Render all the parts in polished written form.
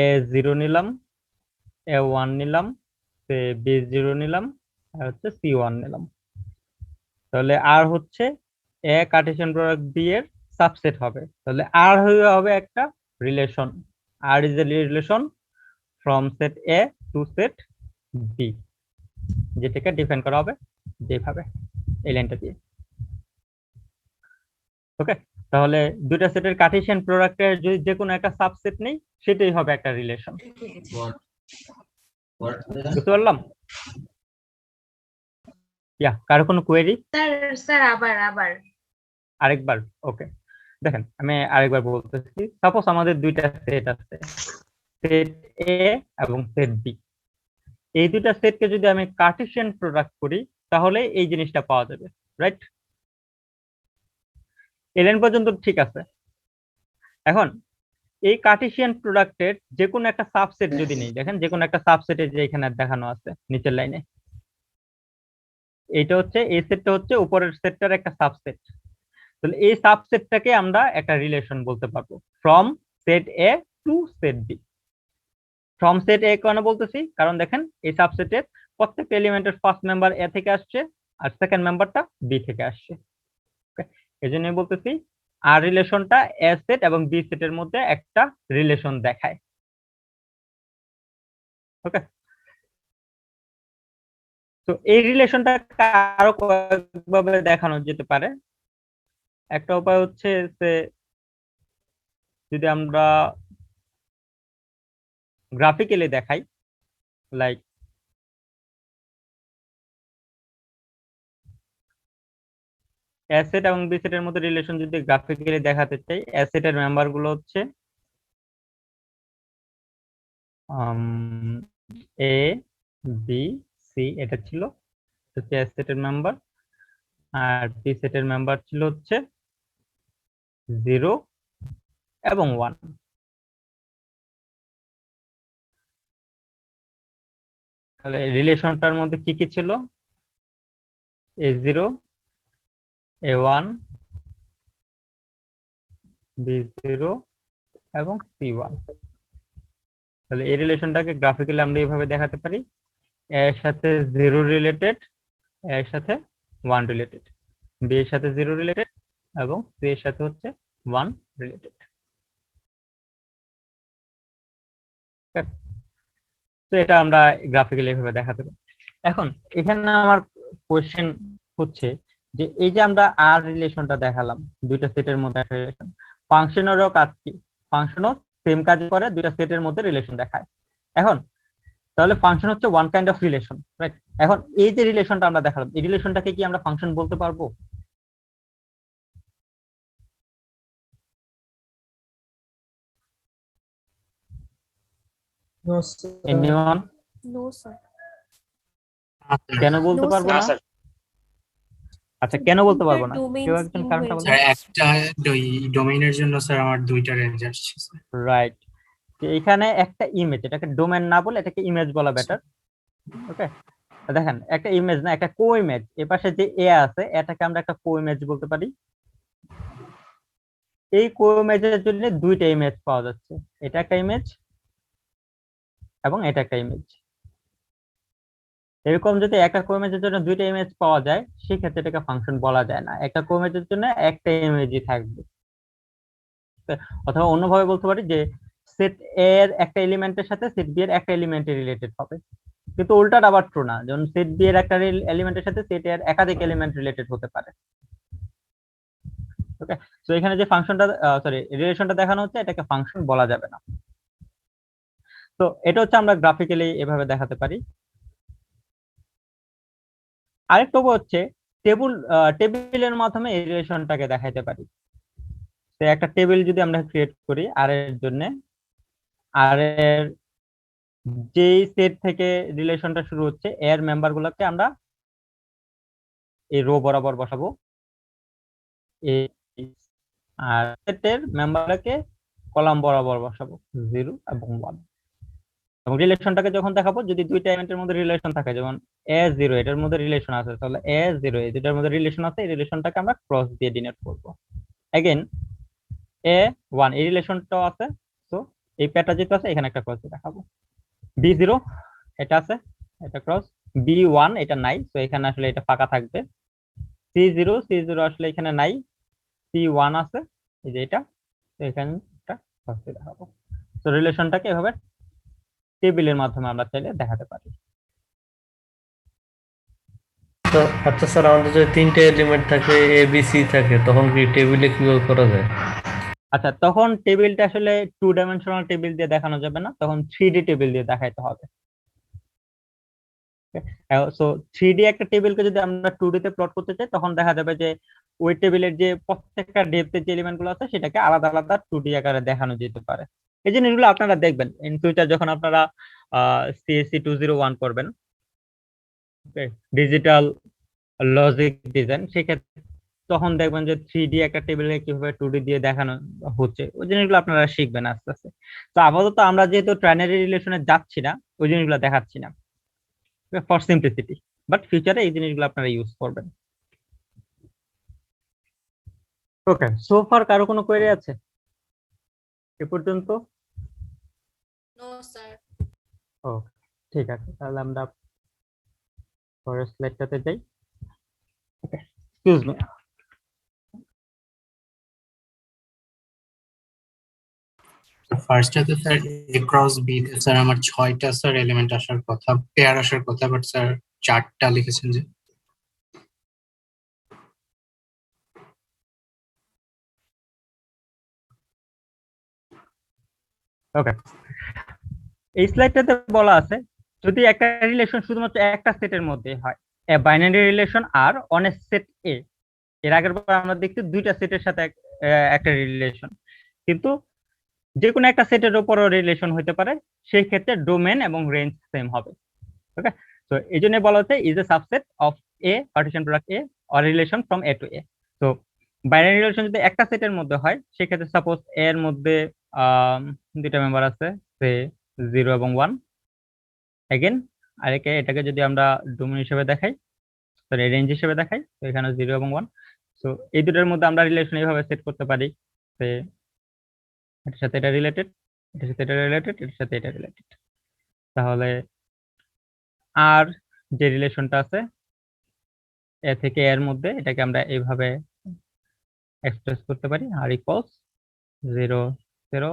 এ 0 নিলাম, এ 1 নিলাম, বি 0 নিলাম, আর হচ্ছে সি 1 নিলাম। তাহলে আর হচ্ছে এ কার্টেসিয়ান প্রোডাক্ট বি এর সাবসেট হবে। তাহলে আর হবে একটা relation, R is a relation from set A to set B, যেটাকে ডিফাইন করা হবে যেভাবে এই লাইনটা দিয়ে। ওকে, তাহলে দুইটা সেটের কার্টেসিয়ান প্রোডাক্টের যদি যে কোনো একটা সাবসেট নেই, সেটাই হবে একটা রিলেশন। বুঝতে পারলাম? কারো কোনো কোয়েরি? স্যার আবার আরেকবার? ওকে, দেখেন আমি আরেকবার বলতেছি। সাপোজ আমাদের দুইটা সেট আছে, সেট এ এবং সেট বি। এই দুইটা সেটকে যদি আমি কার্টেসিয়ান প্রোডাক্ট করি, তাহলে এই জিনিসটা পাওয়া যাবে, রাইট? এই লাইন পর্যন্ত ঠিক আছে। এখন এই কার্টেসিয়ান প্রোডাক্টের যে কোনো একটা সাবসেট যদি নেই, দেখেন যে কোনো একটা সাবসেটে যে এখানে দেখানো আছে নিচের লাইনে, এইটা হচ্ছে এই সেটটা হচ্ছে উপরের সেটটার একটা সাবসেট। তাহলে এই সাবসেটটাকে আমরা একটা রিলেশন বলতে পারবো, from set A to set B. From set A কেন বলতেছি? কারণ দেখেন এই সাবসেটের প্রত্যেকটা এলিমেন্টের ফার্স্ট মেম্বার এ থেকে আসছে, আর সেকেন্ড মেম্বারটা বি থেকে আসছে। এই জন্যই বলতেছি আর রিলেশনটা এ সেট এবং বি সেটের মধ্যে একটা রিলেশন দেখায়। ওকে, তো এই রিলেশনটা আরো কয়েকভাবে দেখানো যেতে পারে। একটা উপায় হচ্ছে যে যদি আমরা গ্রাফিক্যালি দেখাই, লাইক অ্যাসেট এবং বি সেটের মধ্যে রিলেশন যদি গ্রাফিক্যালি দেখাতে চাই, অ্যাসেটের মেম্বার গুলো হচ্ছে এ বি সি, এটা ছিল হচ্ছে অ্যাসেটের মেম্বার, আর বি সেটের মেম্বার ছিল হচ্ছে 0 এবং 1। তাহলে রিলেশনটার মধ্যে কি কি ছিল? A0, A1, B0 এবং C1। তাহলে এই রিলেশনটাকে গ্রাফিক্যালি আমরা এইভাবে দেখাতে পারি, এর সাথে 0 রিলেটেড, এর সাথে 1 রিলেটেড, বি এর সাথে 0 রিলেটেড এবং সি এর সাথে হচ্ছে 1 রিলেটেড। তো এটা আমরা গ্রাফিক্যালি এভাবে দেখাতে পারি। এখন এখানে আমার কোশ্চেন হচ্ছে যে এই যে আমরা আর রিলেশনটা দেখালাম দুইটা সেটের মধ্যে একটা রিলেশন, ফাংশনেরও কাজ কি? ফাংশনও সেম কাজ করে, দুইটা সেটের মধ্যে রিলেশন দেখায়। এখন তাহলে ফাংশন হচ্ছে one kind of relation, right? এখন এই যে রিলেশনটা আমরা দেখালাম, এই রিলেশনটাকে কি আমরা ফাংশন বলতে পারবো? এনিওয়ান? No sir. কেন বলতে No, পারবো sir. না? আচ্ছা, কেন বলতে পারবো না? কেউ ডোমেইন একজন স্কিম কারণটা হয়ে বলুন। যায়। একটা ডোমেইনের জন্য স্যার আমার দুইটা রেঞ্জ আসছে স্যার। রাইট, এখানে একটা ইমেজ, এটাকে ডোমেন না বলে এটাকে ইমেজ বলা বেটার। ওকে, দেখেন একটা ইমেজ না, একটা কো ইমেজ। এপাশে যে এ আছে, এটাকে আমরা একটা কো ইমেজ বলতে পারি। এই কো ইমেজের জন্য দুইটা ইমেজ পাওয়া যাচ্ছে, এটা একটা ইমেজ এবং এটা একটা ইমেজ। এরকম যদি একটা কো ইমেজের জন্য দুইটা ইমেজ পাওয়া যায়, সেক্ষেত্রে এটাকে ফাংশন বলা যায় না, একটা কো ইমেজের জন্য একটা ইমেজই থাকবে। অথবা অন্যভাবে বলতে পারি যে সেট এ এর একটা এলিমেন্টের সাথে সেট বি এর একটা এলিমেন্ট রিলেটেড হবে, কিন্তু উল্টাটা আবার ট্রু না, যেমন সেট বি এর একটা এলিমেন্টের সাথে সেট এর একাধিক এলিমেন্ট রিলেটেড হতে পারে। ওকে, তো এখানে যে ফাংশনটা সরি রিলেশনটা দেখানো হচ্ছে, এটাকে ফাংশন বলা যাবে না। তো এটা হচ্ছে আমরা গ্রাফিক্যালি এভাবে দেখাতে পারি। আরেকটা হচ্ছে টেবিলের মাধ্যমে এই রিলেশনটাকে দেখাইতে পারি। তো একটা টেবিল যদি আমরা ক্রিয়েট করি আর এর জন্য, আর এর যেই সেট থেকে রিলেশনটা শুরু হচ্ছে, এর মেম্বার গুলোকে আমরা এই রো বরাবর বসাবো, আর সেটের মেম্বারকে কলাম বরাবর বসাবো 0 এবং 1। এবং রিলেশনটাকে যখন দেখাবো, যদি দুইটা এলিমেন্টের মধ্যে রিলেশন থাকে, যেমন A0 এটার মধ্যে রিলেশন আছে, তাহলে A0 এই দুটার মধ্যে রিলেশন আছে, এই রিলেশনটাকে আমরা ক্রস দিয়ে ডিনোট করব। अगेन A1 এই রিলেশনটাও আছে, তো এই প্যাটা যেটা আছে এখানে একটা ক্রস দেখাবো। B0 এটা আছে, এটা ক্রস। B1 এটা নাই, তো এখানে আসলে এটা ফাঁকা থাকবে। C0 আসলে এখানে নাই। C1 আছে, এই যে এটা, তো এখানে একটা ক্রস দেখাবো। তো রিলেশনটাকে এভাবে টেবিলের মাধ্যমে আমরা চাইলে দেখাতে পারি। তো আচ্ছা স্যার, আমাদের যদি তিনটে এলিমেন্ট থাকে, এ বি সি থাকে, তখন কি টেবিলে কিভাবে করা যায়? আচ্ছা, তখন টেবিলটা আসলে 2 ডাইমেনশনাল টেবিল দিয়ে দেখানো যাবে না, তখন 3D টেবিল দিয়ে দেখাইতে হবে। সো 3D একটা টেবিলকে যদি আমরা 2D তে প্লট করতে চাই, তখন দেখা যাবে যে ওই টেবিলের যে প্রত্যেকটা ডেপথের যে এলিমেন্ট গুলো আছে সেটাকে আলাদা আলাদা 2D আকারে দেখানো যেতে পারে। এই জিনিসগুলো আপনারা দেখবেন ইন ফিউচার যখন আপনারা CSC 201 করবেন, ডিজিটাল লজিক ডিজাইন, সেক্ষেত্রে তখন দেখবেন যে 3D একটা টেবিলকে কিভাবে 2D দিয়ে দেখানো হচ্ছে, ওই জিনিসগুলো আপনারা শিখবেন আস্তে আস্তে। তো আপাতত আমরা যেহেতু ট্রাইনারি রিলেশনে যাচ্ছি না, ওই জিনিসগুলো দেখাচ্ছি না ফর সিম্পলিসিটি, বাট ফিউচারে এই জিনিসগুলো আপনারা ইউজ করবেন। ওকে, সো ফার কারো কোনো কোয়েরি আছে এ পর্যন্ত? No sir. ও, ঠিক আছে, তাহলে আমরা পরের স্লাইডটাতে যাই। ওকে, এক্সকিউজ মি। ফার্স্টটাতে স্যার এ ক্রস বি তে স্যার আমার 6টা স্যার এলিমেন্ট আসার কথা, পেয়ার আসার কথা, বাট স্যার 4টা লিখেছেন যে। ওকে, এই স্লাইডটাতে বলা আছে যদি একটা রিলেশন শুধুমাত্র একটা সেটের মধ্যে হয়, a binary relation R on a set A. এর আগের বার আমরা দেখছি দুইটা সেটের সাথে একটা রিলেশন, কিন্তু যে কোনো একটা সেটের উপরও রিলেশন হতে পারে, সেই ক্ষেত্রে ডোমেন এবং রেঞ্জ সেম হবে। ওকে, তো এই জন্য বলা হচ্ছে is a subset of A partition product A or relation from A to A. তো বাইনারি রিলেশন যদি একটা সেটের মধ্যে হয়, সেক্ষেত্রে সাপোজ এর মধ্যে দুইটা মেম্বার আছে, সে 0 এবং 1। এগেন এটাকে যদি আমরা ডোমেন হিসেবে দেখাই, সরি রেঞ্জ হিসেবে দেখাই, তো এখানে 0 এবং 1। তো এই দুটোর মধ্যে আমরা রিলেশন এইভাবে সেট করতে পারি যে এটার সাথে এটা রিলেটেড, এটার সাথে এটা রিলেটেড, এটার সাথে এটা রিলেটেড। তাহলে আর যে রিলেশনটা আছে এ থেকে এর মধ্যে, এটাকে আমরা এইভাবে এক্সপ্রেস করতে পারি, আর ইকুয়ালস 0 0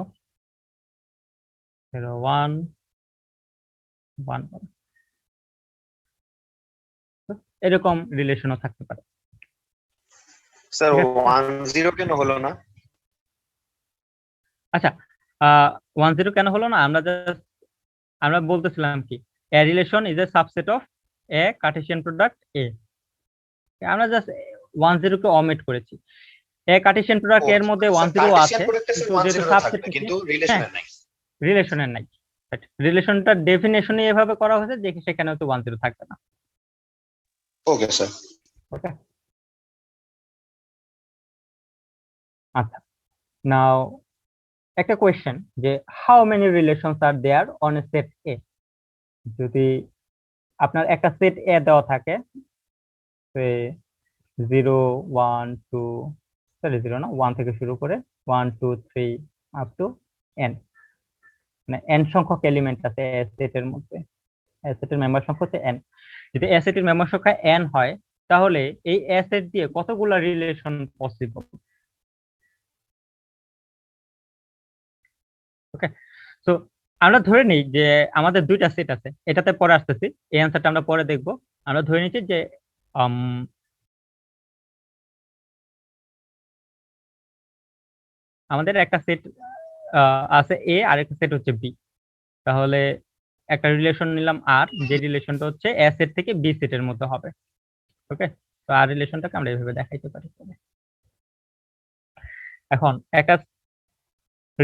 0 1 1 1। এরকম রিলেশনও থাকতে পারে। স্যার ঠিক আছে? 10 কেন হলো না? আচ্ছা, 10 কেন হলো না? আমরা বলতেছিলাম কি, a relation is a subset of A Cartesian product A. আমরা জাস্ট 10 কে অমিট করেছি। এ কার্টেসিয়ান প্রোডাক্ট এর মধ্যে 10 আছে, কিন্তু যেহেতু সাবসেট কিন্তু হ্যাঁ, রিলেশনের নাই। রিলেশনের নাই। রিলেশনটার ডেফিনেশনই এভাবে করা হয়েছে যে সেখানে তো 10 থাকবে না। Okay sir. ওকে, আচ্ছা, নাও একটা কোয়েশ্চেন যে how many relations are there on a set A. যদি আপনার একটা সেট এ দেওয়া থাকে, 0 1 2, সরি 0 না, 1 থেকে শুরু করে 1 2 3 আপ টু n, মানে n সংখ্যক এলিমেন্ট আছে এ সেটের মধ্যে। এ সেটের মেম্বার সংখ্যা হচ্ছে n। যদি এ সেটের মেম্বার সংখ্যা n হয়, তাহলে এই এ সেট দিয়ে কতগুলা রিলেশন পসিবল? ওকে, তো আমরা ধরে নিই যে আমাদের দুইটা সেট আছে, এটাতে পরে আসতেছি, এই অ্যান্সারটা আমরা পরে দেখব। আমরা ধরে নিচ্ছি যে আমাদের একটা সেট আছে এ আর একটা সেট হচ্ছে বি। তাহলে একটা রিলেশন নিলাম আর, যে রিলেশনটা হচ্ছে এ সেট থেকে বি সেটের মধ্যে হবে। ওকে, তো আর রিলেশনটাকে আমরা এইভাবে দেখাইতে পারি। এখন একটা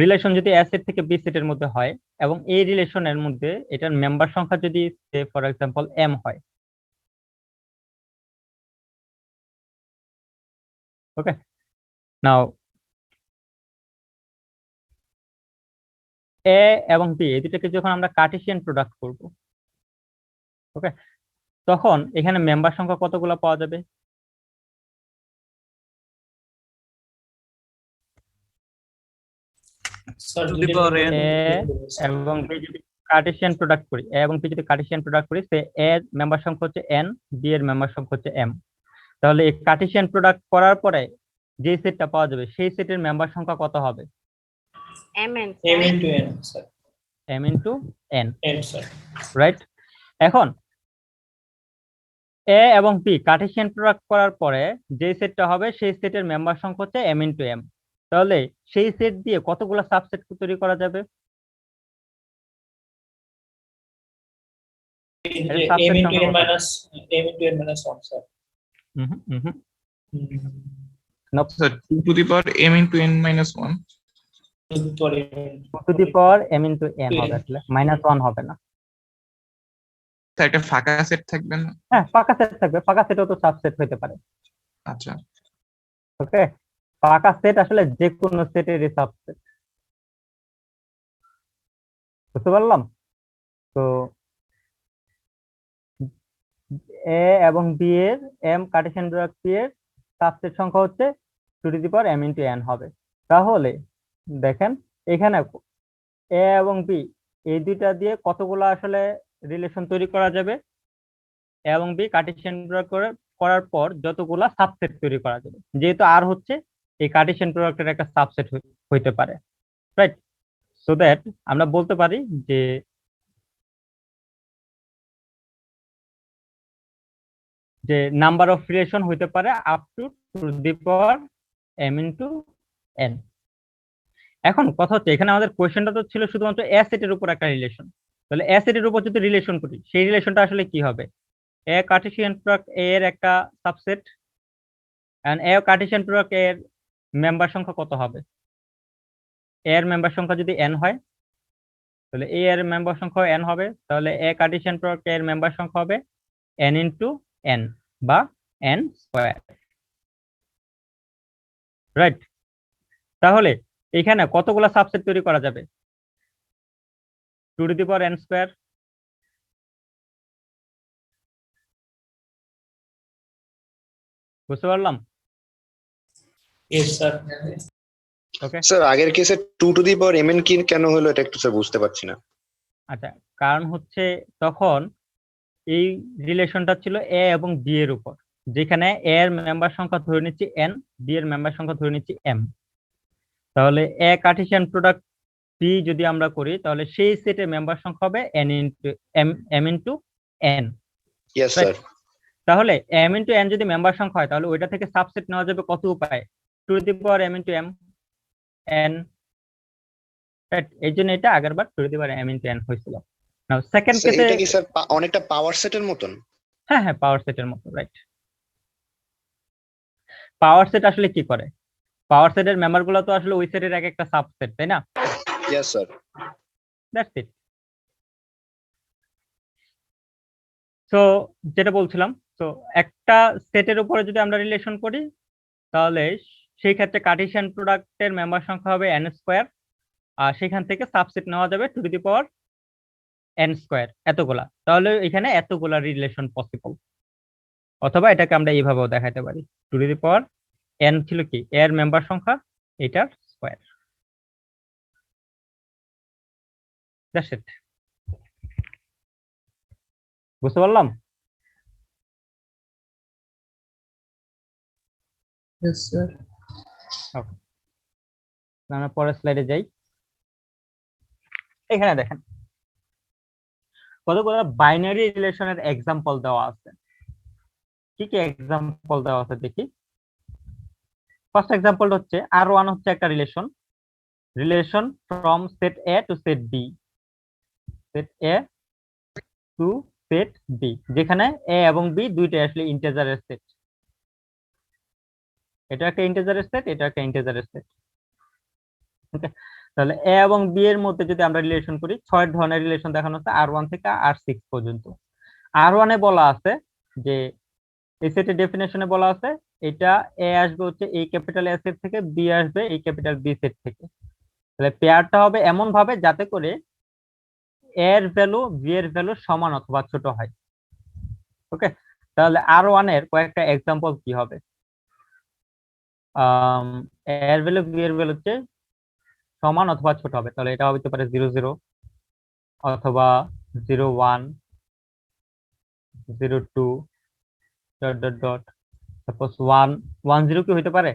রিলেশন যদি এ সেট থেকে বি সেটের মধ্যে হয়, এবং এই রিলেশনের মধ্যে এটার মেম্বার সংখ্যা যদি ফর এক্সাম্পল এম হয়, ওকে, নাও এ এবং বি এই দুটাকে যখন আমরা কার্টেসিয়ান প্রোডাক্ট করব, ওকে, তখন এখানে মেম্বার সংখ্যা কতগুলো পাওয়া যাবে? স্যার To the দুইটা power নির্ভর n. এবং বি যদি কার্টেসিয়ান প্রোডাক্ট করি এ এবং বি যদি কার্টেসিয়ান প্রোডাক্ট করি সে এ এর মেম্বার সংখ্যা হচ্ছে এন, বি এর মেম্বার সংখ্যা হচ্ছে এম। তাহলে এই কার্টেসিয়ান প্রোডাক্ট করার পরে যে সেটটা পাওয়া যাবে সেই সেটের মেম্বার সংখ্যা কত হবে? mn m into n sir m into n, n sir right? এখন এ এবং বি কার্টেসিয়ান প্রোডাক্ট করার পরে যে সেটটা হবে সেই সেটের মেম্বার সংখ্যা হচ্ছে এম ইন্টু এম। তাহলে সেই সেট দিয়ে কতগুলো সাবসেট তৈরি করা যাবে? এর m subset into সংখ্যা n কত? minus m into n minus 1 sir Nope. So 2 to the power m into n minus 1. To the power m into n হবে আসলে, মাইনাস ওয়ান হবে না। তো একটা ফাঁকা সেট থাকবে না? হ্যাঁ, ফাঁকা সেট থাকবে, ফাঁকা সেটও তো সাবসেট হতে পারে। আচ্ছা, ওকে, ফাঁকা সেট আসলে যে কোনো সেটেরই সাবসেট, বুঝতে পারলাম? তো এ এবং বি এর এম কার্টেসিয়ান প্রোডাক্ট বি এর সাবসেট সংখ্যা হচ্ছে two to the power m into n হবে। তাহলে দেখেন এখানে এ এবং বি এই দুইটা দিয়ে কতগুলো আসলে রিলেশন তৈরি করা যাবে? এ এবং বি কার্টেসিয়ান প্রোডাক্ট করার পর যতগুলা সাবসেট তৈরি করা যাবে, যেহেতু আর হচ্ছে এই কার্টেসিয়ান প্রোডাক্টের একটা সাবসেট হইতে পারে, রাইট? সো দ্যাট আমরা বলতে পারি যে নাম্বার অফ রিলেশন হইতে পারে up to the power m into n. এখন কথা হচ্ছে এখানে আমাদের কোয়েশ্চেনটা তো ছিল শুধুমাত্র এ সেটের উপর একটা রিলেশন। তাহলে এ সেটের উপর যদি রিলেশন করি সেই রিলেশনটা আসলে কি হবে? এ কার্টেসিয়ান প্রোডাক্ট এ এর একটা subset and A Cartesian product এর মেম্বার সংখ্যা কত হবে? এ এর মেম্বার সংখ্যা যদি এন হয় তাহলে এ এর মেম্বার সংখ্যা এন হবে, তাহলে এ কার্টেসিয়ান প্রোডাক্ট এর মেম্বার সংখ্যা হবে এন ইন্টু এন বা এন স্কয়ার, রাইট? তাহলে এখানে কতগুলো সাবসেট তৈরি করা যাবে? Two to the power n square, বুঝতে পারলাম? yes স্যার ওকে, স্যার আগের কেসে 2 টু দি পাওয়ার mn কি কেন হলো এটা একটু স্যার বুঝতে পারছি না। আচ্ছা, কারণ হচ্ছে তখন এই রিলেশনটা ছিল এ এবং বি এর উপর, যেখানে এ এর মেম্বার সংখ্যা ধরে নিচ্ছি এন, বি এর মেম্বার সংখ্যা ধরে নিচ্ছি এম। তাহলে এ কার্টেসিয়ান প্রোডাক্ট বি যদি আমরা করি তাহলে সেই সেটের মেম্বার সংখ্যা হবে n into m into n. Yes sir. তাহলে এম ইন্টু এন যদি মেম্বার সংখ্যা হয় তাহলে ওইটা থেকে সাবসেট নেওয়া যাবে কত উপায়ে? Two to the power m into m n, এই জন্য এটা আগেরবার two to the power m into n হয়েছিল। নাও সেকেন্ড স্যার কেসে এটা কি স্যার অনেকটা পাওয়ার সেটের মতন? হ্যাঁ হ্যাঁ, পাওয়ার সেটের মতো, রাইট। পাওয়ার সেট আসলে কি করে? পাওয়ার সেটের মেম্বার গুলো তো আসলে ওই সেটের এক একটা সাবসেট, তাই না? Yes sir. That's it. So যেটা বলছিলাম, তো একটা সেটের উপরে যদি আমরা রিলেশন করি তাহলে সেই ক্ষেত্রে কার্টেসিয়ান প্রোডাক্টের মেম্বার সংখ্যা হবে এন স্কয়ার, আর সেখান থেকে সাবসেট নেওয়া যাবে two to the power n square, এতগুলা। তাহলে এখানে এতগুলা রিলেশন পসিবল। অথবা এটাকে আমরা এইভাবেও দেখাতে পারি, two to the power n ছিল কি এর মেম্বার সংখ্যা, এটার স্কয়ার। That's it. বুঝতে পারলাম? yes sir. ওকে, আমরা পরের স্লাইডে যাই। এখানে দেখেন কতগুলো বাইনারি রিলেশনের এক্সাম্পল দেওয়া আছে। কি কি এক্সাম্পল দেওয়া আছে দেখি। ফার্স্ট এক্সাম্পল হচ্ছে R1 হচ্ছে একটা relation from set A to set B, set A to set B, যেখানে এ এবং বি দুইটা আসলে ইন্টিজারের সেট। এটা একটা ইন্টিজারের সেট, এটা একটা ইন্টিজারের সেট। ওকে, তাহলে এ এবং বি এর মধ্যে যদি আমরা রিলেশন করি, 6 ধরনের রিলেশন দেখানো হচ্ছে R1 থেকে R6 পর্যন্ত। R1 এ বলা আছে যে এই সেটের ডেফিনেশনে বলা আছে এটা এ আসবে হচ্ছে এই ক্যাপিটাল এ সেট থেকে, বি আসবে এই ক্যাপিটাল বি সেট থেকে। তাহলে পেয়ারটা হবে এমন ভাবে যাতে করে এর ভ্যালু বি এর ভ্যালু সমান অথবা ছোট হয়। ওকে, তাহলে R1 এর কয়েকটা এক্সাম্পল কি হবে? এর ভ্যালু বি এর ভ্যালু হচ্ছে সমান অথবা ছোট হবে, তাহলে এটা হতে পারে 0 0 অথবা 0 1 0 2 ডট ডট ডট। সাপোজ 1 1 0 কি হতে পারে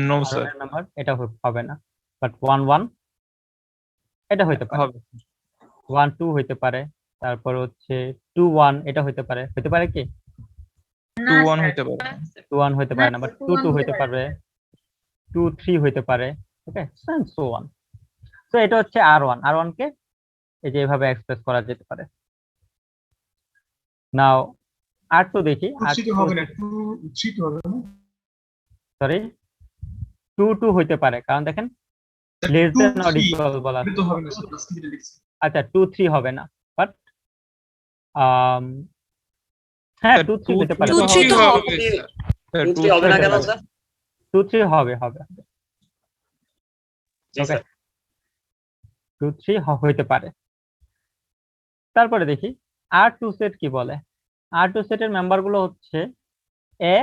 নো স্যার, নাম্বার? এটা হবে না, বাট 1 1 এটা হতে পারে, হবে 1 2 হতে পারে, তারপর হচ্ছে 2 1 এটা হতে পারে কি 2 1 হইতে পারে। 2 1 হতে পারে না, বাট 2 2 হতে পারবে, 2 3 হতে পারে। ওকে, সো অন। সো এটা হচ্ছে R1 কে এই যে এভাবে এক্সপ্রেস করা যেতে পারে। নাও R2 দেখি, সরি 2 2 হতে পারে, কারণ দেখেন লেস দেন অর ইকুয়াল বলা আছে। আচ্ছা 2 3 হবে না, বাট হ্যাঁ 2 3 হতে পারে, 2 3 হবে স্যার, 2 3 হবে না কেন স্যার? 2 3 হবে ওকে, 2 3 হইতে পারে। তারপরে দেখি R2 সেট কি বলে। R2 সেটের মেম্বার গুলো হচ্ছে এ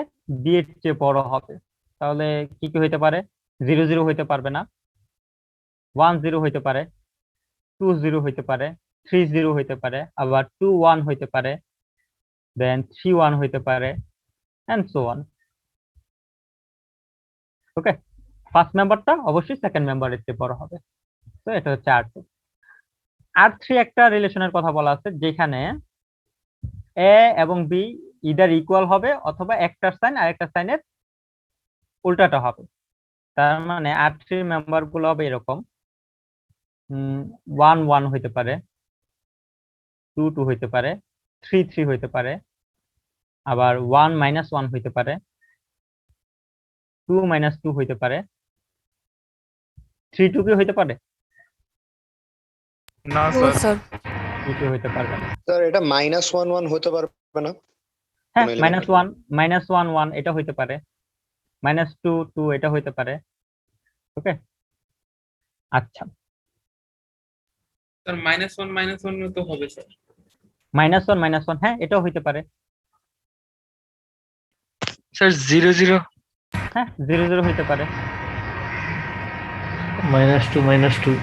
বি এর চেয়ে বড় হবে, তাহলে কি কি হইতে পারে? 0 0 হইতে পারবে না, 1 0 হইতে পারে, 2 0 হইতে পারে, 3 0 হইতে পারে, আবার 2 1 হইতে পারে, দেন 3 1 হইতে পারে, and so on. Okay, first মেম্বারটা অবশ্যই সেকেন্ড মেম্বারের চেয়ে বড় হবে। তো এটা হচ্ছে R2। R3 একটা রিলেশনের কথা বলা আছে যেখানে এ এবং বি ইদার ইকুয়াল হবে অথবা একটার সাইন আরেকটা সাইনের উল্টাটা হবে। তার মানে R3 মেম্বার গুলো হবে এরকম, 1 1 হইতে পারে, 2 2 হইতে পারে, 3 3 হইতে পারে, আবার 1 -1 হইতে পারে, 2 -2 হইতে পারে, 3 2 কি হইতে পারে? না স্যার, 3 2 হইতে পারবে না। স্যার এটা -1 1 হতে পারবে না? হ্যাঁ কোনো element? -1 1 এটা হইতে পারে, -2 2 এটা হইতে পারে। ওকে, আচ্ছা স্যার -1 তো হবে স্যার। -1 -1 হ্যাঁ এটাও হইতে পারে। স্যার 0 0 হ্যাঁ 0 0 হইতে পারে। -2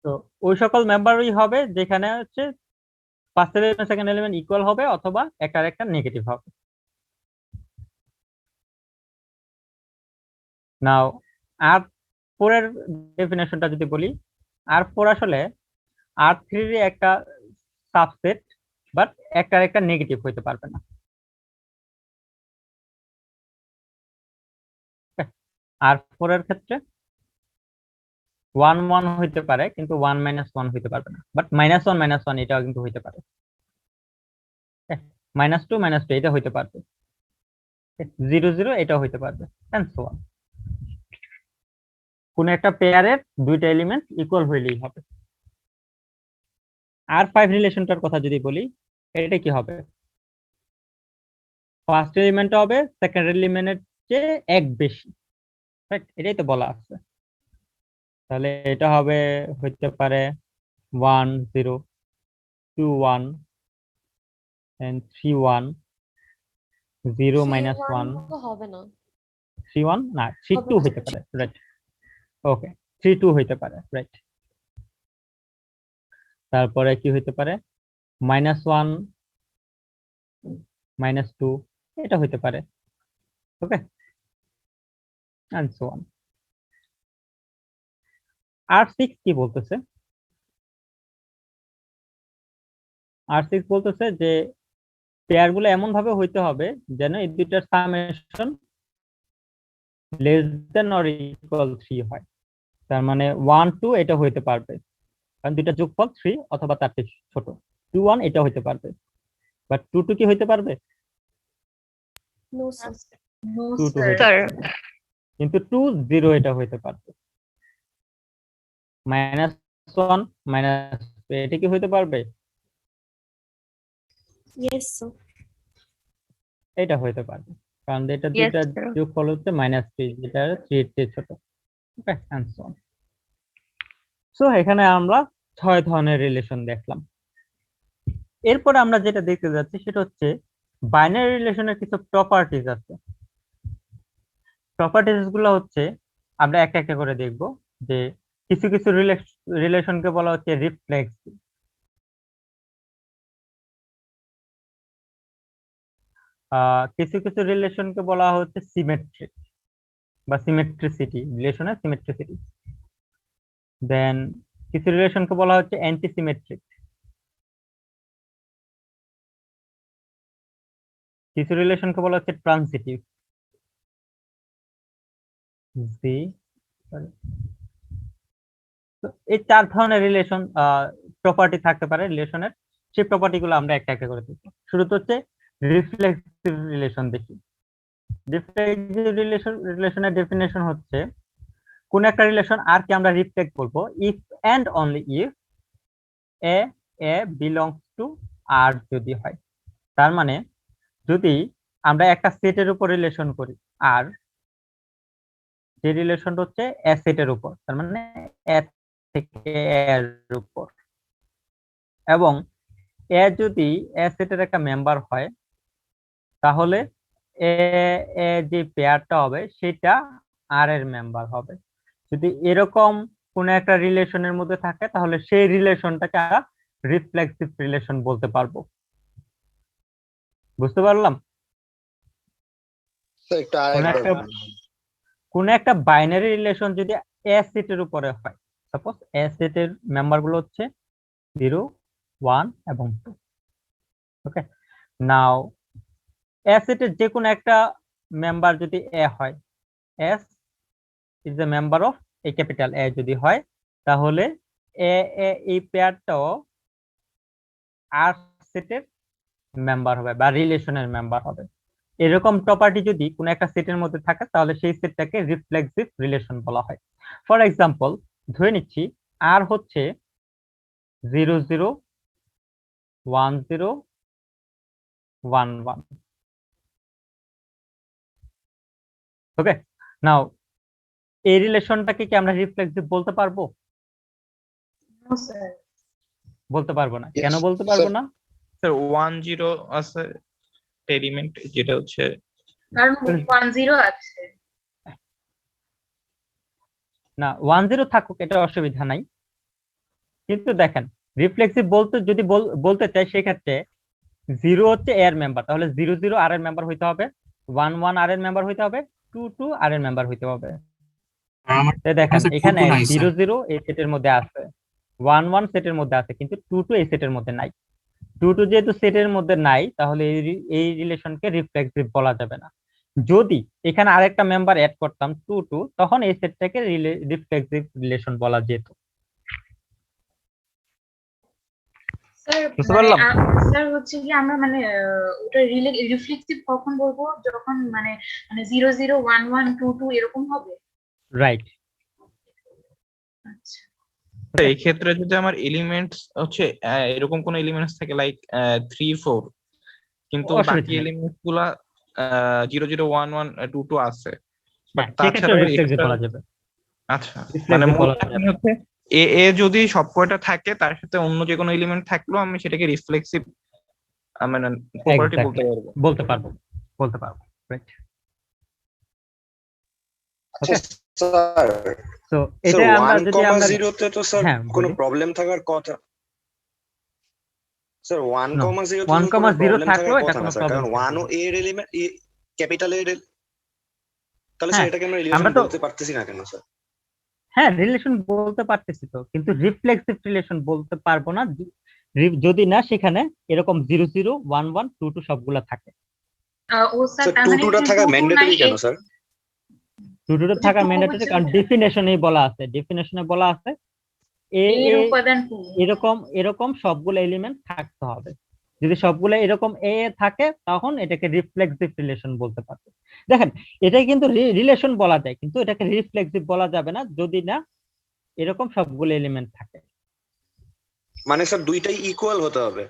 তো ওই সকল মেম্বারই হবে যেখানে হচ্ছে first element second element equal হবে অথবা একটা নেগেটিভ হবে। নাও R4 এর ডেফিনেশনটা যদি বলি, R4 আসলে R3 এর একটা সাবসেট, বাট একটা নেগেটিভ হইতে পারবে না। R4 এর ক্ষেত্রে 1 1 হইতে পারে, কিন্তু 1 -1 হইতে পারবে না, বাট -1 -1 এটাও কিন্তু হইতে পারে, -2 -2 এটা হইতে পারবে, 0 0 এটাও হইতে পারবে, এন্ড সো অন। কোন একটা পেয়ারের দুইটা এলিমেন্ট ইকুয়াল হইলেই হবে। R5 রিলেশনটার কথা যদি বলি, এটা কি হবে? ফার্স্ট এলিমেন্ট হবে সেকেন্ড এলিমেন্টের চেয়ে এক বেশি, রাইট? এটাই তো বলা আছে। তাহলে এটা হবে হইতে পারে 1 0 2 1 and 3 1 0 -1 হবে না, 3 1 না 3 2 হইতে পারে, রাইট? ওকে, 3 2 হইতে পারে, রাইট? তারপরে কি হইতে পারে? -1 -2 এটা হইতে পারে। ওকে, এন্ড সো অন। R6 কি বলতেছে? R6 বলতেছে যে পেয়ার গুলো এমন ভাবে হইতে হবে যেন এই দুইটার summation less than or equal 3 হয়। তার মানে 1 2 এটা হইতে পারবে, কারণ দুইটা যোগফল 3 অথবা তার চেয়ে ছোট। 2 1 এটা হইতে পারবে, বাট 2 2 কি হইতে পারবে? নো স্যার, 2 2 হইতে পারবে না। কিন্তু 2 0 এটা হইতে পারবে। -1 -2 এটা কি হইতে পারবে? ইয়েস স্যার, এটা হইতে পারবে, কারণ এটা দুইটা যোগফল হচ্ছে -3, যেটা 3 এর চেয়ে ছোট। ওকে, এন্ড সো অন। সো এখানে আমরা 6 ধরনের রিলেশন দেখলাম। এরপর আমরা যেটা দেখতে যাচ্ছি সেটা হচ্ছে বাইনারি রিলেশনের কিছু প্রপার্টিজ আছে। প্রপার্টিজ গুলো হচ্ছে আমরা একটা একটা করে দেখব, যে কিছু কিছু রিলেশনকে বলা হচ্ছে রিফ্লেক্সিভ, কিছু কিছু রিলেশনকে বলা হচ্ছে সিমেট্রিক বা সিমেট্রিসিটি, রিলেশনের সিমেট্রিসিটি। দেন কিছু রিলেশনকে বলা হচ্ছে অ্যান্টিসিমেট্রিক, কিছু রিলেশনকে বলা হচ্ছে ট্রানজিটিভ। এই 4 ধরনের রিলেশন প্রপার্টি থাকতে পারে রিলেশনের, সেই প্রপার্টি গুলো আমরা একটা একটা করে দেখব। শুরুতে হচ্ছে রিফ্লেক্সিভ রিলেশন দেখি। রিফ্লেক্সিভ রিলেশনের ডেফিনেশন হচ্ছে কোন একটা রিলেশন আর কে আমরা রিফ্লেক্ট বলবো if and only if a belongs to R যদি হয়। তার মানে যদি আমরা একটা সেটের উপর রিলেশন করি আর যে রিলেশনটা হচ্ছে এ সেটের উপর, তার মানে এ থেকে এর উপর, এবং এ যদি এ সেটের একটা মেম্বার হয় তাহলে এ যে পেয়ারটা হবে সেটা আর এর মেম্বার হবে। যদি এরকম কোন একটা রিলেশনের মধ্যে থাকে তাহলে সেই রিলেশনটাকে আমরা রিফ্লেক্সিভ রিলেশন বলতে পারবো। বুঝতে পারলাম? স্যার একটু আরেকবার বলুন। কোন একটা বাইনারি রিলেশন যদি এ সেটের উপরে হয়, সাপোজ এ সেটের মেম্বার গুলো হচ্ছে 0, 1 এবং 2। ওকে, নাও এ সেটের যে কোনো একটা মেম্বার যদি এ হয়, S is the member of A capital A যদি হয়, তাহলে এ এই পেয়ারটাও আর সেটের মেম্বার হবে বা রিলেশনের মেম্বার হবে। এরকম প্রপার্টি যদি কোন একটা সেটের মধ্যে থাকে তাহলে সেই সেটটাকে রিফ্লেক্সিভ রিলেশন বলা হয়। ফর এক্সাম্পল ধরে নিচ্ছি আর হচ্ছে 0, 0, 1, 0, 1, 1। ওকে, নাও এই রিলেশনটাকে কি আমরা রিফ্লেক্সিভ বলতে পারবো? বলতে পারবো না। কেন Yes, বলতে পারবো sir. না? স্যার 1-0 আছে এলিমেন্ট, যেটা হচ্ছে কারণ 10 আছে। না, 1, 0 থাকুক, এটা অসুবিধা নাই, কিন্তু দেখেন রিফ্লেক্সিভ বলতে যদি বলতে চাই সেক্ষেত্রে 0 হচ্ছে এর মেম্বার, তাহলে 0, 0 আর এর মেম্বার হইতে হবে, 1, 1 আর এর মেম্বার হইতে হবে, 2, 2 আর এর মেম্বার হইতে হবে। আমার তো দেখেন স্যার এখানে 2 নাই 0, স্যার। 0 এই সেটের মধ্যে আছে, 1, 1 সেটের মধ্যে আছে, কিন্তু 2, 2 এই সেটের মধ্যে নাই। 2, 2 যেহেতু সেটের মধ্যে নাই তাহলে এই রিলেশনকে রিফ্লেক্সিভ বলা যাবে না। যদি এখানে আরেকটা মেম্বার অ্যাড করতাম 2, 2, তখন এই সেটটাকে রিফ্লেক্সিভ রিলেশন বলা যেত। স্যার বুঝতে পারলাম? স্যার হচ্ছে কি আমরা মানে ওটা রিফ্লেক্সিভ কখন বলবো, যখন মানে 0, 0, 1, 1, 2, 2 এরকম হবে। রাইট। আচ্ছা, তো এই ক্ষেত্রে যদি আমার এলিমেন্টস হচ্ছে এরকম কোন এলিমেন্টস থাকে লাইক 3, 4, কিন্তু অসুবিধা বাকি নেই। এলিমেন্টস গুলা 0, 0, 1, 1, 2, 2 আছে, বাট হ্যাঁ, সেক্ষেত্রে তাছাড়া রিফ্লেক্সিভ extra- বলা যাবে। আচ্ছা, মানে রিফ্লেক্সিভ মূল বলা কাহিনী যাবে। হচ্ছে এ যদি সব কয়টা থাকে তার সাথে অন্য যে কোনো এলিমেন্ট থাকলেও আমি সেটাকে রিফ্লেক্সিভ মানে প্রপার্টি বলতে Exactly. পারবো। বলতে পারবো, বলতে পারবো। রাইট। আচ্ছা স্যার, তো এটা আমরা যদি আমরা 1,0 তে তো স্যার হ্যাঁ কোনো বলি। প্রবলেম থাকার কথা। স্যার 1,0 তে 1,0 কোনো প্রবলেম থাকলেও থাকার এটা কথা কোনো না স্যার, প্রবলেম কারণ 1 ও এর এলিমেন্ট ক্যাপিটাল এর, তাহলে হ্যাঁ, স্যার এটাকে আমরা রিলেশন আমরা তো বলতে পারতেছি না কেন স্যার? হ্যাঁ রিলেশন বলতে পারতেছি তো, কিন্তু রিফ্লেক্সিভ রিলেশন বলতে পারবো না যদি না সেখানে এরকম 0, 0, 1, 1, 2, 2 সবগুলা থাকে। ও স্যার স্যার তার 2 মানে 2টা থাকা 2, 2 ম্যান্ডেটরি নাই, কেন স্যার? 2, 2 যে থাকা 2 ম্যান্ডেটরি, হচ্ছে কারণ ডেফিনেশনেই বলা আছে, ডেফিনেশনে বলা আছে এর উপাদান 2। এরকম সবগুলো এলিমেন্ট থাকতে হবে। যদি সবগুলো এরকম এ থাকে তখন এটাকে রিফ্লেক্সিভ রিলেশন বলতে পারবে। দেখেন এটাই কিন্তু রিলেশন বলা যায়, কিন্তু এটাকে রিফ্লেক্সিভ বলা যাবে না যদি না এরকম সবগুলো এলিমেন্ট থাকে। মানে স্যার দুইটাই ইকুয়াল হতে হবে।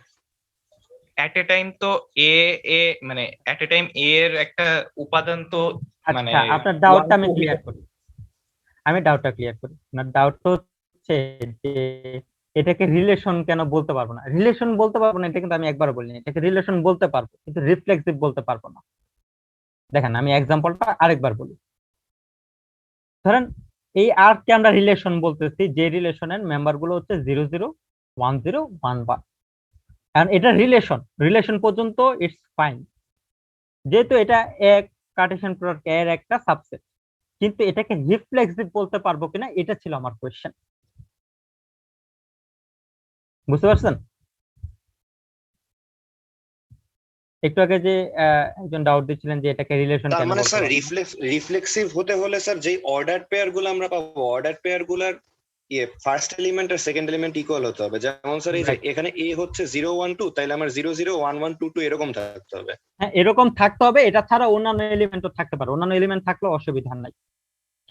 এট এ টাইম তো এ এ মানে এট এ টাইম এ এর একটা উপাদান তো মানে আচ্ছা, আপনার ডাউটটা আমি 1, 2 ক্লিয়ার করি। আপনার ডাউট হচ্ছে যে এটাকে রিলেশন কেন বলতে পারবো না। রিলেশন বলতে পারবো না এটা কিন্তু আমি একবার বলিনি, এটাকে রিলেশন বলতে পারবো কিন্তু রিফ্লেক্সিভ বলতে পারবো না। দেখেন আমি এক্সাম্পলটা আরেকবার বলি। ধরেন এই আর্ককে আমরা রিলেশন বলতেছি, যে রিলেশনের মেম্বার গুলো হচ্ছে 0 0 1 0 1 1। কারণ এটা রিলেশন পর্যন্ত ইটস ফাইন, যেহেতু এটা এক কার্টেসিয়ান প্রোডাক্ট এর একটা সাবসেট, কিন্তু এটাকে রিফ্লেক্সিভ বলতে পারবো কিনা এটা ছিল আমার কোয়েশ্চেন। বুঝতে পারছেন? একটু আগে যে একজন ডাউট দিচ্ছিলেন যে এটাকে রিলেশন তার কেন মানে বলতে স্যার পারবো না? রিফ্লেক্সিভ হতে হলে স্যার যেই অর্ডার পেয়ার গুলো আমরা পাবো, অর্ডার পেয়ার গুলার ফার্স্ট এলিমেন্ট আর সেকেন্ড এলিমেন্ট ইকুয়াল হতে হবে। যেমন স্যার এই যে Right. এখানে এ হচ্ছে 0 1 2, তাইলে আমার 0 0 1 1 2 2 এরকম থাকতে হবে। হ্যাঁ, এরকম থাকতে হবে। এটা ছাড়া অন্যান্য এলিমেন্টও থাকতে পারে, অন্যান্য এলিমেন্ট থাকলেও অসুবিধা নাই,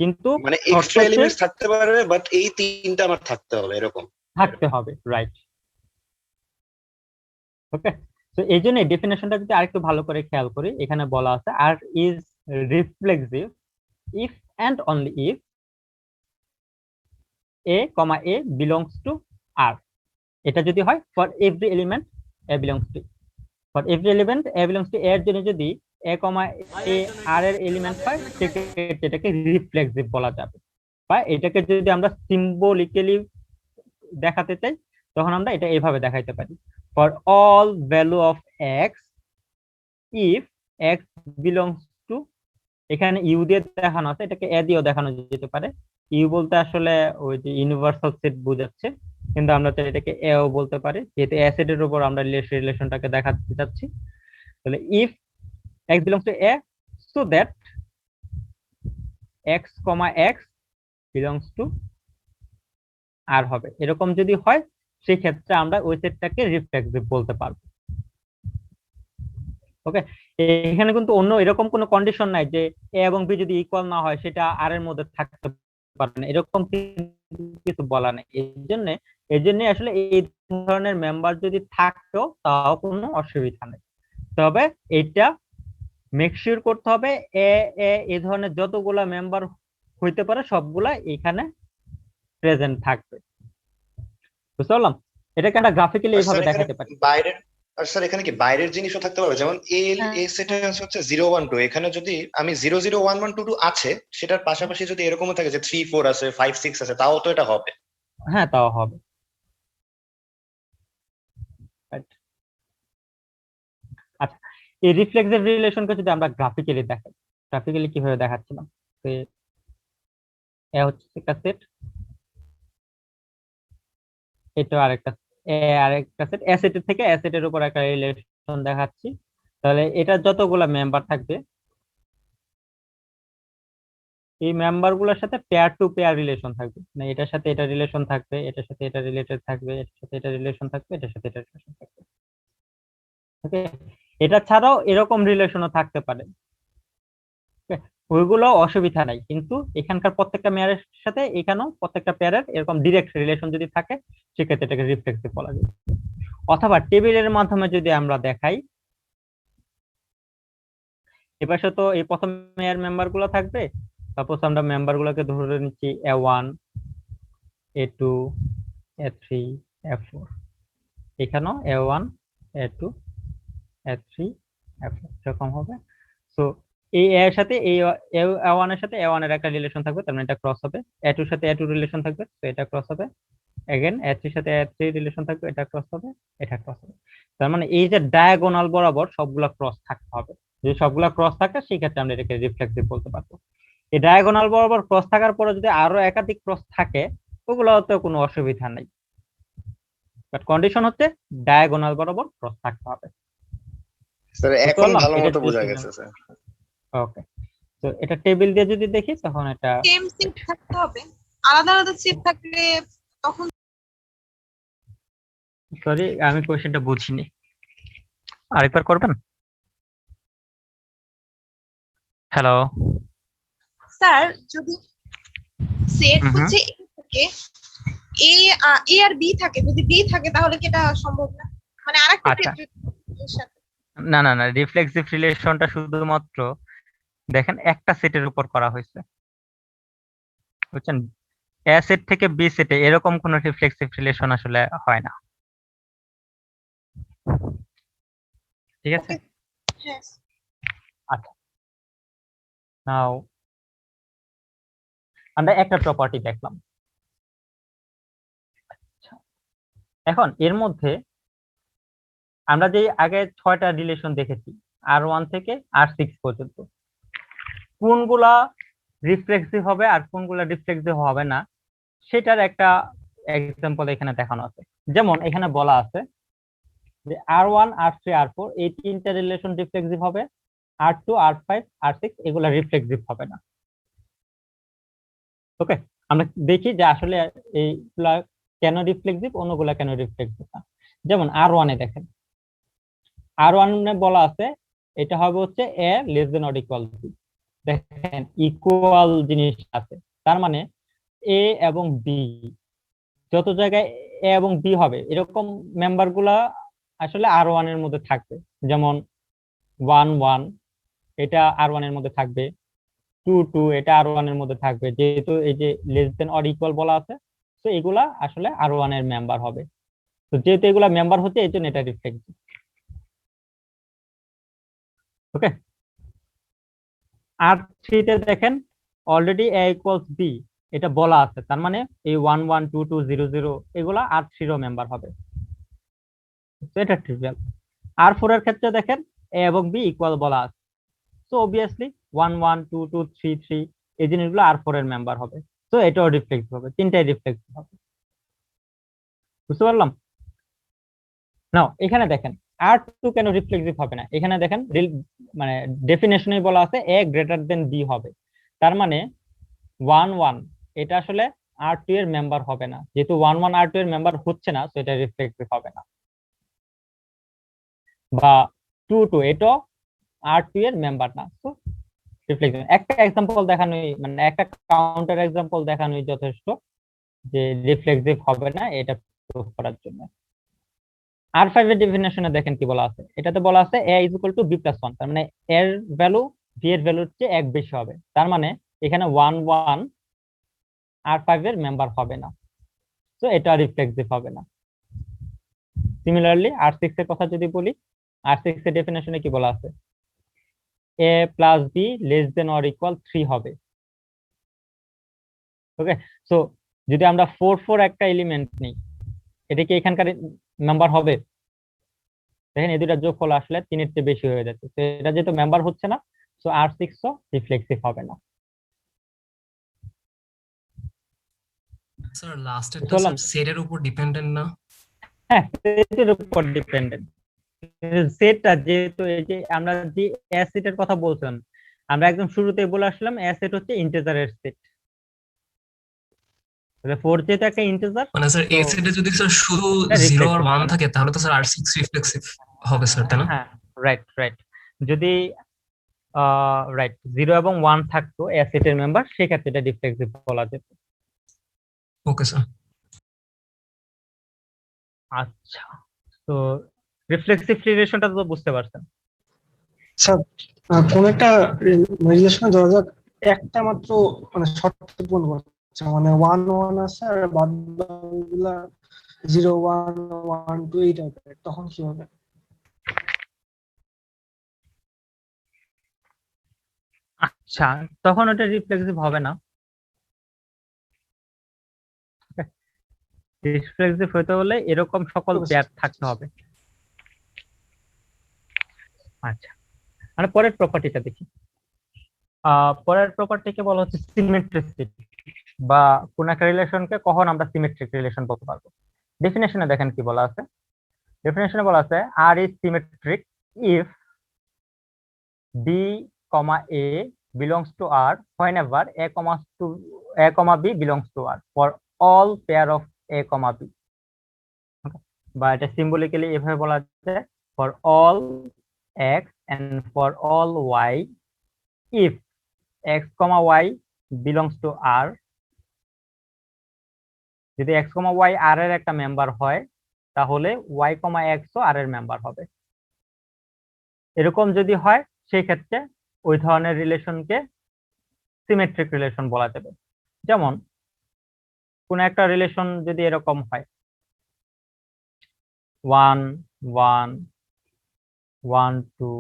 কিন্তু মানে শর্ত এক্সট্রা হচ্ছে এলিমেন্টস থাকতে পারবে, বাট এই তিনটা আমার থাকতে হবে এরকম। থাকতে হবে। রাইট, ওকে। তো এই জন্য ডেফিনেশনটা যদি আরেকটু ভালো করে খেয়াল করি, এখানে বলা আছে R is reflexive if and only if a comma a belongs to R. এটা যদি হয় for every element a belongs to, for every element a belongs to এর জন্য যদি এ কমা এ আর এর এলিমেন্ট হয় সেক্ষেত্রে এটাকে রিফ্লেক্সিভ বলা যাবে। বা এটাকে যদি আমরা সিম্বলিক্যালি দেখাতে চাই তখন আমরা এটা এইভাবে দেখাইতে পারি, for all value of x if x belongs two, এখানে ইউ দিয়ে দেখানো আছে, এটাকে এ দিয়েও দেখানো যেতে পারে। ইউ বলতে আসলে ওই যে ইউনিভার্সাল সেট বোঝাচ্ছে, কিন্তু আমরা তো এটাকে এও বলতে পারি, যেহেতু এ সেটের উপর আমরা রিলেশনটাকে দেখাতে চাচ্ছি। তাহলে if x belongs to A so that x comma x belongs to R হবে, এরকম যদি হয় সেই ক্ষেত্রে আমরা ওই সেটটাকে রিফ্লেক্সিভ বলতে পারবো। ওকে, এখানে কিন্তু অন্য এরকম কোনো কন্ডিশন নাই যে এ এবং বি যদি ইকুয়াল না হয় সেটা আর এর মধ্যে থাকতে পারে না, এরকম কিছু বলা নেই। এই জন্য আসলে এই ধরনের মেম্বার যদি থাকতো তাও কোনো অসুবিধা নেই, তবে এটা মেক শিওর করতে হবে এই ধরনের যতগুলা মেম্বার হইতে পারে সবগুলা এখানে প্রেজেন্ট থাকবে। বুঝতে পারলাম? এটাকে আমরা গ্রাফিক্যালি আর এইভাবে স্যার এখানে দেখাতে পারি। বাইরের, আর স্যার এখানে কি বাইরের জিনিসও থাকতে পারবে? যেমন এ হ্যাঁ, এ সেটে হচ্ছে 0 1 2, এখানে যদি আমি 0 0 1 1 2 2 আছে, সেটার পাশাপাশি যদি এরকমও থাকে যে 3 4 আছে 5 6 আছে, তাও তো এটা হবে। হ্যাঁ তাও হবে। Right. আচ্ছা, এই রিফ্লেক্সিভ রিলেশনকে যদি আমরা গ্রাফিক্যালি দেখাই, গ্রাফিক্যালি কিভাবে দেখাচ্ছিলাম, তো এ হচ্ছে একটা সেট, এটা আরেকটা সেট, এ সেটের থেকে এ সেটের উপর একটা রিলেশন দেখাচ্ছি। তাহলে এটা যতগুলা মেম্বার থাকবে এই মেম্বার গুলোর সাথে পেয়ার টু পেয়ার রিলেশন থাকবে, মানে এটার সাথে এটা রিলেশন থাকবে, এটার সাথে এটা রিলেটেড থাকবে, এটার সাথে এটা রিলেশন থাকবে, এটার সাথে এটা রিলেশন থাকবে। ওকে, এটা ছাড়াও এরকম রিলেশনও থাকতে পারে, ওইগুলো অসুবিধা নাই, কিন্তু এখানকার প্রত্যেকটা মেয়ারের সাথে এখানেও প্রত্যেকটা পেয়ারের এরকম ডিরেক্ট রিলেশন যদি থাকে সেক্ষেত্রে এটাকে রিফ্লেক্সিভ বলা যায়। অথবা টেবিলের মাধ্যমে যদি আমরা দেখাই, এপাশে তো এই প্রথম মেয়ার মেম্বার গুলো থাকবে, সাপোজ আমরা মেম্বার গুলোকে ধরে নিচ্ছি A1 A2 A3 A4, এখানেও A1 A2 A3 A4 এরকম হবে। সো এই এ এর সাথে এই A1 এর সাথে A1 এর একটা রিলেশন থাকবে, তার মানে এটা ক্রস হবে। A2 এর সাথে A2 রিলেশন থাকবে, তো এটা ক্রস হবে। अगेन A3 এর সাথে A3 রিলেশন থাকবে, এটা ক্রস হবে, এটা ক্রস হবে। তার মানে এই যে ডায়াগোনাল বরাবর সবগুলা ক্রস থাকতে হবে, যদি সবগুলা ক্রস থাকে সেই ক্ষেত্রে আমরা এটাকে রিফ্লেক্সিভ বলতে পারবো। এই ডায়াগোনাল বরাবর ক্রস থাকার পরে যদি আরো একাধিক ক্রস থাকে ওগুলোতে কোনো অসুবিধা নেই, বাট কন্ডিশন হচ্ছে ডায়াগোনাল বরাবর ক্রস থাকতে হবে। স্যার বুঝতে এখন পারলাম? ভালো এটা মতো বোঝা যদি- গেছে স্যার। ওকে, তো এটা টেবিল দিয়ে যদি দেখি তখন এটা সেম সেট থাকতে হবে, আলাদা আলাদা সেট থাকলে তখন সরি আমি কোশ্চেনটা বুঝিনি, আরেকবার করবেন? হ্যালো, স্যার যদি সেট হুম হুম। হচ্ছে A থাকে, এ আর বি থাকে, যদি বি থাকে তাহলে কি এটা সম্ভব না? মানে আরেকটা আচ্ছা। সেট এর সাথে না না না, রিফ্লেক্সিভ রিলেশনটা শুধুমাত্র দেখেন একটা সেটের উপর করা হয়েছে, বুঝছেন? এ সেট থেকে বি সেটে এরকম কোন রিফ্লেক্সিভ রিলেশন আসলে হয় না, ঠিক আছে? হ্যাঁ আচ্ছা, নাও আমরা একটা প্রপার্টি দেখলাম। এখন এর মধ্যে আমরা যে আগে 6টা রিলেশন দেখেছি R1 থেকে R6 পর্যন্ত, কোনগুলা রিফ্লেক্সিভ হবে আর কোনগুলা রিফ্লেক্সিভ হবে না সেটার একটা এক্সাম্পল এখানে দেখানো আছে। যেমন এখানে বলা আছে যে R1 R3 R4 এই তিনটা রিলেশন রিফ্লেক্সিভ হবে, R2 R5 R6 এগুলা রিফ্লেক্সিভ হবে না। ওকে, আমরা দেখি যে আসলে এইগুলা কেন রিফ্লেক্সিভ, অন্যগুলা কেন রিফ্লেক্সিভ না। যেমন R1 এ দেখেন, R1 এ বলা আছে এটা হবে হচ্ছে a less than or equal to, দেখেন ইকুয়াল জিনিস আছে, তার মানে a এবং b যত জায়গায় a এবং b হবে এরকম মেম্বার গুলা আসলে R1 এর মধ্যে থাকবে। যেমন 1 1 এটা R1 এর মধ্যে থাকবে, 2 2 এটা R1 এর মধ্যে থাকবে, যেহেতু এই যে লেস দেন অর ইকুয়াল বলা আছে, তো এগুলা আসলে R1 এর মেম্বার হবে। তো যেহেতু এগুলা মেম্বার হচ্ছে এই জন্য এটা রিফ্লেক্সিভ। ওকে, R3 তে দেখেন অলরেডি a ইকুয়ালস b এটা বলা আছে, তার মানে এই 1 1 2 2 0 0 এগুলা R3 এর মেম্বার হবে, তো এটা ট্রিভিয়াল। R4 এর ক্ষেত্রে দেখেন a এবং b ইকুয়াল বলা আছে, সো অবভিয়াসলি 1 1 2 2 3 3 এই জিনিসগুলো R4 এর মেম্বার হবে, তো এটাও রিফ্লেক্সিভ হবে, তিনটাই রিফ্লেক্সিভ হবে। বুঝতে পারলাম? নাও এখানে দেখেন R2 কেন রিফ্লেক্সিভ হবে না, এখানে দেখেন মানে ডেফিনেশনেই বলা আছে a গ্রেটার দেন b হবে, তার মানে 1 1 এটা আসলে R2 এর মেম্বার হবে না, যেহেতু 1 1 R2 এর মেম্বার হচ্ছে না, তো এটা রিফ্লেক্সিভ হবে না। বা 2 2 এটা R2 এর মেম্বার না, তো রিফ্লেক্সিভ। একটা এক্সাম্পল দেখানোই মানে একটা কাউন্টার এক্সাম্পল দেখানোই যথেষ্ট যে রিফ্লেক্সিভ হবে না এটা প্রুফ করার জন্য। R5 এর ডেফিনেশনে দেখেন কি বলা আছে, এটাতে বলা আছে a = b + 1, তার মানে এর ভ্যালু b এর ভ্যালুর চেয়ে এক বেশি হবে, তার মানে এখানে 1 1 R5 এর মেম্বার হবে না, তো এটা রিফ্লেক্সিভ হবে না। সিমিলারলি R6 এর কথা যদি বলি, R6 এর ডেফিনেশনে কি বলা আছে, a + b <= 3 হবে। ওকে, সো যদি আমরা 4 4 একটা এলিমেন্ট নিই, এটা কি এখানকার নাম্বার হবে? দেখেন এই দুইটা যোগফল আসলে 3 এর চেয়ে বেশি হয়ে যাচ্ছে, তো এটা যেহেতু মেম্বার হচ্ছে না, সো R6 ও রিফ্লেক্সিভ হবে না। স্যার লাস্টেরটা স্যার সেটের উপর ডিপেন্ডেন্ট না? হ্যাঁ, সেটের উপর ডিপেন্ডেন্ট। সেটটা যেহেতু এই যে আমরা যে এ সেটের কথা বলছেন, আমরা একদম শুরুতেই বলে আসলাম এ সেট হচ্ছে ইন্টিজারের সেট। তাহলে 4 যেহেতু একটা ইন্টিজার, মানে স্যার এ সেটে যদি স্যার শুধু 0 আর 1 থাকে তাহলে তো স্যার R6 রিফ্লেক্সিভ হবে স্যার, তাই না? হ্যাঁ, রাইট রাইট। যদি রাইট 0 এবং 1 থাকতো এ সেটের মেম্বার, সেক্ষেত্রে এটা রিফ্লেক্সিভ বলা যেত। Okay sir. আচ্ছা, তো রিফ্লেক্সিভ রিলেশনটা তো বুঝতে পারছেন। স্যার কোন একটা রিলেশনে ধরা যাক একটা মাত্র মানে শর্ত পূরণ করছে, মানে 1 1 আছে আর বাদ বাকিগুলা 0 1 1 2 এই টাইপের, তখন কি হবে? আচ্ছা, তখন ওটা রিফ্লেক্সিভ হবে না। রিফ্লেক্সিভ হতে হলে এরকম সকল পেয়ার থাকতে হবে। আচ্ছা, আমরা পরের প্রপার্টিটা দেখি। পরের প্রপার্টিকে বলা হচ্ছে সিমেট্রিসিটি, বা কোন একটা রিলেশনকে কখন আমরা সিমেট্রিক রিলেশন বলতে পারবো। ডেফিনেশনে দেখেন কি বলা আছে, ডেফিনেশনে বলা আছে R is symmetric if B, A belongs to R whenever A, B belongs to R for all pair of A, B. বা এটা সিম্বলিক্যালি এভাবে বলা যায়, for all X and for all Y if X, Y belongs to R, যদি X, Y R এর একটা member হয় তাহলে Y, X ও R এর মেম্বার হবে। এরকম যদি হয় সেই ক্ষেত্রে ওই ধরনের রিলেশনকে সিমেট্রিক রিলেশন বলা যাবে। যেমন কোন একটা রিলেশন যদি এরকম হয় 1 1 1 2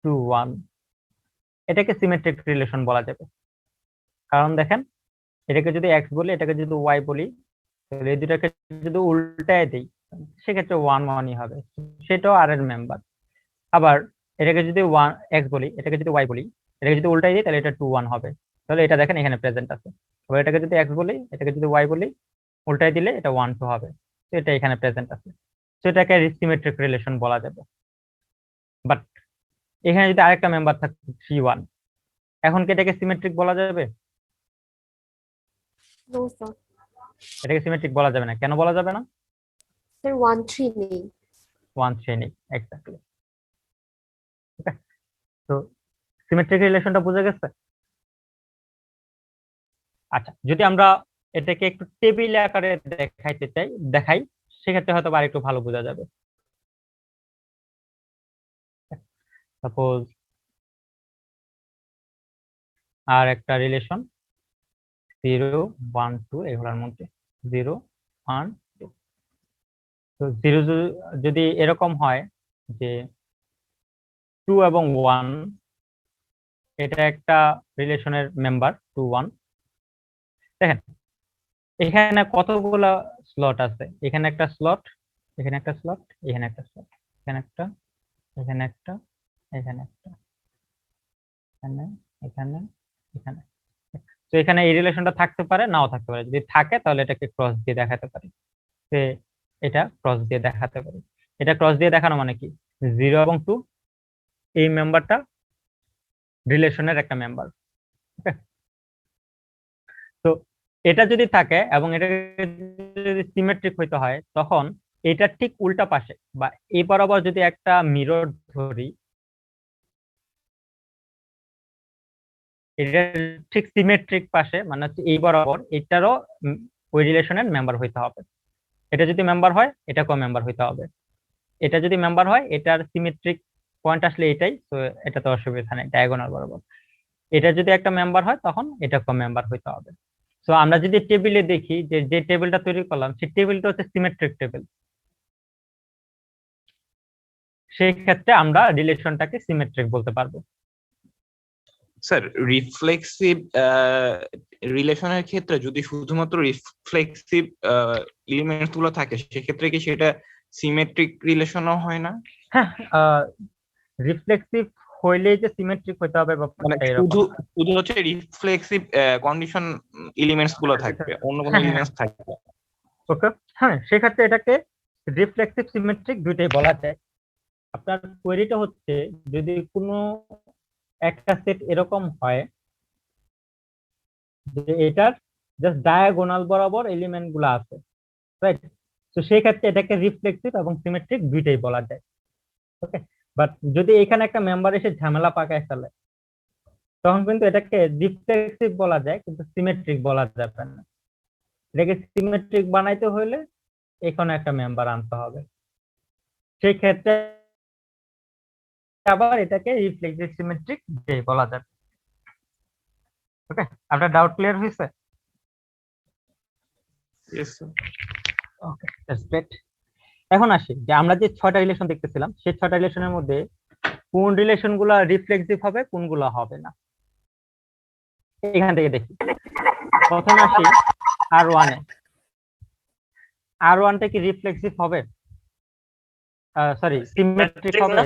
2 1, এটাকে সিমেট্রিক রিলেশন বলা যাবে। কারণ দেখেন এটাকে যদি এক্স বলি, এটাকে যদি ওয়াই বলি, তাহলে এই দুটাকে যদি উল্টায় দিই সেক্ষেত্রে 1 1ই হবে, সেটাও আর এর মেম্বার। আবার এটাকে যদি এক্স বলি, এটাকে যদি ওয়াই বলি, এটাকে যদি উল্টাই দিই তাহলে এটা 2 1 হবে। তাহলে এটা দেখেন এখানে প্রেজেন্ট আছে। আবার এটাকে যদি এক্স বলি, এটাকে যদি ওয়াই বলি, উল্টাই দিলে এটা 1 2 হবে। তো এটা এখানে প্রেজেন্ট আছে, তো এটাকে সিমেট্রিক রিলেশন বলা যাবে। বাট এখানে যদি আরেকটা মেম্বার থাকে 3 1, এখন কি এটাকে সিমেট্রিক বলা যাবে? No sir. এটাকে সিমেট্রিক বলা যাবে না। কেন বলা যাবে না? স্যার 1 3 নেই। 1 3 নেই, এক্স্যাক্টলি। ওকে, তো সিমেট্রিক রিলেশনটা বুঝে গেছে? আচ্ছা, যদি আমরা এটাকে একটু টেবিল আকারে দেখাই সেক্ষেত্রে হয়তো আর একটু ভালো বোঝা যাবে। সাপোজ আর একটা রিলেশন 0 1 2 এগুলোর মধ্যে 0 1 2, তো 0 যদি এরকম হয় যে 2 এবং 1, এটা একটা রিলেশনের মেম্বার 2 1। দেখেন এখানে কতগুলো স্লট আছে, এখানে একটা স্লট, এখানে একটা স্লট, এখানে একটা স্লট, এখানে একটা, এখানে একটা, এখানে একটা, এখানে, এখানে, এখানে। তো এখানে এই রিলেশনটা থাকতে পারে, নাও থাকতে পারে। যদি থাকে তাহলে এটাকে ক্রস দিয়ে দেখাতে পারি, এটা ক্রস দিয়ে দেখাতে পারি। এটা ক্রস দিয়ে দেখানো মানে কি, 0 এবং 2 এই মেম্বারটা রিলেশনের একটা মেম্বার। ওকে, তো এটা যদি থাকে এবং এটা যদি সিমেট্রিক হইতে হয়, তখন এটা ঠিক উল্টা পাশে বা এই বরাবর যদি একটা মিরর ধরি, এটা ঠিক সিমেট্রিক পাশে মানে হচ্ছে এই বরাবর, এটারও ওই রিলেশনের মেম্বার হইতে হবে। এটা যদি মেম্বার হয় এটাকেও মেম্বার হইতে হবে। এটা যদি মেম্বার হয়, এটার সিমেট্রিক পয়েন্ট আসলে এটাই, তো এটা তো অসুবিধা নেই, ডায়াগোনাল বরাবর। এটা যদি একটা মেম্বার হয় তখন এটাকেও মেম্বার হইতে হবে। তো আমরা যদি টেবিলে দেখি যে টেবিলটা তৈরি করলাম, সেই টেবিলটা হচ্ছে সিমেট্রিক টেবিল, সেই ক্ষেত্রে আমরা রিলেশনটাকে সিমেট্রিক বলতে পারবো। স্যার রিফ্লেক্সিভ রিলেশনের ক্ষেত্রে যদি শুধুমাত্র রিফ্লেক্সিভ এলিমেন্টস গুলো থাকে সেক্ষেত্রে কি সেটা সিমেট্রিক রিলেশনও হয় না? হ্যাঁ, রিফ্লেক্সিভ হইলেই যে সিমেট্রিক হইতে হবে মানে ব্যাপারটা এরকম শুধু না। শুধু হচ্ছে রিফ্লেক্সিভ কন্ডিশন এলিমেন্টস গুলো থাকবে, অন্য কোনো হ্যাঁ, হ্যাঁ, এলিমেন্টস থাকবে না। ওকে, হ্যাঁ, সেক্ষেত্রে এটাকে রিফ্লেক্সিভ সিমেট্রিক দুইটাই বলা যায়। আপনার কোয়েরিটা হচ্ছে যদি কোনো একটা সেট এরকম হয় যে এটার জাস্ট ডায়াগোনাল বরাবর এলিমেন্ট গুলো আছে, রাইট? তো সেই ক্ষেত্রে এটাকে রিফ্লেক্সিভ এবং সিমেট্রিক দুইটাই বলা যায়। ওকে, বাট যদি এখানে একটা মেম্বার এসে ঝামেলা পাকায় ফেলে, তখন কিন্তু এটাকে রিফ্লেক্সিভ বলা যায় কিন্তু সিমেট্রিক বলা যাবে না। এটাকে সিমেট্রিক বানাইতে হলে এখানে একটা মেম্বার আনতে হবে, সেই ক্ষেত্রে আবার এটাকে রিফ্লেক্সিভ সিমেট্রিক বলা যাবে। ওকে, আপনার ডাউট ক্লিয়ার হয়েছে? Yes, sir. Okay, that's great. এখন আসি যে আমরা যে 6টা রিলেশন দেখতেছিলাম, সেই 6টা রিলেশনের মধ্যে কোন রিলেশনগুলো রিফ্লেক্সিভ হবে, কোনগুলো হবে না, এখান থেকে দেখি। প্রথমে আসি R1 এ। R1 টা কি রিফ্লেক্সিভ হবে? সরি, সিমেট্রিক হবে?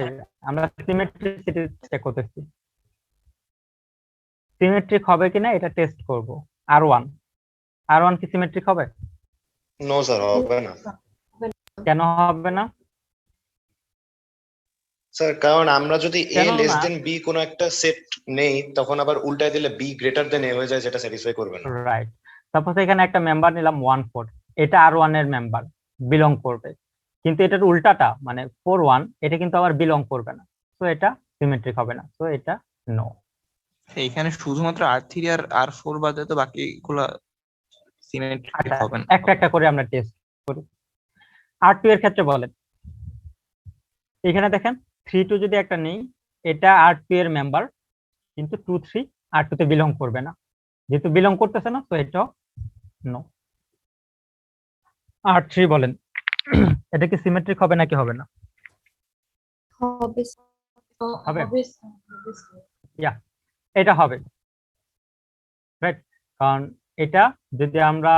আমরা সিমেট্রিসিটি চেক করতেছি, সিমেট্রিক হবে কিনা এটা টেস্ট করব। R1 কি সিমেট্রিক হবে? নো স্যার, হবে না। কেন হবে না? স্যার কারণ আমরা যদি a কেন লেস না? দেন b কোনো একটা সেট নেই, তখন আবার উল্টায় দিলে b গ্রেটার দেন a হয়ে যায়, যেটা স্যাটিসফাই করবে না। রাইট, সাপোজ এখানে একটা মেম্বার নিলাম 1 4, এটা R1 এর মেম্বার বিলং করবে, কিন্তু এটার উল্টাটা মানে 4 1 এটা কিন্তু আবার বিলং করবে না, তো এটা সিমেট্রিক হবে না, তো এটা নো। এইখানে শুধুমাত্র R3 আর R4 বাদে তো বাকিগুলা সিমেট্রিক আচ্ছা, হবে না। একটা একটা করে আমরা টেস্ট করি। R2 এর ক্ষেত্রে বলেন, এখানে দেখেন 3 2 যদি একটা নেই, এটা R2 এর মেম্বার, কিন্তু 2 3 R2 তে বিলং করবে না, যেহেতু বিলং করতেছে না তো এটা নো। R3 বলেন, এটা কি সিমেট্রিক হবে নাকি হবে না? হবে হবে, হবে ইয়া এটা হবে, রাইট। কারণ এটা যদি আমরা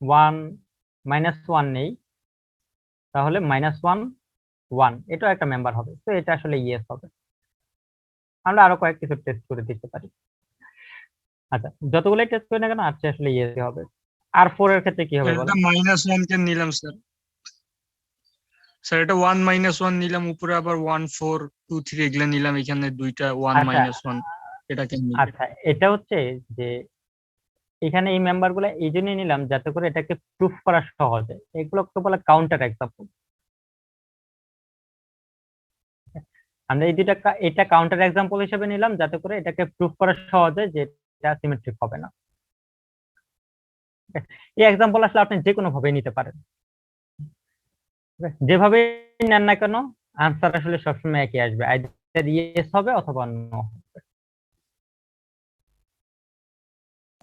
1 -1 নেই তাহলে -1 1 এটাও একটা মেম্বার হবে, তো এটা আসলে ইয়েস হবে। আমরা আরো কয়েক কিছু টেস্ট করে দেখতে পারি। আচ্ছা, যতগুলো টেস্ট করি না কেন আর আসলে ইয়েস হবে। আর 4 এর ক্ষেত্রে কি হবে বলো? এটা -1 কে নিলাম স্যার। স্যার এটা 1 -1 নিলাম, উপরে আবার 1 4 2 3 এগুলো নিলাম, এখানে দুইটা 1 আচ্ছা। -1 এটাকে নিলাম। আচ্ছা, এটা হচ্ছে যে এখানে এই মেম্বার গুলো এই জন্যই নিলাম যাতে করে এটাকে প্রুফ করা সহজ হয়। এগুলোকে বলে কাউন্টার এক্সাম্পল। আমরা এই দুইটা এটা কাউন্টার এক্সাম্পল হিসেবে নিলাম যাতে করে এটাকে প্রুফ করা সহজ হয় যে এটা সিমেট্রিক হবে না। এই এক্সাম্পল আসলে আপনি যে কোনো ভাবে নিতে পারেন, যেভাবে নেন না কেন আনসার আসলে সবসময় একই আসবে, আইদার ইয়েস হবে অথবা নো হবে।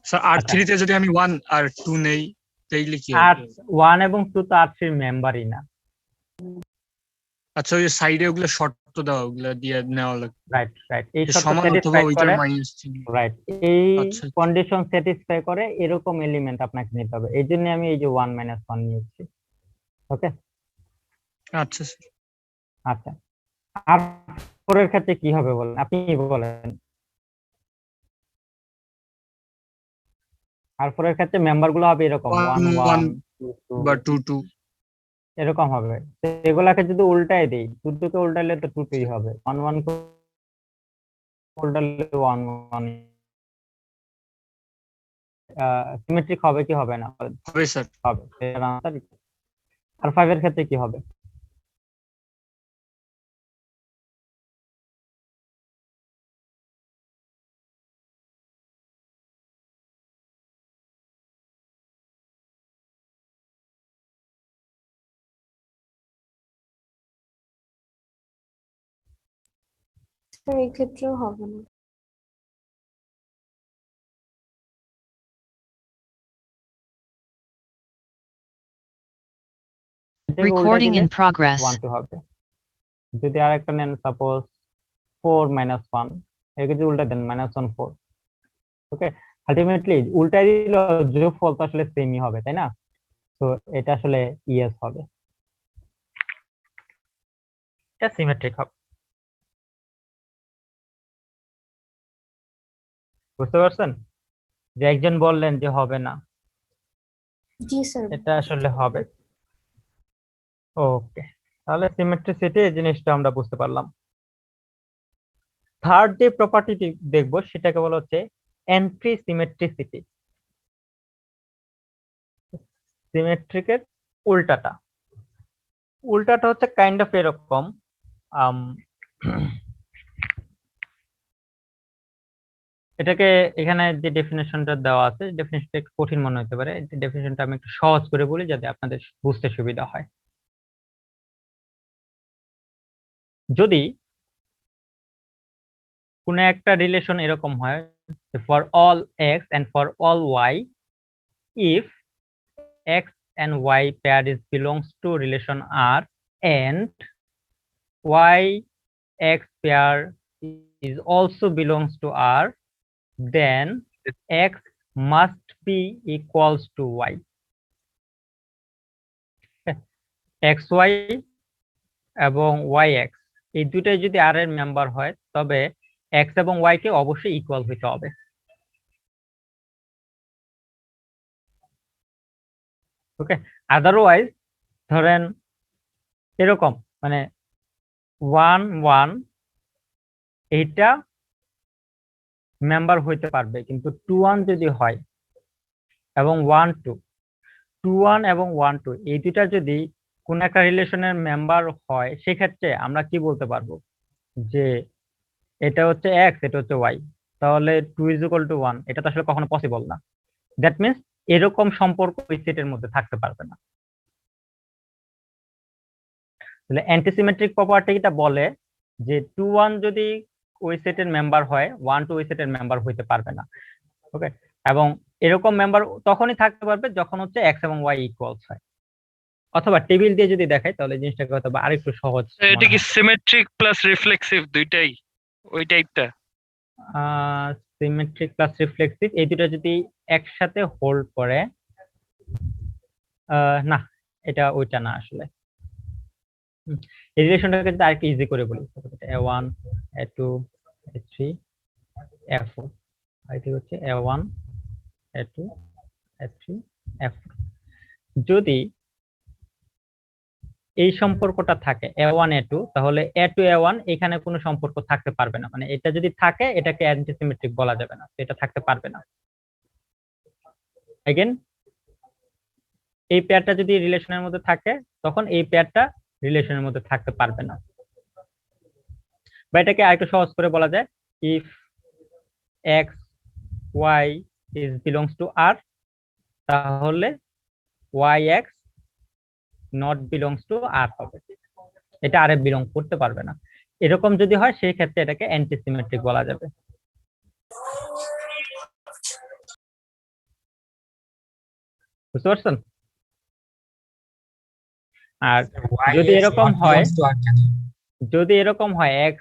স্যার R3 তে যদি আমি 1 আর 2 নেই তাইলে কি আর হবে? 1 এবং 2 তো R3 মেম্বারই না। আচ্ছা, ওই সাইডে ওগুলো শর্ত দাও, ওগুলো দিয়ে নেওয়া লাগবে। রাইট রাইট, এই শর্ত সমান অথবা স্যাটিসফাই ওইটার করে। মাইনাস চিহ্ন। রাইট, এই আচ্ছা। কন্ডিশন স্যাটিসফাই করে এরকম এলিমেন্ট আপনাকে নিতে হবে, এই জন্য আমি এই যে 1 -1 নিয়েছি। ওকে, আচ্ছা স্যার। আচ্ছা, আর 4 এর ক্ষেত্রে কি হবে বলেন, আপনি বলেন। আর 4 এর ক্ষেত্রে মেম্বার গুলো হবে এরকম 1 1 2 বা 2 2 2 এরকম হবে। তো এগুলাকে যদি উল্টাই দেই, 2 2 কে উল্টাইলে তো 2 2ই হবে, 1 1 কে উল্টাইলে 1 1 সিমেট্রিক হবে কি হবে না? হবে স্যার। হবে। এর আনসার। আর 5 এর ক্ষেত্রে কি হবে? স্যার এই ক্ষেত্রেও হবে না। Recording in progress 1 2 হবে। যদি আরেকটা নেন, সাপোজ 4 -1, একে যদি উল্টা দেন -1 4। ওকে, আলটিমেটলি উল্টা দিলে যোগফল তো আসলে সেমই হবে, তাই না? তো এটা আসলে ইয়েস হবে, এটা সিমেট্রিক হবে। বুঝতে পারছেন যে একজন বললেন যে হবে না, জি স্যার। এটা আসলে হবে। ওকে, তাহলে সিমেট্রিসিটি এই জিনিসটা আমরা বুঝতে পারলাম। থার্ড যে প্রপার্টিটি দেখবো সেটাকে বলা হচ্ছে এন্ট্রি সিমেট্রিসিটি। সিমেট্রিকের উল্টাটা উল্টাটা হচ্ছে কাইন্ড অফ এরকম, এটাকে এখানে যে ডেফিনেশনটা দেওয়া আছে, ডেফিনেশনটা একটু কঠিন মনে হতে পারে, ডেফিনেশনটা আমি একটু সহজ করে বলি যাতে আপনাদের বুঝতে সুবিধা হয়। যদি কোনো একটা রিলেশন এরকম হয়, for all x and for all y, if x and y pair is belongs to relation R and y x pair is also belongs to R, then x must be equals to y. xy এবং yx এই দুটাই যদি R এর member হয় তবে x এবং y কে অবশ্যই equal হতে হবে। ওকে, আদারওয়াইজ ধরেন এরকম মানে 1 1 এইটা মেম্বার হইতে পারবে, কিন্তু 2 1 যদি হয় এবং 1 2 2 1 এবং 1 2 এই দুইটা যদি কোন একটা রিলেশনের মেম্বার হয়, সেক্ষেত্রে আমরা কি বলতে পারবো যে এটা হচ্ছে x, এটা হচ্ছে y, তাহলে 2 = 1, এটা তো আসলে কখনো পসিবল না। দ্যাট মিন্স এরকম সম্পর্ক ওই সেটের মধ্যে থাকতে পারবে না। তাহলে অ্যান্টিসিমেট্রিক প্রপার্টিটা বলে যে 2 1 যদি ওই সেটের মেম্বার হয়, 1 2 ওই সেটের মেম্বার হইতে পারবে না। ওকে, এবং এরকম মেম্বার তখনই থাকতে পারবে যখন হচ্ছে x এবং y ইকুয়ালস হয়। অথবা টেবিল দিয়ে যদি দেখাই তাহলে জিনিসটাকে হয়তো আরেকটু সহজ। এটা কি সিমেট্রিক প্লাস রিফ্লেক্সিভ দুইটাই ওই টাইপটা? সিমেট্রিক প্লাস রিফ্লেক্সিভ এই দুটো যদি একসাথে হোল্ড করে, না এটা ওইটা না আসলে। এই রিলেশনটাকে যদি আরেকটু ইজি করে বলি, a1 a2 a3 a4, এটি হচ্ছে a1 a2 a3 a4। যদি এই সম্পর্কটা থাকে a1 a2, তাহলে a2 a1 এখানে কোনো সম্পর্ক থাকতে পারবে না, মানে এটা যদি থাকে এটাকে অ্যান্টিসিমেট্রিক বলা যাবে না, এটা থাকতে পারবে না। अगेन এই পেয়ারটা যদি রিলেশনের মধ্যে থাকে তখন এই পেয়ারটা রিলেশনের মধ্যে থাকতে পারবে না। বা এটাকে আরেকটু সহজ করে বলা যায়, if x y is belongs to r, তাহলে yx not belongs to r হবে, এটা আর বিলং করতে পারবে না। এরকম যদি হয় সেই ক্ষেত্রে এটাকে অ্যান্টিসিমেট্রিক বলা যাবে। বুঝতে পারছেন? আর যদি এরকম হয়, x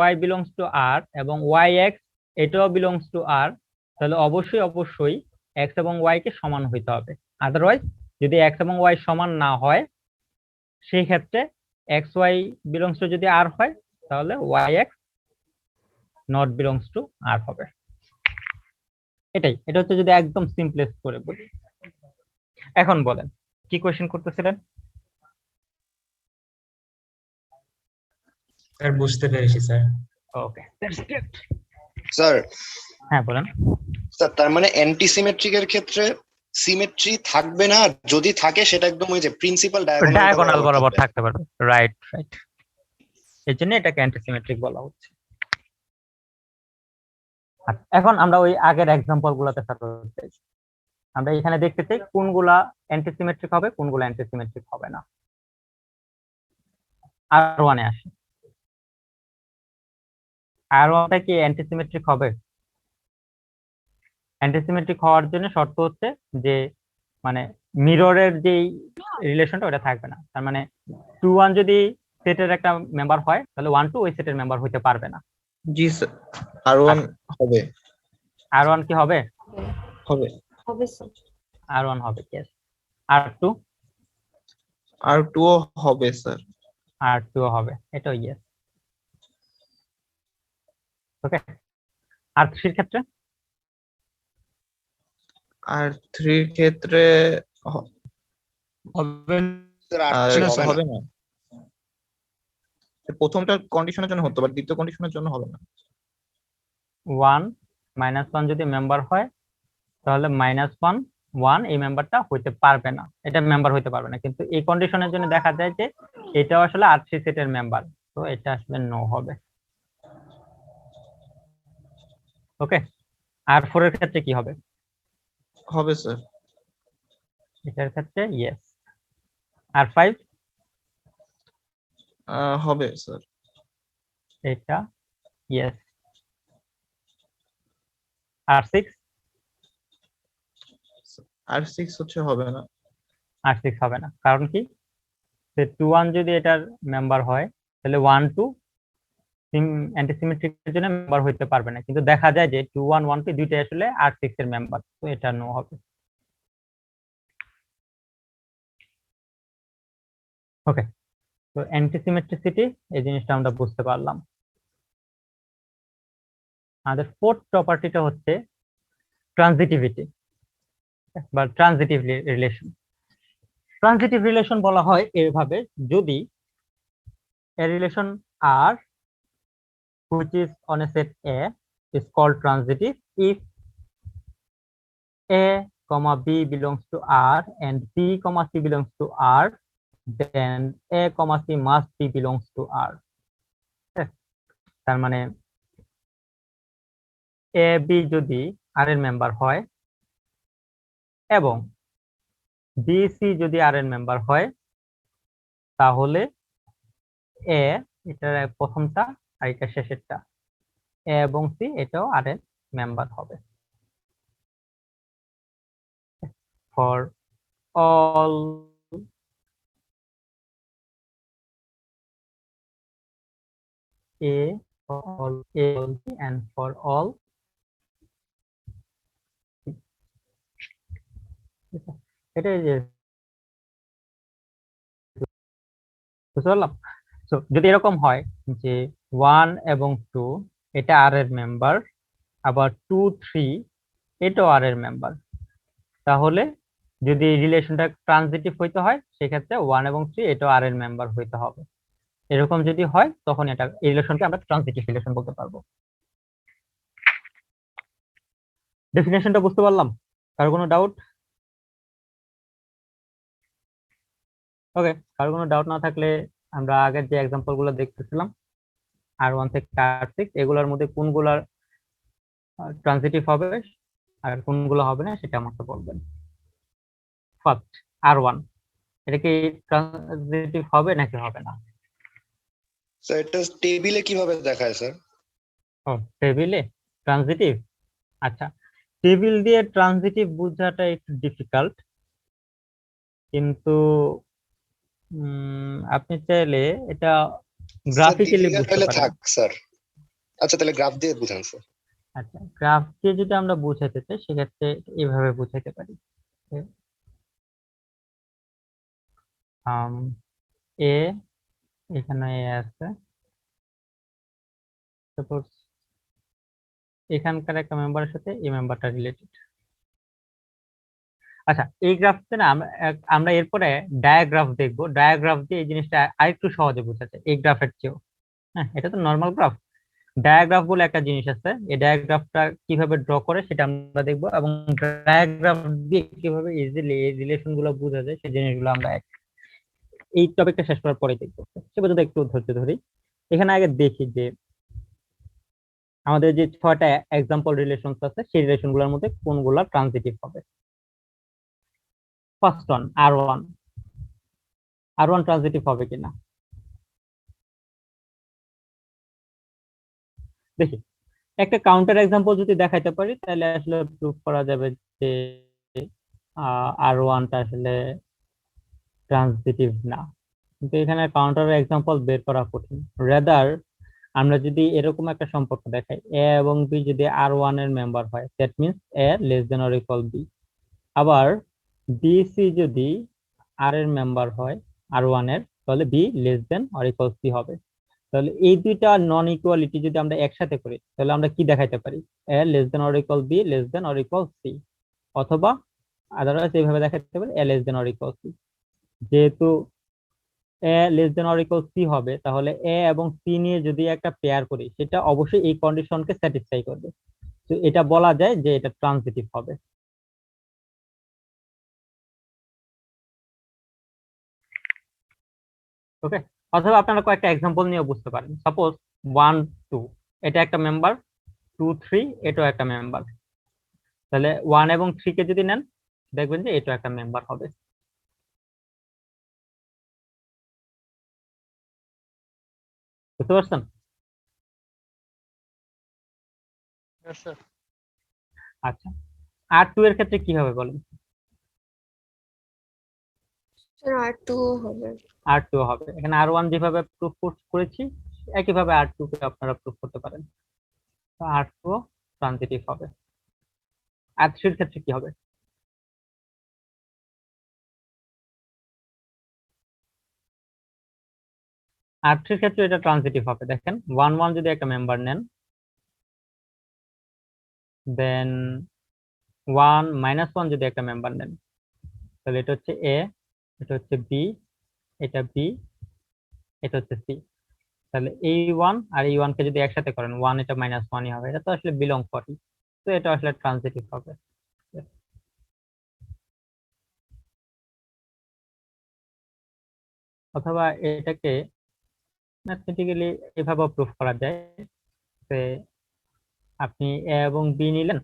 y belongs to r এবং yx এটাও belongs to r, তাহলে অবশ্যই x এবং y কে সমান হইতে হবে। আদারওয়াইজ যদি x এবং y সমান না হয় সেই ক্ষেত্রে x y belongs to যদি r হয় তাহলে yx not belongs to r হবে। এটা হচ্ছে যদি একদম সিম্পলেস্ট করে বলি। এখন বলেন কি কোশ্চেন করতেছিলেন? স্যার বুঝতে পেরেছি sir. Okay that's good sir. হ্যাঁ বলেন স্যার, তার মানে অ্যান্টিসিমেট্রিকের ক্ষেত্রে সিমেট্রি থাকবে না, যদি থাকে সেটা একদম ওই যে প্রিন্সিপাল ডায়াগোনাল বরাবর থাকতে পারবে। রাইট রাইট, এই জন্য এটাকে অ্যান্টিসিমেট্রিক বলা হচ্ছে। এখন আমরা ওই আগের এক্সাম্পল গুলাতে ফেরত যাই। আমরা এখানে দেখতে চাই কোনগুলা অ্যান্টিসিমেট্রিক হবে, কোনগুলা অ্যান্টিসিমেট্রিক হবে না। R1 এ আসি। R1 টা কি অ্যান্টিসিমেট্রিক হবে? অ্যান্টিসিমেট্রিক হওয়ার জন্য শর্ত হচ্ছে যে মানে মিররের যে রিলেশনটা ওটা থাকবে না। তার মানে 2 1 যদি সেটের একটা মেম্বার হয় তাহলে 1 2 ওই সেটের মেম্বার হইতে পারবে না। জি স্যার, R1 হবে। R1 কি হবে? হবে। হবে স্যার। R1 হবে, यस। R2? R2 ও হবে স্যার। R2 হবে, এটাও यस। ওকে, R3 এর ক্ষেত্রে? R3 এর ক্ষেত্রে হবে হবে না। প্রথমটা কন্ডিশনের জন্য হতো, বাট দ্বিতীয় কন্ডিশনের জন্য হবে না। 1 -1 যদি মেম্বার হয় তাহলে -1 1 এই মেম্বারটা হইতে পারবে না, এটা মেম্বার হইতে পারবে না। কিন্তু এই কন্ডিশনের জন্য দেখা যায় যে এটাও আসলে R3 সেটের মেম্বার, তো এটা আসলে নো হবে। ওকে, R4 এর ক্ষেত্রে কি হবে? হবে স্যার। এটার ক্ষেত্রে ইয়েস। R5? হবে স্যার। এটা ইয়েস। R6? R6 হচ্ছে হবে না। R6 হবে না, কারণ কি? 2 1 যদি এটার মেম্বার হয় তাহলে 1 2 অ্যান্টিসিমেট্রিক এর জন্য মেম্বার হইতে পারবে না, কিন্তু দেখা যায় যে 2 1 1 2 দুইটাই আসলে R6 এর মেম্বার, তো এটা নো হবে। ওকে, তো অ্যান্টিসিমেট্রিসিটি এই জিনিসটা আমরা বুঝতে পারলাম। আমাদের ফোর্থ প্রপার্টিটা হচ্ছে ট্রানজিটিভিটি বা ট্রানজিটিভ রিলেশন। ট্রানজিটিভ রিলেশন বলা হয় এভাবে, যদি a relation R which is on a set A is called transitive if A, B belongs to R and B, C belongs to R, then A, C must be belongs to R. তার মানে A, B যদি R এর member হয় এবং B, C যদি R এর member হয় তাহলে A, এটার প্রথমটা আর এটা শেষেরটা, A এবং C এটাও R এর মেম্বার হবে। For all A, for all A and for all এটাই যে বুঝতে পারলাম। তো যদি এরকম হয় যে 1 এবং 2 এটা আর এর মেম্বার, আবার 2 3 এটাও আর এর মেম্বার, তাহলে যদি রিলেশনটা ট্রানজিটিভ হইতে হয় সেক্ষেত্রে 1 এবং 3 এটাও আর এর মেম্বার হইতে হবে। এরকম যদি হয় তখন এটা এই রিলেশনকে আমরা ট্রানজিটিভ রিলেশন বলতে পারবো। ডেফিনেশনটা বুঝতে পারলাম? কারো কোনো ডাউট? ওকে, কারো কোনো ডাউট না থাকলে আমরা আগের যে এক্সাম্পল গুলো দেখতেছিলাম R1 থেকে R6, এগুলোর মধ্যে কোনগুলার ট্রানজিটিভ হবে আর কোনগুলো হবে না সেটা আমাকে বলবেন। ফার্স্ট R1, এটা কি ট্রানজিটিভ হবে নাকি হবে না? স্যার এটা টেবিলে কিভাবে দেখায় স্যার? ও, টেবিলে ট্রানজিটিভ। আচ্ছা, টেবিল দিয়ে ট্রানজিটিভ বোঝাটা একটু ডিফিকাল্ট, কিন্তু আপনি চাইলে এটা গ্রাফিক্যালি বুঝতে তাহলে পারেন। থাক স্যার। আচ্ছা তাহলে গ্রাফ দিয়ে বুঝান স্যার। আচ্ছা, গ্রাফ দিয়ে যদি আমরা বুঝাতে চাই সেক্ষেত্রে এইভাবে বুঝাইতে পারি। এ, এখানে এ আছে, সাপোজ এখানকার একটা মেম্বারের সাথে এই মেম্বারটা রিলেটেড। আচ্ছা, এই গ্রাফতে না আমরা এরপরে ডায়াগ্রাফ দেখবো। ডায়াগ্রাফ দিয়ে এই জিনিসটা আরেকটু সহজে বোঝা যায় এই গ্রাফের চেয়েও। হ্যাঁ, এটা তো নর্মাল গ্রাফ। ডায়াগ্রাফ বলে একটা জিনিস আছে, এই ডায়াগ্রাফটা কিভাবে ড্র করে সেটা আমরা দেখবো, এবং ডায়াগ্রাফ দিয়ে কিভাবে ইজিলি এই রিলেশন গুলো বোঝা যায় সেই জিনিসগুলো আমরা এই টপিকটা শেষ করার পরে দেখবো। সে পর্যন্ত একটু ধৈর্য ধরি। এখানে আগে দেখি যে আমাদের যে 6টা এক্সাম্পল রিলেশন আছে সেই রিলেশন গুলোর মধ্যে কোনগুলা ট্রানজিটিভ হবে। First one R1, R1 transitive হবে কিনা দেখি। একটা কাউন্টার এক্সাম্পল যদি দেখাইতে পারি তাহলে আসলে প্রুফ করা যাবে যে R1টা আসলে ট্রানজিটিভ না, কিন্তু এখানে কাউন্টার এক্সাম্পল বের করা কঠিন। রেদার আমরা যদি এরকম একটা সম্পর্ক দেখাই, এ এবং বি যদি R1 এর মেম্বার হয়, that means A less than or equal B. আবার বি সি যদি আর এর মেম্বার হয় R1 এর, তাহলে B less than or equal C হবে। তাহলে এই দুইটা নন ইকুয়ালিটি যদি আমরা একসাথে করি তাহলে আমরা কি দেখাইতে পারি? A less than or equal b less than or equal c, অথবা আদারওয়াইজ এইভাবে দেখাইতে পারি a less than or equal c. যেহেতু a less than or equal C হবে, তাহলে এ এবং সি নিয়ে যদি একটা পেয়ার করি সেটা অবশ্যই এই কন্ডিশনকে স্যাটিসফাই করবে। তো এটা বলা যায় যে এটা ট্রানজিটিভ হবে। ওকে, অথবা আপনারা কয়েকটা এক্সাম্পল নিয়ে বুঝতে পারেন। সাপোজ 1 2 এটা একটা মেম্বার, 2 3 এটাও একটা মেম্বার, তাহলে 1 এবং 3 কে যদি নেন দেখবেন যে এটা একটা মেম্বার হবে। বুঝতে পারছেন? আচ্ছা, R2 এর ক্ষেত্রে কি হবে বলেন? R2 হবে। R2 হবে। এখানে R1 যেভাবে প্রুফ করেছি একইভাবে R2 কে আপনারা প্রুফ করতে পারেন। তো R2 ট্রানজিটিভ হবে। R3 এর ক্ষেত্রে কি হবে? R3 এর ক্ষেত্রে এটা ট্রানজিটিভ হবে। দেখেন 1 1 যদি একটা মেম্বার নেন, দেন 1 -1 যদি একটা মেম্বার নেন, তাহলে এটা হচ্ছে এ, এটা হচ্ছে বি, এটা বি, এটা হচ্ছে সি। তাহলে এই 1 আর এই 1 কে যদি একসাথে করেন 1 এটা -1ই হবে। এটা তো আসলে বিলং করে, তো এটা আসলে ট্রানজিটিভ হবে। অথবা এটাকে ম্যাথমেটিক্যালি এভাবে প্রুফ করা যায় যে আপনি এ এবং বি নিলেন,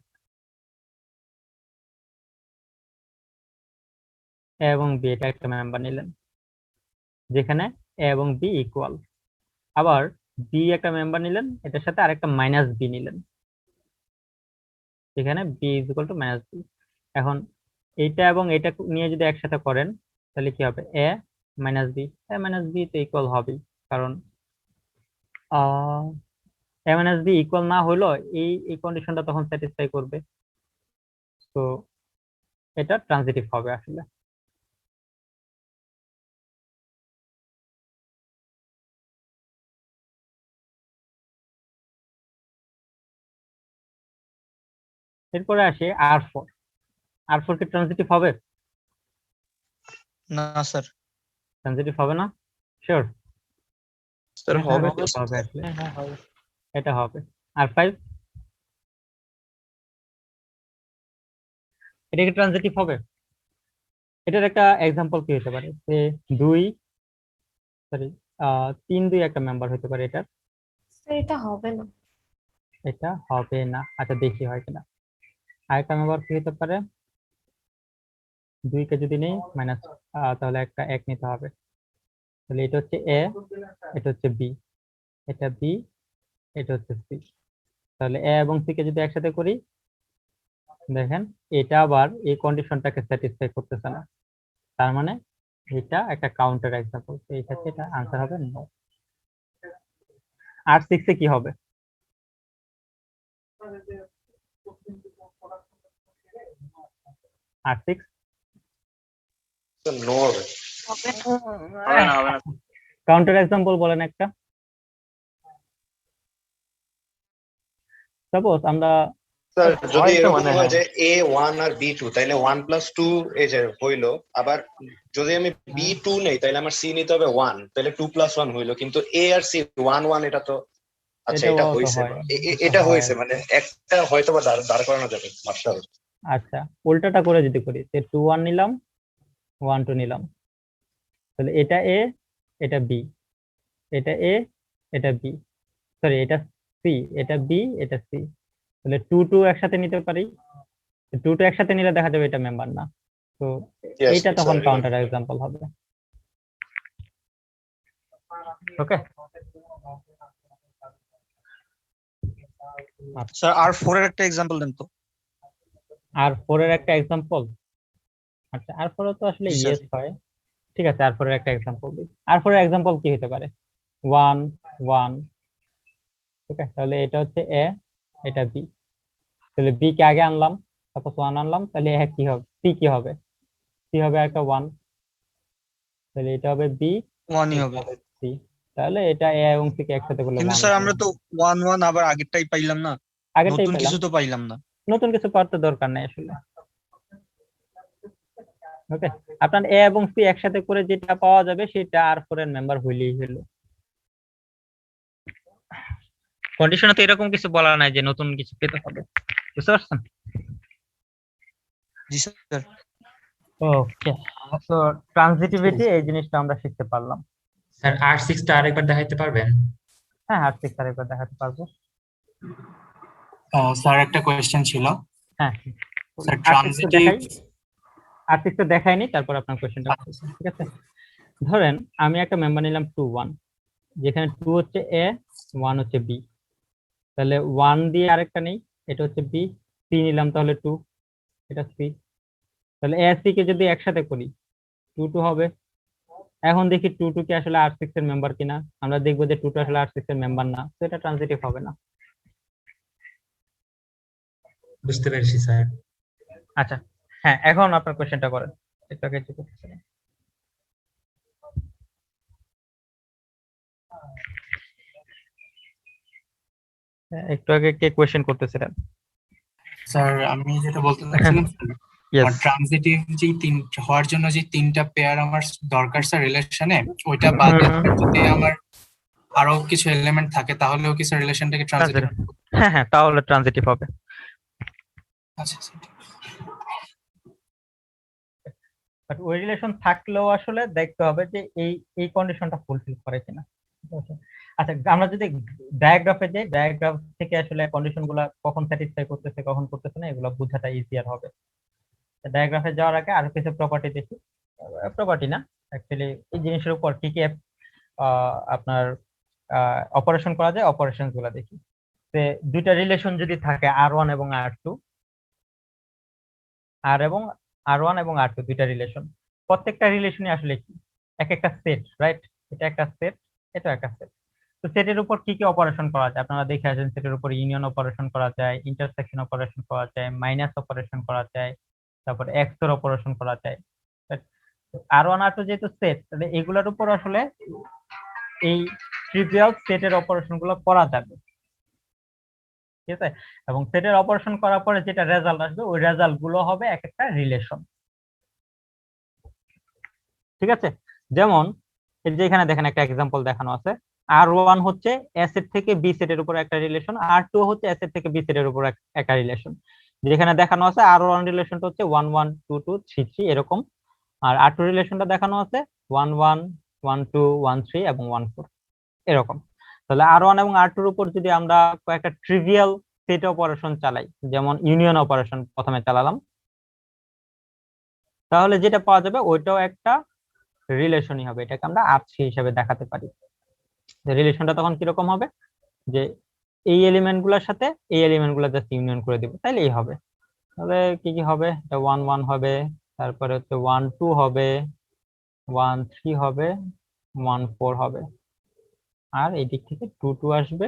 এ এবং বি এটা একটা মেম্বার নিলেন যেখানে এ এবং বি ইকুয়াল। আবার বি একটা মেম্বার নিলেন, এটার সাথে আরেকটা মাইনাস বি নিলেন যেখানে B is equal to minus B. এখন এইটা এবং এটা নিয়ে যদি একসাথে করেন তাহলে কি হবে? এ মাইনাস বি। এ মাইনাস বি তো ইকুয়াল হবেই, কারণ এ মাইনাস বি ইকুয়াল না হলো এই কন্ডিশনটা তখন স্যাটিসফাই করবে। তো এটা ট্রানজিটিভ হবে আসলে। এরপরে আসে R4। R4 কি ট্রানজিটিভ হবে? না স্যার। ট্রানজিটিভ হবে না? শিওর? স্যার হবে তো হবে আসলে। এটা হবে। R5 এটা কি ট্রানজিটিভ হবে? এটার একটা এক্সাম্পল কি হতে পারে? যে 3 2 একটা মেম্বার হতে পারে এটার। স্যার এটা হবে না। এটা হবে না। আচ্ছা দেখি হয় কিনা। আরেকটা মেম্বার কি হতে পারে? 2 কে যদি নেই মাইনাস, তাহলে একটা 1 নিতে হবে। তাহলে এটা হচ্ছে এ, এটা হচ্ছে বি, এটা বি, এটা হচ্ছে সি। তাহলে এ এবং সি কে যদি একসাথে করি, দেখেন এটা আবার এই কন্ডিশনটাকে স্যাটিসফাই করতেছে না। তার মানে এটা একটা কাউন্টার এক্সাম্পল। এই ক্ষেত্রে এটা আনসার হবে নো। R6 এ কি হবে? R6 নো হবে। হবে না হবে না কাউন্টার এক্সাম্পল বলেন একটা। সাপোজ আমরা স্যার যদি হয়তো এরকম মানে হয় হ্যাঁ। যে A1 আর B2 তাহলে 1 + 2 এই যে হইলো, আবার যদি আমি B2 নেই তাহলে আমার C নিতে হবে 1, তাহলে 2 + 1 হইলো, কিন্তু A আর C 1 1 এটা তো আচ্ছা এটা এটাও তো হইছে হয়, এটা হয়। হইছে মানে একটা হয়তো বা দাঁড় করানো যাবে মাস্টার। আচ্ছা উল্টাটা করে যদি করি, 2 1 নিলাম, 1 2 নিলাম, তাহলে এটা এ, এটা বি, এটা এ, এটা বি, সরি এটা সি, এটা বি, এটা সি। তাহলে 2 2 একসাথে নিতে পারি। 2 2 একসাথে নিলে দেখা যাবে এটা মেম্বার না। তো Yes, এইটা it's তখন a- কাউন্টার এক্সাম্পল হবে। ওকে স্যার R4 এর একটা এক্সাম্পল দেন তো। R4 এর একটা এক্সাম্পল। আচ্ছা R4 এ তো আসলে জি, স্যার। ইয়েস হয়। ঠিক আছে R4 এর একটা এক্সাম্পল দিই। R4 এর এক্সাম্পল কি হতে পারে? 1 1। ঠিক আছে তাহলে এটা হচ্ছে এ, এটা বি। তাহলে বি কে আগে আনলাম, সাপোজ 1 আনলাম, তাহলে এ কি হবে? সি কি হবে? সি হবে একটা 1, তাহলে এটা হবে বি, 1ই এটা হবে। হবে সি। তাহলে এটা এ এবং সি কে একসাথে করলে কিন্তু 1 স্যার হবে। আমরা তো 1 1 আবার আগেরটাই পাইলাম না, আগেরটাই নতুন পেলাম, কিছু তো পাইলাম না। নতুন কিছু পাওয়ার তো দরকার নেই আসলে। ওকে আপনার এ এবং সি একসাথে করে যেটা পাওয়া যাবে সেটা R4 এর মেম্বার হইলেই হলো। কন্ডিশনে তো এরকম কিছু বলা নাই যে নতুন কিছু পেতে হবে, বুঝতে পারছেন? জি স্যার। ওকে তো ট্রানজিটিভিটি এই জিনিসটা আমরা শিখতে পারলাম। স্যার R6 টা আরেকবার দেখাইতে পারবেন? হ্যাঁ R6 আরেকবার দেখাতে পারবো। স্যার একটা কোয়েশ্চেন ছিল। হ্যাঁ স্যার R6 তো ট্রানজিটিভ দেখাই, R6 তো দেখাইনি, তারপর আপনার কোশ্চেনটা করছি। ঠিক আছে ধরেন আমি একটা মেম্বার নিলাম 2 1, যেখানে 2 হচ্ছে এ, 1 হচ্ছে বি। তাহলে 1 দিয়ে আরেকটা নেই, এটা হচ্ছে বি, সি নিলাম তাহলে 2, এটা সি। তাহলে এ সি কে যদি একসাথে করি 2 2 হবে। এখন দেখি 2 2 কি আসলে R6 এর মেম্বার কিনা। আমরা দেখবো যে 2 2 আসলে R6 এর মেম্বার না, তো এটা ট্রানজিটিভ হবে না। বুঝতে পেরেছি স্যার। আচ্ছা হ্যাঁ এখন আপনার কোশ্চেনটা করেন। একটু আগে যে করতেছিলেন। একটু আগে কে কোশ্চেন করতেছিলেন? স্যার আমি যেটা বলতে চাচ্ছিলাম Yes. ট্রানজিটিভ যে হওয়ার জন্য যে 3টা পেয়ার আমার দরকার স্যার রিলেশনে, ওইটা বাদে যদি আমার আরো কিছু এলিমেন্ট থাকে তাহলেও কি স্যার রিলেশনটাকে ট্রানজিটিভ? হ্যাঁ হ্যাঁ তাহলে ট্রানজিটিভ হবে। আচ্ছা স্যার বাট ওই রিলেশন থাকলেও আসলে দেখতে হবে যে এই কন্ডিশনটা ফুলফিল করে কিনা। আচ্ছা আমরা যদি ডায়াগ্রাফে যাই, ডায়াগ্রাফ থেকে আসলে কন্ডিশনগুলো কখন স্যাটিসফাই করতেছে কখন করতেছে না এগুলো বোঝাটা ইজিয়ার হবে। ডায়াগ্রাফে যাওয়ার আগে আরো কিছু প্রপার্টি দেখি। প্রপার্টি না অ্যাকচুয়ালি এই জিনিসের উপর কি কি আপনার অপারেশন করা যায়, অপারেশন গুলো দেখি। যে দুইটা রিলেশন যদি থাকে R1 এবং R2, R1 এবং R2 দুইটা রিলেশন, প্রত্যেকটা রিলেশনই আসলে কি এক একটা সেট, রাইট? এটা একটা সেট, এটা একটা সেট। তো সেটের উপর কি কি অপারেশন করা যায় আপনারা দেখে আসেন। সেটের উপর ইউনিয়ন অপারেশন করা যায়, ইন্টারসেকশন অপারেশন করা যায়, মাইনাস অপারেশন করা যায়, তারপর এক্স এর অপারেশন করা যায়। R1 R2 যেহেতু সেট, তাহলে এগুলোর উপর আসলে এই ট্রিভিয়াল সেটের অপারেশন গুলো করা যাবে, ঠিক আছে? এবং সেটের অপারেশন করার পরে যেটা রেজাল্ট আসবে ওই রেজাল্ট গুলো হবে এক একটা রিলেশন, ঠিক আছে? যেমন এই যে এখানে দেখেন একটা এক্সাম্পল দেখানো আছে, R1 হচ্ছে এ সেট থেকে বি সেটের উপর একটা রিলেশন, R2 হচ্ছে এ সেট থেকে বি সেটের উপর একটা রিলেশন। যেখানে দেখানো আছে R1 রিলেশনটা হচ্ছে 1 1 2 2 3 3 এরকম, আর R2 রিলেশনটা দেখানো আছে 1 1 1 2 1 3 এবং 1 4 এরকম। তাহলে R1 এবং R2 এর উপর যদি আমরা কয়েকটা ট্রিভিয়াল সেট অপারেশন চালাই, যেমন ইউনিয়ন অপারেশন প্রথমে চালালাম, তাহলে যেটা পাওয়া যাবে ওইটাও একটা রিলেশনই হবে। এটাকে আমরা R3 হিসেবে দেখাতে পারি। রিলেশনটা তখন কিরকম হবে, যে এই এলিমেন্ট গুলোর সাথে এই এলিমেন্ট গুলো জাস্ট ইউনিয়ন করে দিব, তাইলেই হবে। তাহলে কি কি হবে, এটা 1 1 হবে, তারপরে হচ্ছে 1 2 হবে, 1 3 হবে, 1 4 হবে, আর এই দিক থেকে 2 2 আসবে,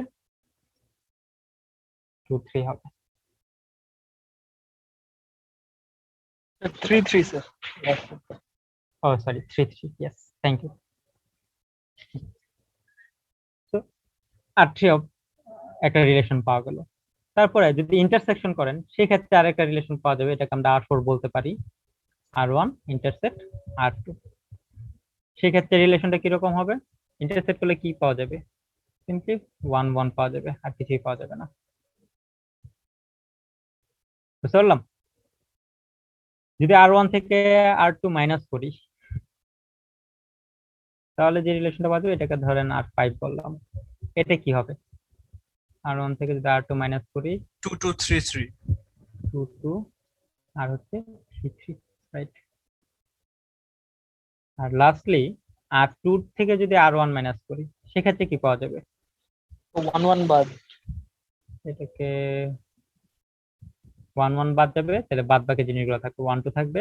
2 3 হবে। 3 3 স্যার। Oh sorry 3 3, yes, thank you. তো R3 একটা রিলেশন পাওয়া গেল। তারপরে যদি ইন্টারসেকশন করেন সেক্ষেত্রে আরেকটা রিলেশন পাওয়া যাবে, এটাকে আমরা R4 বলতে পারি, R1 ইন্টারসেক্ট R2। সেক্ষেত্রে রিলেশনটা কিরকম হবে, ইন্টারসেক্ট করলে কি পাওয়া যাবে, সিম্পলি 1 1 পাওয়া যাবে, আর কিছুই পাওয়া যাবে না। বুঝতে পারলাম? যদি R1 থেকে R2 মাইনাস করি তাহলে যে রিলেশনটা পাওয়া যাবে এটাকে ধরেন R5 বললাম, এটা কি হবে, R1 থেকে যদি R2 মাইনাস করি 2 2 3 3 2 2 আর হচ্ছে 3 3, রাইট? আর লাস্টলি R2 থেকে যদি R1 মাইনাস করি সেক্ষেত্রে কি পাওয়া যাবে, 1 1 বাদ। এটাকে 1 1 বাদ যাবে, তাহলে বাদ বাকি জিনিসগুলো থাকবে, 1 2 থাকবে,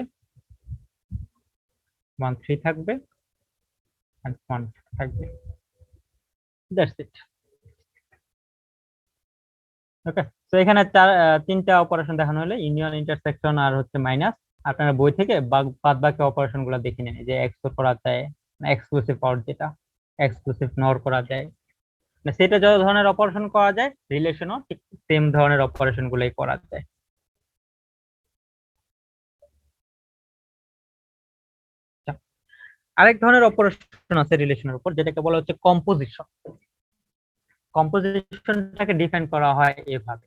1 3 থাকবে, and 1 থাকবে। That's it. ওকে, তো এখানে তিনটা অপারেশন দেখানো হলো, ইউনিয়ন, ইন্টারসেকশন আর হচ্ছে মাইনাস। আপনারা বই থেকে বাদ বাকি অপারেশন গুলো দেখে নেন, যে এক্সপ্লোর করা যায়, এক্সক্লুসিভ অর যেটা এক্সক্লুসিভ নর করা যায়, সেটা যত ধরনের অপারেশন করা যায় রিলেশনও ঠিক সেম ধরনের অপারেশন গুলোই করা যায়। আরেক ধরনের অপারেশন আছে রিলেশনের উপর, যেটাকে বলা হচ্ছে কম্পোজিশন। কম্পোজিশনটাকে ডিফাইন করা হয় এভাবে,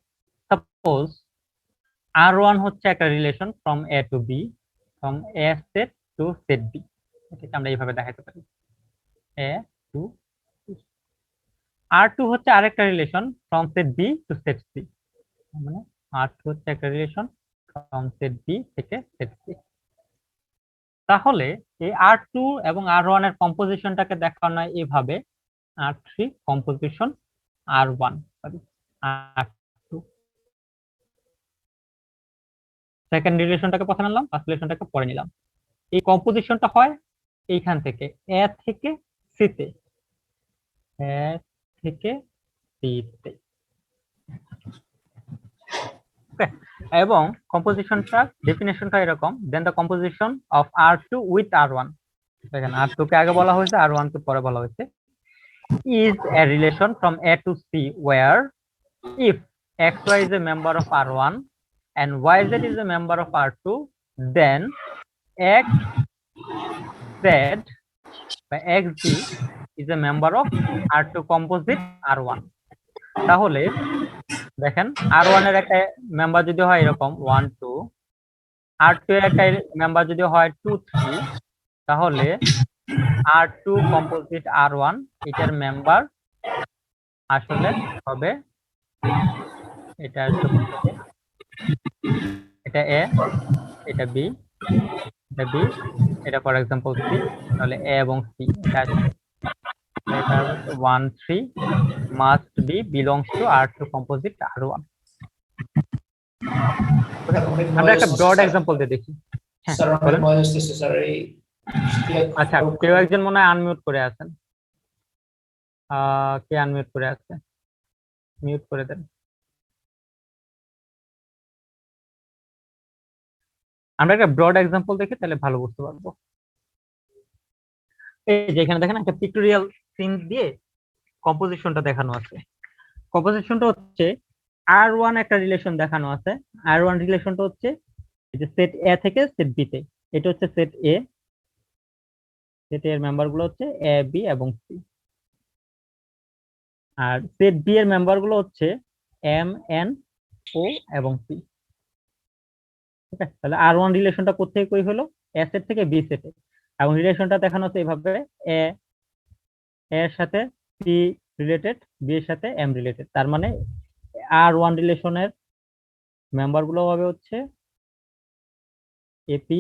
সাপোজ R1 হচ্ছে একটা relation from A to B, from A set to set B, এটাকে আমরা এইভাবে দেখাতে পারি, A টু R2 হচ্ছে আরেকটা relation from set B to set C, মানে R2 হচ্ছে একটা রিলেশন ফ্রম সেট B থেকে সেট C। তাহলে এই R2 এবং R1 এর কম্পোজিশনটাকে দেখানো হয় এভাবে, R3 composition R1, sorry R2। Second রিলেশনটাকে প্রথমে নিলাম, ফার্স্ট রিলেশনটাকে পরে নিলাম। এই কম্পোজিশনটা হয় এইখান থেকে A থেকে C তে, A থেকে C তে, এবং কম্পোজিশনটা ডেফিনেশনটা এরকম, then the composition of R2 with R1, দেখেন R2 কে আগে বলা হয়েছে, R1 কে পরে বলা হয়েছে, is a relation from A to C where if xy is a member of R1 and yz is a member of R2, then xz by xz is a member of R2 composite R1। তাহলে দেখেন R1 এর একটা member যদি হয় এরকম 1 2, R2 এর একটা member যদি হয় 2 3, তাহলে R2 কম্পোজিট R1 এটার মেম্বার আসলে হবে এটা, এটা A, এটা B, এটা B, এটা ফর এক্সাম্পল C, তাহলে A এবং C এটা 1 3 must be belongs to R2 composite R1। আমরা একটা ব্রড এক্সাম্পল দিয়ে দেখি। স্যার অনেক নয়েজ আসছে স্যার, এই আচ্ছা, কেউ একজন মনে হয় আনমিউট করে আছেন, কে আনমিউট করে আছে, মিউট করে দেন। আমরা একটা ব্রড এক্সাম্পল দেখি তাহলে ভালো বুঝতে পারবো। এই যে এখানে দেখেন একটা পিক্টোরিয়াল সিন দিয়ে কম্পোজিশনটা দেখানো আছে। কম্পোজিশনটা হচ্ছে R1 একটা রিলেশন দেখানো আছে। R1 রিলেশনটা হচ্ছে এই যে সেট এ থেকে সেট বি তে, এটা হচ্ছে সেট এ, সেট এর মেম্বার গুলো হচ্ছে এ বি এবং সি, আর সেট বি এর মেম্বার গুলো হচ্ছে এম এন ও এবং সি। ওকে, তাহলে R1 রিলেশনটা কোথেকে কই হলো? এ সেট থেকে বি সেটে, এবং রিলেশনটা দেখানো হচ্ছে এইভাবে, এ এর সাথে পি রিলেটেড, বি এর সাথে এম রিলেটেড। তার মানে R1 রিলেশনের মেম্বার গুলো হবে হচ্ছে এপি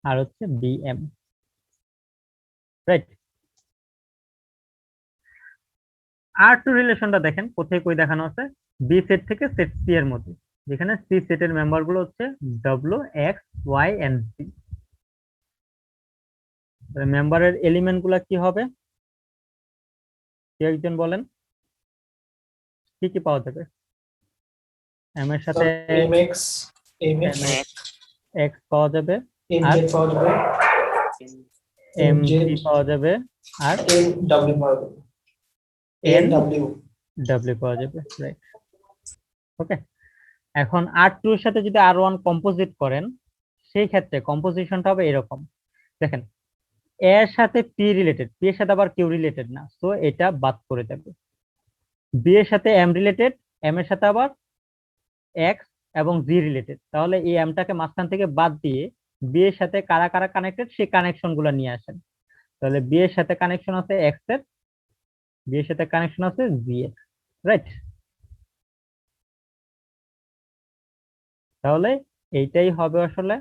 আর হচ্ছে বিএম, রাইট? R2 রিলেশনটা দেখেন কোথায় কই দেখানো আছে, বি সেট থেকে সেট সি এর মধ্যে, যেখানে সি সেটের মেম্বার গুলো হচ্ছে ডব্লিউ এক্স ওয়াই এন্ড জি। মেম্বারের এলিমেন্ট গুলা কি হবে, কেউ একজন বলেন কি কি পাওয়া যাবে? এম এর সাথে mx এক্স পাওয়া যাবে, mz পাওয়া যাবে, এম জি পাওয়া যাবে, আর mw পাওয়া যাবে, এন nw ডাব্লিউ পাওয়া যাবে, রাইট? ওকে, এখন R2 এর সাথে যদি R1 কম্পোজিট করেন, সেই ক্ষেত্রে কম্পোজিশনটা হবে এরকম। দেখেন এ এর সাথে পি রিলেটেড, পি এর সাথে আবার কিউ রিলেটেড না, সো এটা বাদ করে যাবে। বি এর সাথে এম রিলেটেড, এম এর সাথে আবার এক্স এবং জি রিলেটেড, তাহলে এই এমটাকে মাঝখান থেকে বাদ দিয়ে বি এর সাথে কারা কারা কানেক্টেড সেই কানেকশন গুলো নিয়ে আসেন। তাহলে বি এর সাথে কানেকশন আছে এক্স এর, বি এর সাথে কানেকশন আছে জি এর, রাইট? তাহলে এইটাই হবে আসলে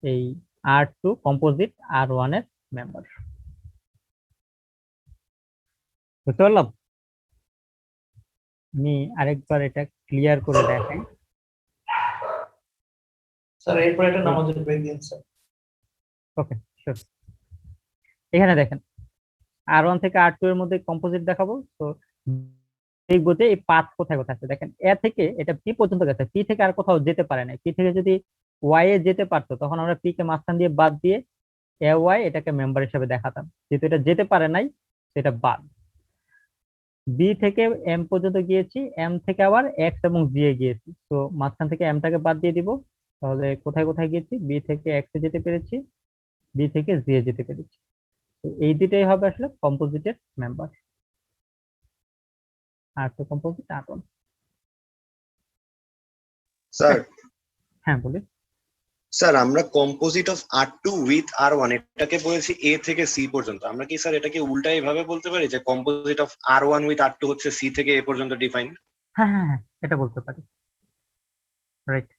এই R2 কম্পোজিট R1 এর মেম্বার। বুঝতে পারলাম? আমি আরেকবার এটা ক্লিয়ার করে দেখাই। স্যার এরপর এটা নামাজের ব্রেক দিন স্যার। ওকে, শিওর। এখানে দেখেন R1 থেকে R2 এর মধ্যে কম্পোজিট দেখাবো, তো দেখবো যে এই পাথ কোথায় কোথায় আছে। দেখেন এ থেকে এটা পি পর্যন্ত গেছে, পি থেকে আর কোথাও যেতে পারে না। পি থেকে যদি ওয়াই এ যেতে পারতো তখন আমরা পি কে মাঝখান দিয়ে বাদ দিয়ে এ ওয়াই এটাকে মেম্বার হিসেবে দেখাতাম, যেহেতু এটা যেতে পারে নাই সেটা বাদ। বি থেকে এম পর্যন্ত গিয়েছি, এম থেকে আবার এক্স এবং জি এ গিয়েছি, তো মাঝখান থেকে এমটাকে বাদ দিয়ে দিব। তাহলে কোথায় কোথায় গিয়েছি, বি থেকে এক্স এ যেতে পেরেছি, বি থেকে জি এ যেতে পেরেছি। তো এই দুটাই হবে আসলে কম্পোজিটের member, R2 composite R1। Sir হ্যাঁ বলি। স্যার আমরা composite of R2 with R1 এটাকে বলেছি এ থেকে সি পর্যন্ত। আমরা কি স্যার এটাকে উল্টা এইভাবে বলতে পারি যে composite of R1 with R2 হচ্ছে সি থেকে এ পর্যন্ত ডিফাইন? হ্যাঁ হ্যাঁ হ্যাঁ, এটা বলতে পারি, রাইট?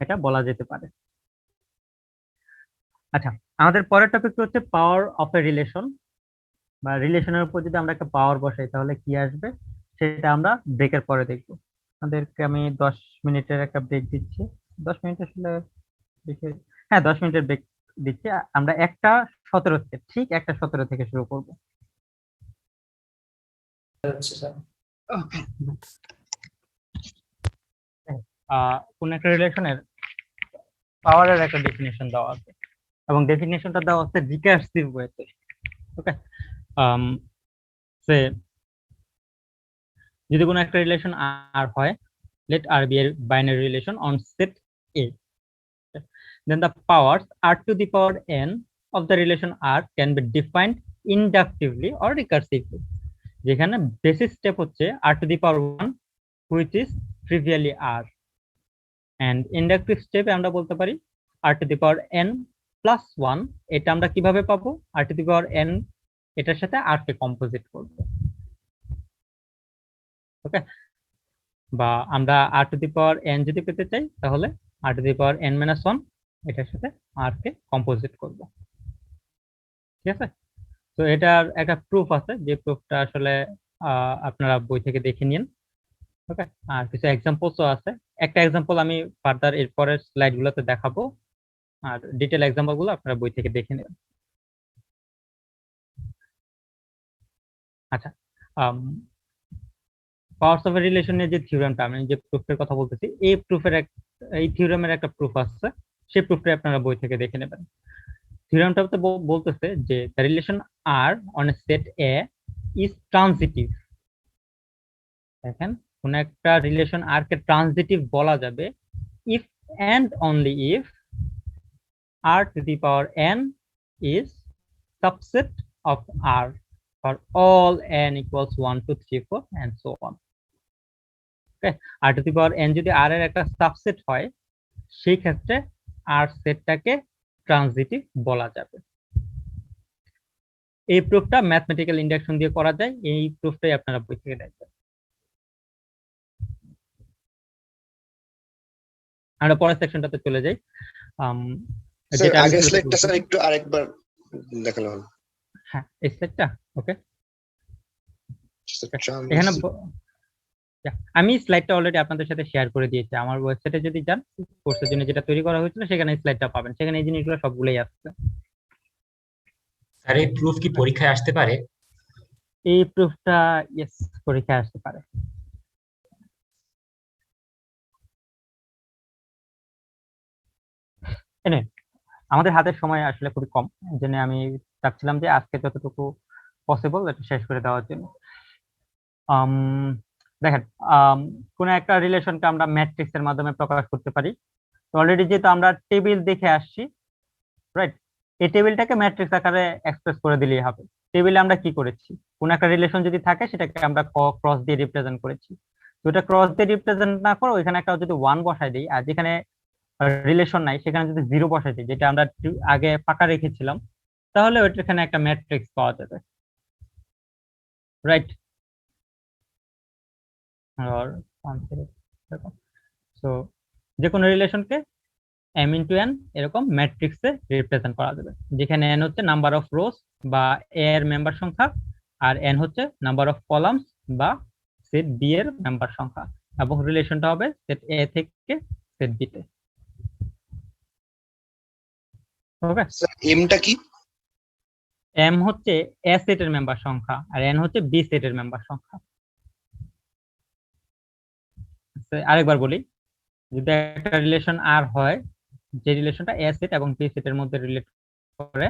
এটা বলা যেতে পারে। আচ্ছা, আমাদের পরের টপিক হচ্ছে পাওয়ার অফ এ রিলেশন, বা রিলেশনের উপর যদি আমরা একটা পাওয়ার বসাই তাহলে কি আসবে সেটা আমরা ব্রেকের পরে দেখবো। আমাদেরকে আমি 10 মিনিটের একটা ব্রেক দিচ্ছি। 10 মিনিট আসলে হ্যাঁ 10 মিনিটের ব্রেক দিচ্ছি। আমরা 1:17 ঠিক 1:17 থেকে শুরু করব। আচ্ছা স্যার। কোন একটা রিলেশনের পাওয়ারের একটা ডেফিনেশন দেওয়া আছে, এবং ডেফিনেশনটা দেওয়া আছে রিকার্সিভ ওয়েতে। ওকে, সে যদি কোনো একটা রিলেশন আর হয়, let R be a binary relation on set A, then the powers R to the power n of the relation R can be defined inductively or recursively, যেখানে বেসিস স্টেপ হচ্ছে R to the power 1 which is trivially R, and inductive স্টেপে আমরা বলতে পারি R to the power n plus 1। এটা আমরা কিভাবে পাবো? R to the power n এটার সাথে R কে কম্পোজিট করব। ওকে, বা আমরা R to the power n যদি পেতে চাই তাহলে R to the power n minus 1 এটার সাথে R কে কম্পোজিট করব। ঠিক আছে, তো এটার একটা প্রুফ আছে, যে প্রুফটা আসলে আপনারা বই থেকে দেখে নিন। ওকে, আর কিছু এক্সাম্পলসও আছে। একটা এক্সাম্পল আমি ফার্দার এরপরের স্লাইডগুলোতে দেখাবো, আর ডিটেল এক্সাম্পল গুলো আপনারা বই থেকে দেখে নেবেন। আচ্ছা, পাওয়ারস অফ এ রিলেশনের যে থিওরেমটা আমি যে প্রুফের কথা বলতেছি, এই থিওরেমের একটা প্রুফ আছে, সেই প্রুফটা আপনারা বই থেকে দেখে নেবেন। থিওরেমটা তো বলতেছে যে the relation R on a set A is transitive. দেখেন, কোন একটা রিলেশন আর কে ট্রানজিটিভ বলা যাবে if and only if r to the power n is subset of r for all n equals 1 2 3 4 and so on. Okay, r to the power n যদি r এর একটা subset হয়, সেই ক্ষেত্রে r সেটটাকে transitive বলা যাবে। এই প্রুফটা ম্যাথমেটিক্যাল ইন্ডাকশন দিয়ে করা যায়, এই প্রুফটাই আপনারা বই থেকে দেখবেন। আমরা পরের সেকশনটাতে চলে যাই। স্যার আগের স্লাইডটা স্যার একটু আরেকবার দেখালে হবে। হ্যাঁ, এই স্লাইডটা ওকে। এখানে আমি স্লাইডটা অলরেডি আপনাদের সাথে শেয়ার করে দিয়েছি। আমার ওয়েবসাইটে যদি যান, কোর্সের জন্য যেটা তৈরি করা হয়েছিল, সেখানে স্লাইডটা পাবেন। সেখানে এই জিনিসগুলো সবগুলোই আসছে। স্যার এই প্রুফ কি পরীক্ষায় আসতে পারে? এই প্রুফটা ইয়েস, পরীক্ষায় আসতে পারে। আমাদের হাতের সময় আসলে খুবই কম, এই জন্য আমি চাচ্ছিলাম যে আজকে যতটুকু পসিবল এটা শেষ করে দেওয়ার জন্য। দেখেন, কোন একটা রিলেশনকে আমরা ম্যাট্রিক্স এর মাধ্যমে প্রকাশ করতে পারি। অলরেডি যেহেতু আমরা টেবিল দেখে আসছি, রাইট, এই টেবিলটাকে ম্যাট্রিক্স আকারে এক্সপ্রেস করে দিলেই হবে। টেবিলে আমরা কি করেছি, কোন একটা রিলেশন যদি থাকে সেটাকে আমরা ক্রস দিয়ে রিপ্রেজেন্ট করেছি। তো এটা ক্রস দিয়ে রিপ্রেজেন্ট না করে ওইখানে একটা যদি 1 বসাই দিই, আর যেখানে রিলেশন নাই সেখানে যদি 0 বসাই দিই, যেটা আমরা আগে ফাঁকা রেখেছিলাম, তাহলে ওইখানে একটা ম্যাট্রিক্স পাওয়া যাবে, রাইট। আর সো যে কোনো রিলেশনকে m ইনটু n এরকম ম্যাট্রিক্সে রিপ্রেজেন্ট করা যাবে, যেখানে n হচ্ছে নাম্বার অফ রোস বা a এর মেম্বার সংখ্যা, আর n হচ্ছে নাম্বার অফ কলামস বা সেট b এর মেম্বার সংখ্যা, এবং রিলেশনটা হবে সেট a থেকে সেট b তে। ওকে, এমটা কি? m হচ্ছে a সেটের মেম্বার সংখ্যা, আর n হচ্ছে b সেটের মেম্বার সংখ্যা। আরেকবার বলি, যদি একটা রিলেশন আর হয়, যে রিলেশনটা a সেট এবং b সেটের মধ্যে রিলেট করে,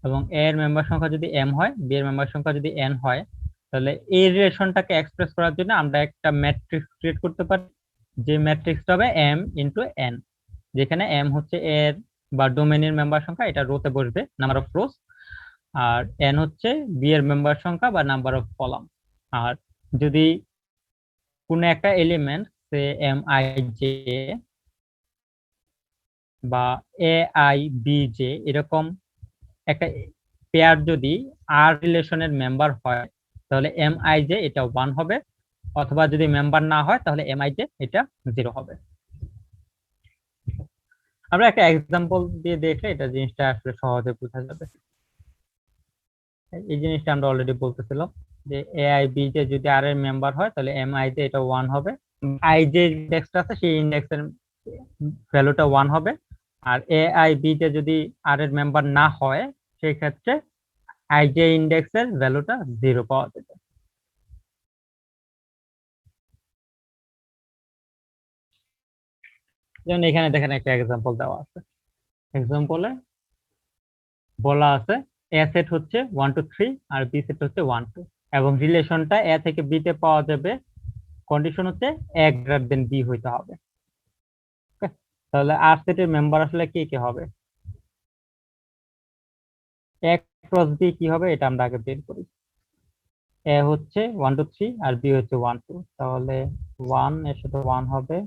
এবং a এর মেম্বার সংখ্যা যদি m হয়, b এর মেম্বার সংখ্যা যদি n হয়, তাহলে এই রিলেশনটাকে এক্সপ্রেস করার জন্য আমরা একটা ম্যাট্রিক্স ক্রিয়েট করতে পারি, যে ম্যাট্রিক্সটা হবে m ইনটু n, যেখানে m হচ্ছে a এর বা ডোমেইনের মেম্বার সংখ্যা, এটা রোতে বসবে নাম্বার অফ রোস, আর n হচ্ছে b এর মেম্বার সংখ্যা বা নাম্বার অফ কলাম। আর যদি কোন একটা এলিমেন্ট সে mij বা aibj এরকম একটা পেয়ার যদি আর রিলেশনের মেম্বার হয়, তাহলে mij এটা 1 হবে, অথবা যদি মেম্বার না হয় তাহলে mij এটা 0 হবে। আমরা একটা এক্সাম্পল দিয়ে দেখলে এটা জিনিসটা আসলে সহজে বোঝা যাবে। এই জিনিসটা আমরা অলরেডি বলতেছিলাম যে aibj যদি আর এর মেম্বার হয়, তাহলে mij এটা 1 হবে, i যে ইন্ডেক্সটা আছে সেই ইন্ডেক্সের ভ্যালুটা 1 হবে, আর aibj যদি আর এর মেম্বার না হয়, সেই ক্ষেত্রে ij ইন্ডেক্সের ভ্যালুটা 0 পাওয়া যাবে। যেমন এখানে দেখেন একটা এক্সাম্পল দেওয়া আছে। এক্সাম্পলে বলা আছে a সেট হচ্ছে 1 2 3 আর b সেট হচ্ছে 1 2, এবং রিলেশনটা a থেকে b তে পাওয়া যাবে, কন্ডিশন হচ্ছে a গ্রেটার দেন b হইতে হবে। তাহলে আর সেটের মেম্বার আসলে কে কে হবে, a ক্রস b কি হবে এটা আমরা আগে বের করি। a হচ্ছে 1 2 3 আর b হচ্ছে 1 2, তাহলে 1 এর সাথে 1 হবে,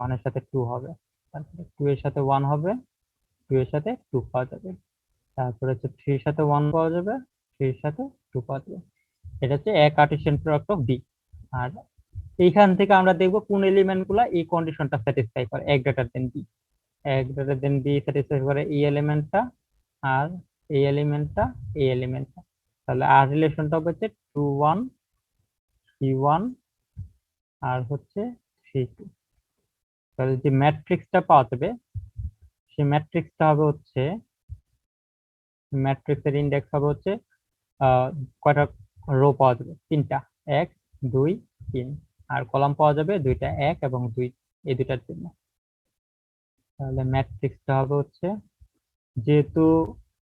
1 এর সাথে 2 হবে, তারপরে 2 এর সাথে 1 হবে, 2 এর সাথে 2 পাওয়া যাবে, তারপরে হচ্ছে 3 এর সাথে 1 পাওয়া যাবে, 3 এর সাথে 2 পাওয়া যাবে। এটা হচ্ছে a Cartesian product of b। আর এইখান থেকে আমরা দেখব কোন এলিমেন্টগুলো এই কন্ডিশনটা স্যাটিসফাই করে, a greater than b। a greater than b satisfy করে এই এলিমেন্টটা, আর এই এলিমেন্টটা, এই এলিমেন্টটা। তাহলে আর রিলেশনটা হচ্ছে 2 1 3 1 আর হচ্ছে 3 2। তাহলে যে ম্যাট্রিক্সটা পাওয়া যাবে, সেই ম্যাট্রিক্সটা হবে হচ্ছে, ম্যাট্রিক্সের ইন্ডেক্স হবে হচ্ছে কয়টা রো পাওয়া যাবে, 3টা, 1 2 3 আর কলাম পাওয়া যাবে দুইটা 1 এবং 2 এই দুটার জন্য। তাহলে ম্যাট্রিক্সটা হবে হচ্ছে, যেহেতু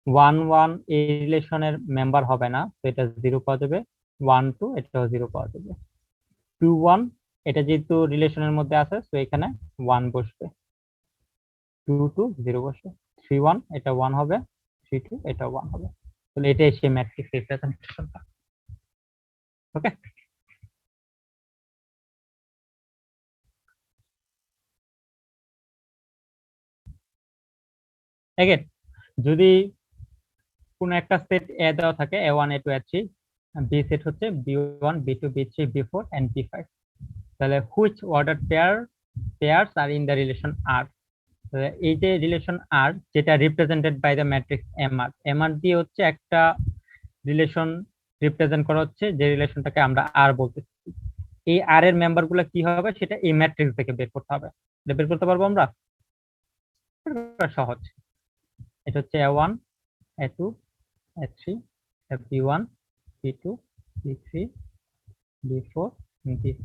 1 1 এই রিলেশনের মেম্বার হবে না, তো এটা 0 পাওয়া যাবে। 1 2 এটাও 0 পাওয়া যাবে। 2 1 এটা যেহেতু রিলেশনের মধ্যে আছে, তো এখানে 1 বসবে। 2 2 0 বসবে। 3 1 এটা 1 হবে। 3 2 এটা 1 হবে। তাহলে এটাই সেই ম্যাট্রিক্স রিপ্রেজেন্টেশনটা। ওকে, এগেন যদি কোনো একটা সেট এ দেওয়া থাকে A1 A2 A3, B set হচ্ছে B1 B2 B3 B4 and B5, তাহলে which order pairs are in the relation R. এই যে রিলেশন আর যেটা represented by the matrix MR, MR দিয়ে হচ্ছে একটা রিলেশন রিপ্রেজেন্ট করা হচ্ছে, যে রিলেশনটাকে আমরা আর বলতেছি। এই আর এর মেম্বার গুলো কি হবে সেটা এই ম্যাট্রিক্স থেকে বের করতে হবে। এটা বের করতে পারবো আমরা, সহজ। এটা হচ্ছে A1 A2 A3 B1 B2 B3 B4 B5।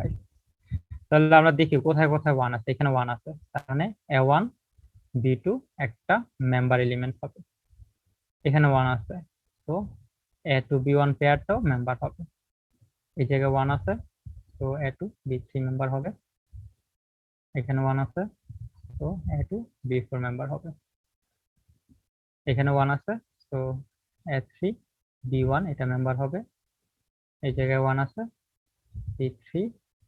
তাহলে আমরা দেখি কোথায় কোথায় 1 আছে। এখানে 1 আছে, তার মানে A1 B2 একটা মেম্বার এলিমেন্ট হবে। এখানে 1 আছে, তো A2 B1 পেয়ারটাও মেম্বার হবে। এই জায়গায় 1 আছে, তো A2 B3 মেম্বার হবে। এখানে 1 আছে, তো A2 B4 মেম্বার হবে। এখানে 1 আছে, তো A3 B1 এটা মেম্বার হবে। এই জায়গায় 1 আছে, B3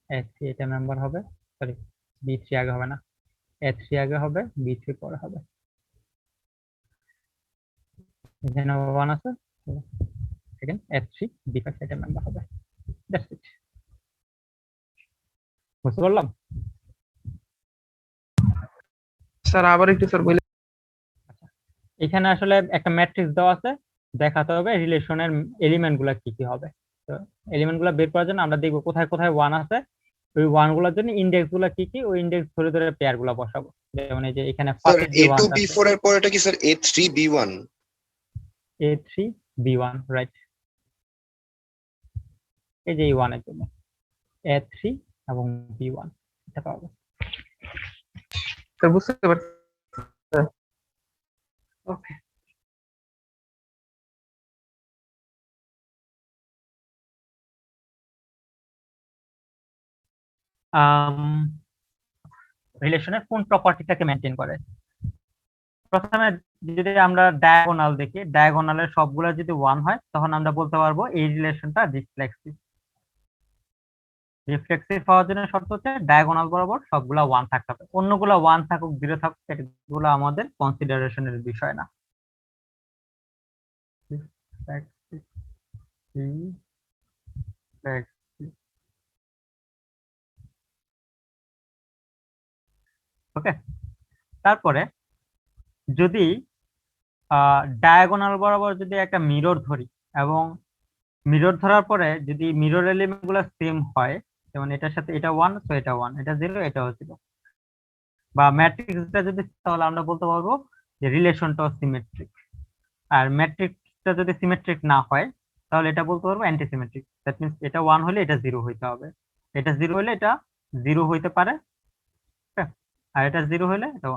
A3 এটা মেম্বার হবে। সরি, B3 আগে হবে না, A3 আগে হবে, B3 পরে হবে। এখানে 1 আছে, তো এখানে A3 B5 এটা মেম্বার হবে। That's it. বুঝতে পারলাম? স্যার আবার একটু স্যার বলে। এখানে আসলে একটা ম্যাট্রিক্স দেওয়া আছে, দেখাতে হবে রিলেশনের এলিমেন্ট গুলা কি কি হবে। তো এলিমেন্ট গুলা বের করার জন্য আমরা দেখবো কোথায় কোথায় 1 আছে, ওই 1 গুলোর জন্য ইন্ডেক্স গুলা কি কি, ওই ইন্ডেক্স ধরে ধরে পেয়ার গুলা বসাবো। যেমন এই যে এখানে স্যার A2 B4 এর পর এটা কি sir A3 B1? A3 B1 right. এই যে এই 1 এর জন্য A3 এবং B1 এটা পাবো। স্যার বুঝতে পারছি। ওকে, রিলেশনের কোন প্রপার্টিটাকে মেনটেন করে? প্রথমে যদি আমরা ডায়াগোনাল দেখি, ডায়াগোনালের সবগুলা যদি 1 হয় তখন আমরা বলতে পারবো এই রিলেশনটা রিফ্লেক্সিভ। রিফ্লেক্সিভ হওয়ার জন্য শর্ত হচ্ছে ডায়াগোনাল বরাবর সবগুলা 1 থাকতে হবে। অন্যগুলা 1 থাকুক 0 থাকুক এগুলো আমাদের কনসিডারেশনের বিষয় না। ওকে, তারপরে যদি ডায়াগোনাল বরাবর যদি একটা মিরর ধরি এবং মিরর ধরার পরে যদি মিরর এলিমেন্ট গুলো সেম হয়, যেমন এটার সাথে এটা 1, তো এটা 1, এটা 0, এটাও 0, বা ম্যাট্রিক্সটা যদি, তাহলে আমরা বলতে পারবো যে রিলেশনটাও সিমেট্রিক। আর ম্যাট্রিক্সটা যদি সিমেট্রিক না হয় তাহলে এটা বলতে পারবো অ্যান্টিসিমেট্রিক। দ্যাট মিন্স এটা 1 হলে এটা 0 হইতে হবে, এটা 0 হলে এটা 0 হইতে পারে, আর এটা 0 হলে এটা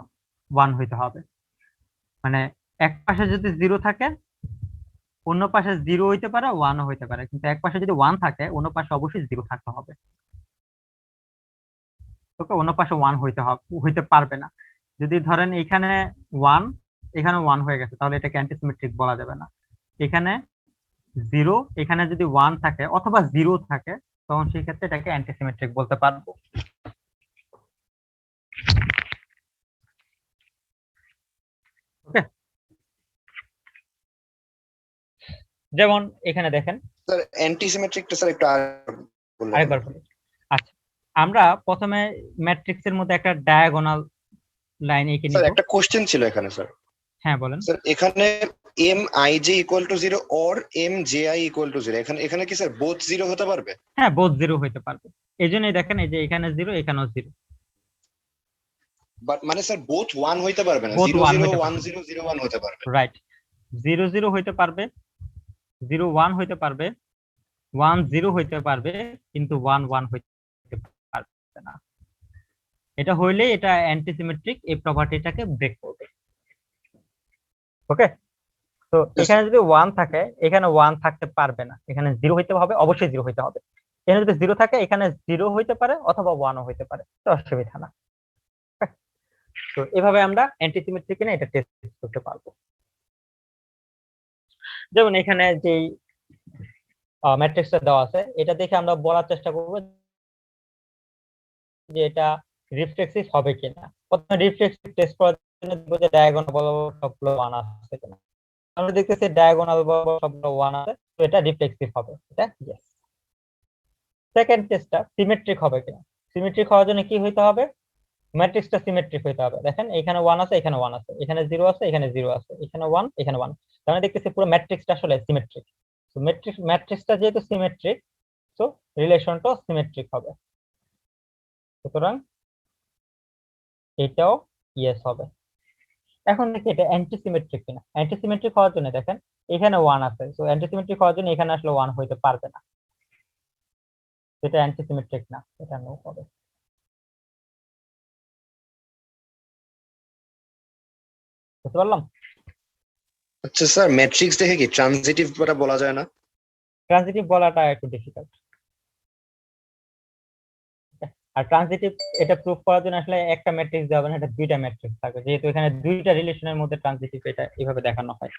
1 হইতে হবে। মানে এক পাশে যদি 0 থাকে অন্য পাশে 0 হইতে পারে, 1 ও হইতে পারে, কিন্তু এক পাশে যদি 1 থাকে অন্য পাশে অবশ্যই 0 থাকতে হবে। ওকে, অন্য পাশে 1 হইতে পারবে না। যদি ধরেন এখানে 1 এখানে 1 হয়ে গেছে, তাহলে এটাকে অ্যান্টিসিমেট্রিক বলা যাবে না। এখানে 0 এখানে যদি 1 থাকে অথবা 0 থাকে, তখন সেই ক্ষেত্রে এটাকে অ্যান্টিসিমেট্রিক বলতে পারবো। ওকে, যেমন এখানে দেখেন, স্যার অ্যান্টিসিমেট্রিকটা স্যার একটু বলুন। আরেকবার বলি। আচ্ছা, আমরা প্রথমে ম্যাট্রিক্সের মধ্যে একটা ডায়াগোনাল লাইন এঁকে নিব। স্যার একটা কোশ্চেন ছিল এখানে স্যার। হ্যাঁ বলেন। স্যার এখানে MIJ = 0 or MJI = 0, এখানে কি স্যার বোথ 0 হতে পারবে? হ্যাঁ, বোথ 0 হইতে পারবে। এইজন্যই দেখেন এই যে এখানে 0 এখানেও 0। বাট মানে স্যার বোথ 1 হইতে পারবে না, 0 0 1 0 0 1 হতে পারবে। রাইট, 0 0 হইতে পারবে, 0 1 হইতে পারবে, 1 0 হইতে পারবে, কিন্তু 1 1 হইতে আসবে না। এটা হইলে এটা অ্যান্টিসিমেট্রিক, এই প্রপার্টিটাকে ব্রেক করবে। ওকে, তো এখানে যদি 1 থাকে, এখানে 1 থাকতে পারবে না, এখানে 0 হইতে হবে, অবশ্যই 0 হইতে হবে। এখানে যদি 0 থাকে, এখানে 0 হইতে পারে অথবা 1ও হইতে পারে, তো অসুবিধা না। তো এভাবে আমরা অ্যান্টিসিমেট্রিক কিনা এটা টেস্ট করতে পারবো। যেমন এখানে যে ম্যাট্রিক্সটা দেওয়া আছে, এটা দেখে আমরা বলার চেষ্টা করব যে এটা রিফ্লেক্সিভ হবে কিনা। প্রথমে রিফ্লেক্সিভ টেস্ট করার জন্য দেখব যে ডায়াগোনাল বরাবর সবগুলো 1 আছে কিনা। আমরা দেখতেছি ডায়াগোনাল বরাবর সবগুলো 1 আছে, তো এটা রিফ্লেক্সিভ হবে, এটা ইয়েস। সেকেন্ড টেস্টটা সিমেট্রিক হবে কিনা। সিমেট্রিক হওয়ার জন্য কি হইতে হবে, ম্যাট্রিক্সটা সিমেট্রিক হইতে হবে। দেখেন এখানে 1 আছে, এখানে 1 আছে, এখানে 0 আছে, এখানে 0 আছে, এখানে 1, এখানে 1। তার মানে দেখতেছি পুরো ম্যাট্রিক্সটা আসলে সিমেট্রিক। তো ম্যাট্রিক্সটা যেহেতু সিমেট্রিক, তো রিলেশনটাও সিমেট্রিক হবে। সুতরাং এটাও ইয়েস হবে। এখন দেখি এটা অ্যান্টিসিমেট্রিক কিনা। অ্যান্টিসিমেট্রিক হওয়ার জন্য দেখেন এখানে 1 আছে, তো অ্যান্টিসিমেট্রিক হওয়ার জন্য এখানে আসলে 1 হইতে পারবে না, এটা অ্যান্টিসিমেট্রিক না, এটা নো হবে। বুঝতে পারলাম? আচ্ছা স্যার, ম্যাট্রিক্স দেখে কি ট্রানজিটিভ বলা যায় না? ট্রানজিটিভ বলাটা একটু ডিফিকাল্ট। আর ট্রানজিটিভ এটা প্রুফ করার জন্য আসলে একটা ম্যাট্রিক্স দেওয়া হবে না, এটা দুইটা ম্যাট্রিক্স থাকবে, যেহেতু এখানে দুইটা রিলেশনের মধ্যে ট্রানজিটিভ, এটা এইভাবে দেখানো হয়।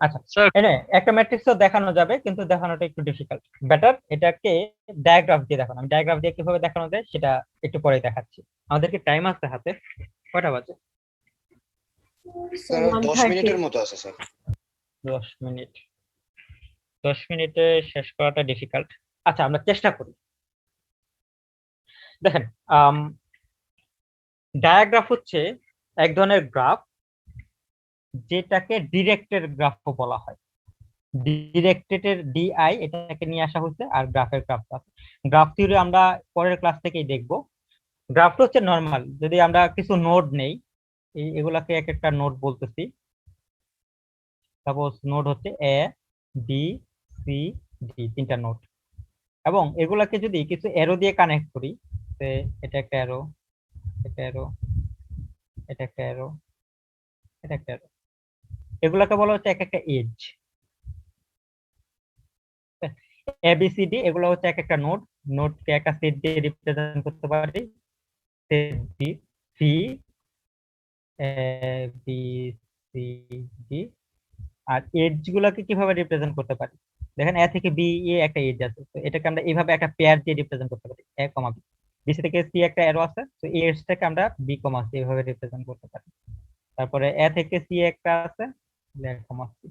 আচ্ছা, এনে একটা ম্যাট্রিক্সও দেখানো যাবে, কিন্তু দেখানোটা একটু ডিফিকাল্ট। বেটার এটাকে ডায়াগ্রাফ দিয়ে দেখানো। আমি ডায়াগ্রাফ দিয়ে কিভাবে দেখানো যায় সেটা একটু পরেই দেখাচ্ছি। আমাদেরকে টাইম আছে হাতে, কয়টা বাজে? স্যার 10 মিনিটের মতো আছে স্যার। 10 মিনিট। 10 মিনিটে শেষ করাটা ডিফিকাল্ট। আচ্ছা, আমরা চেষ্টা করি। দেখেন, ডায়াগ্রাফ হচ্ছে এক ধরনের গ্রাফ যেটাকে ডিরেক্টেড গ্রাফও বলা হয়। ডিরেক্টেডের ডিআই এটাকে নিয়ে আসা হচ্ছে, আর গ্রাফের গ্রাফ আছে। গ্রাফ থিওরি আমরা পরের ক্লাস থেকেই দেখব। গ্রাফটা হচ্ছে নরমাল, যদি আমরা কিছু নোড নেই, এগুলাকে এক একটা নোড বলতেছি। সাপোজ নোড হচ্ছে এ, বি, সি, ডি, তিনটা নোড, এবং এগুলাকে যদি কিছু অ্যারো দিয়ে কানেক্ট করি, এটা একটা অ্যারো, এটা অ্যারো, এটা একটা অ্যারো, এটা একটা অ্যারো, এগুলাকে বলা হচ্ছে এক একটা এজ। এবিসিডি এগুলো হচ্ছে এক একটা নোড, নোডকে একটা সেট দিয়ে রিপ্রেজেন্ট করতে পারি। সেট বি, সি, এ, বি, সি, ডি। আর এজ গুলোকে কিভাবে রিপ্রেজেন্ট করতে পারি, দেখেন এ থেকে বি এ একটা এজ আছে, তো এটাকে আমরা এইভাবে একটা পেয়ার দিয়ে রিপ্রেজেন্ট করতে পারি, এ কমা বি। বি থেকে সি একটা অ্যারো আছে, তো এই এজটাকে আমরা বি কমা সি এইভাবে রিপ্রেজেন্ট করতে পারি। তারপরে এ থেকে সি একটা আছে, এ কমা সি।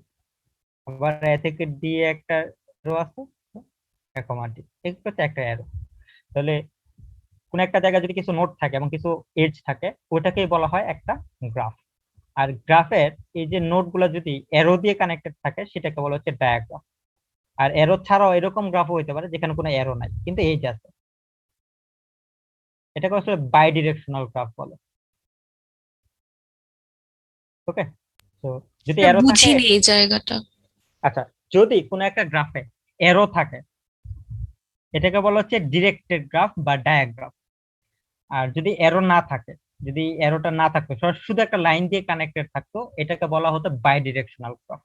আবার এ থেকে ডি একটা অ্যারো আছে, এ কমা ডি। এগুলো হচ্ছে একটা অ্যারো। তাহলে কোন একটা জায়গায় যদি কিছু নোড থাকে এবং কিছু এজ থাকে, ওটাকেই বলা হয় একটা গ্রাফ। আর গ্রাফের এই যে নোড গুলো যদি অ্যারো দিয়ে কানেক্টেড থাকে, সেটাকে বলা হচ্ছে ডায়াগ্রাফ। আর অ্যারো ছাড়াও এরকম গ্রাফও হইতে পারে যেখানে কোনো অ্যারো নাই কিন্তু এজ আছে, এটাকে আসলে বাই ডিরেকশনাল গ্রাফ বলে। ওকে, তো যদি অ্যারো থাকে, বুঝিনি এই জায়গাটা। আচ্ছা, যদি কোনো একটা গ্রাফে অ্যারো থাকে, এটাকে বলা হচ্ছে ডিরেক্টেড গ্রাফ বা ডায়াগ্রাফ। আর যদি অ্যারো না থাকে, যদি অ্যারোটা না থাকতো, শুধু একটা লাইন দিয়ে কানেক্টেড থাকতো, এটাকে বলা হতো বাই ডিরেকশনাল গ্রাফ।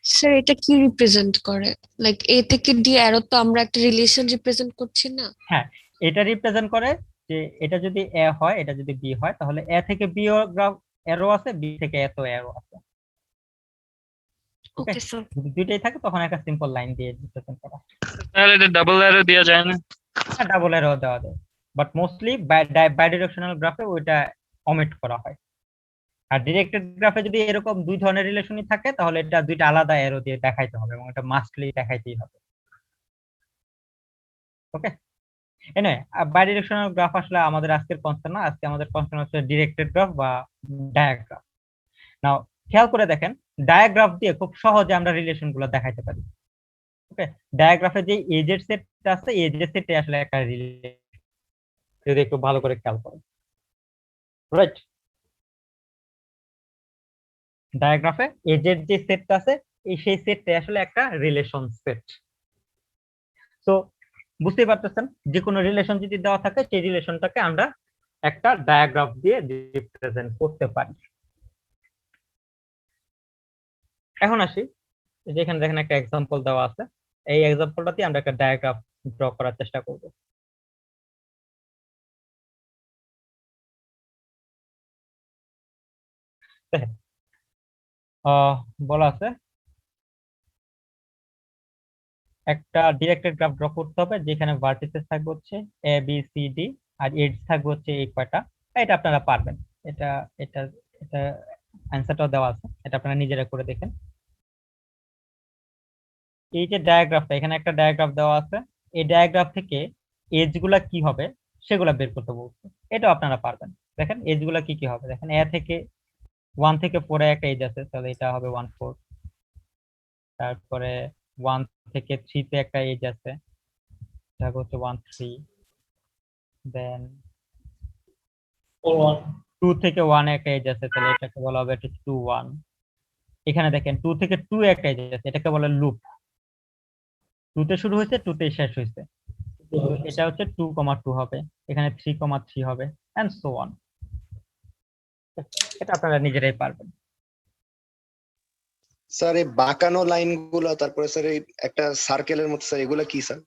স্যার এটা কি রিপ্রেজেন্ট করে? লাইক এ থেকে ডি অ্যারো তো আমরা একটা রিলেশন রিপ্রেজেন্ট করছি না? হ্যাঁ, এটা রিপ্রেজেন্ট করে যে এটা যদি এ হয়, এটা যদি বি হয়, তাহলে এ থেকে বি গ্রাফ অ্যারো আছে, বি থেকে এ তো অ্যারো আছে। ওকে, ওকে স্যার। যদি দুইটাই থাকে তখন একটা সিম্পল লাইন দিয়ে রিপ্রেজেন্ট করা। তাহলে এটা ডাবল অ্যারো দেওয়া যায় না? হ্যাঁ, ডাবল অ্যারো দেওয়া যায়, বাট মোস্টলি বাই ডিরেকশনাল গ্রাফে ওইটা অমিট করা হয়। আর ডিরেক্টেড গ্রাফে যদি এরকম দুই ধরনের রিলেশনই থাকে, তাহলে এটা দুইটা আলাদা অ্যারো দিয়ে দেখাইতে হবে এবং এটা মাস্টলি দেখাইতেই হবে। ওকে, এনে বাই ডিরেকশনাল গ্রাফ আসলে আমাদের আজকের কনসার্ন না, আজকে আমাদের কনসার্ন হচ্ছে ডিরেক্টেড গ্রাফ বা ডায়াগ্রাফ। নাও খেয়াল করে দেখেন, ডায়াগ্রাফ দিয়ে খুব সহজে আমরা রিলেশন গুলো দেখাইতে পারি। ওকে, ডায়াগ্রাফে যে এজের সেটটা আছে, এজের সেটে আসলে একটা রিলেশন, যদি একটু ভালো করে খেয়াল করেন। রাইট, ডায়াগ্রাফে এজের যে সেটটা আছে, সেই সেটটা আসলে একটা রিলেশন সেট। তো বুঝতেই পারতেছেন যে কোনো রিলেশন যদি দেওয়া থাকে সেই রিলেশনটাকে আমরা একটা ডায়াগ্রাফ দিয়ে রিপ্রেজেন্ট করতে পারি। এখন আসি, যেখানে দেখেন একটা এক্সাম্পল দেওয়া আছে, এই এক্সাম্পলটা দিয়ে আমরা একটা ডায়াগ্রাফ ড্র করার চেষ্টা করব। দেখেন বলা আছে একটা ডিরেক্টেড গ্রাফ ড্র করতে হবে যেখানে ভার্টিসেস থাকবে হচ্ছে A B C D R age থাকবে হচ্ছে এই কয়টা। এটা আপনারা পারবেন, এটা এটা এটা অ্যান্সারটাও দেওয়া আছে, এটা আপনারা নিজেরা করে দেখেন। এই যে ডায়াগ্রাফটা, এখানে একটা ডায়াগ্রাফ দেওয়া আছে, এই ডায়াগ্রাফ থেকে এজ গুলা কি হবে সেগুলা বের করতে বলছে, এটাও আপনারা পারবেন। দেখেন এজ গুলা কি কি হবে, দেখেন এ থেকে 1 থেকে 4 এ একটা এজ আছে, তাহলে এটা হবে 1 4। তারপরে 1 থেকে 3 তে একটা এজ আছে, এটা হচ্ছে 1 3। দেন 2 থেকে 1 এ একটা এজ আছে, তাহলে এটাকে বলা হবে 2 1। এখানে দেখেন 2 থেকে 2 এ একটা এজ আছে, এটাকে বলে লুপ। 2 তে শুরু হয়েছে 2 তে শেষ হয়েছে, তো এটা হচ্ছে 2,2 হবে, এখানে 3,3 হবে এন্ড সো অন। এটা আপনারা নিজেরাই পারবেন। স্যার এই বাঁকানো লাইন গুলো, তারপরে স্যার এই একটা সার্কেলের মতো, স্যার এগুলো কি স্যার?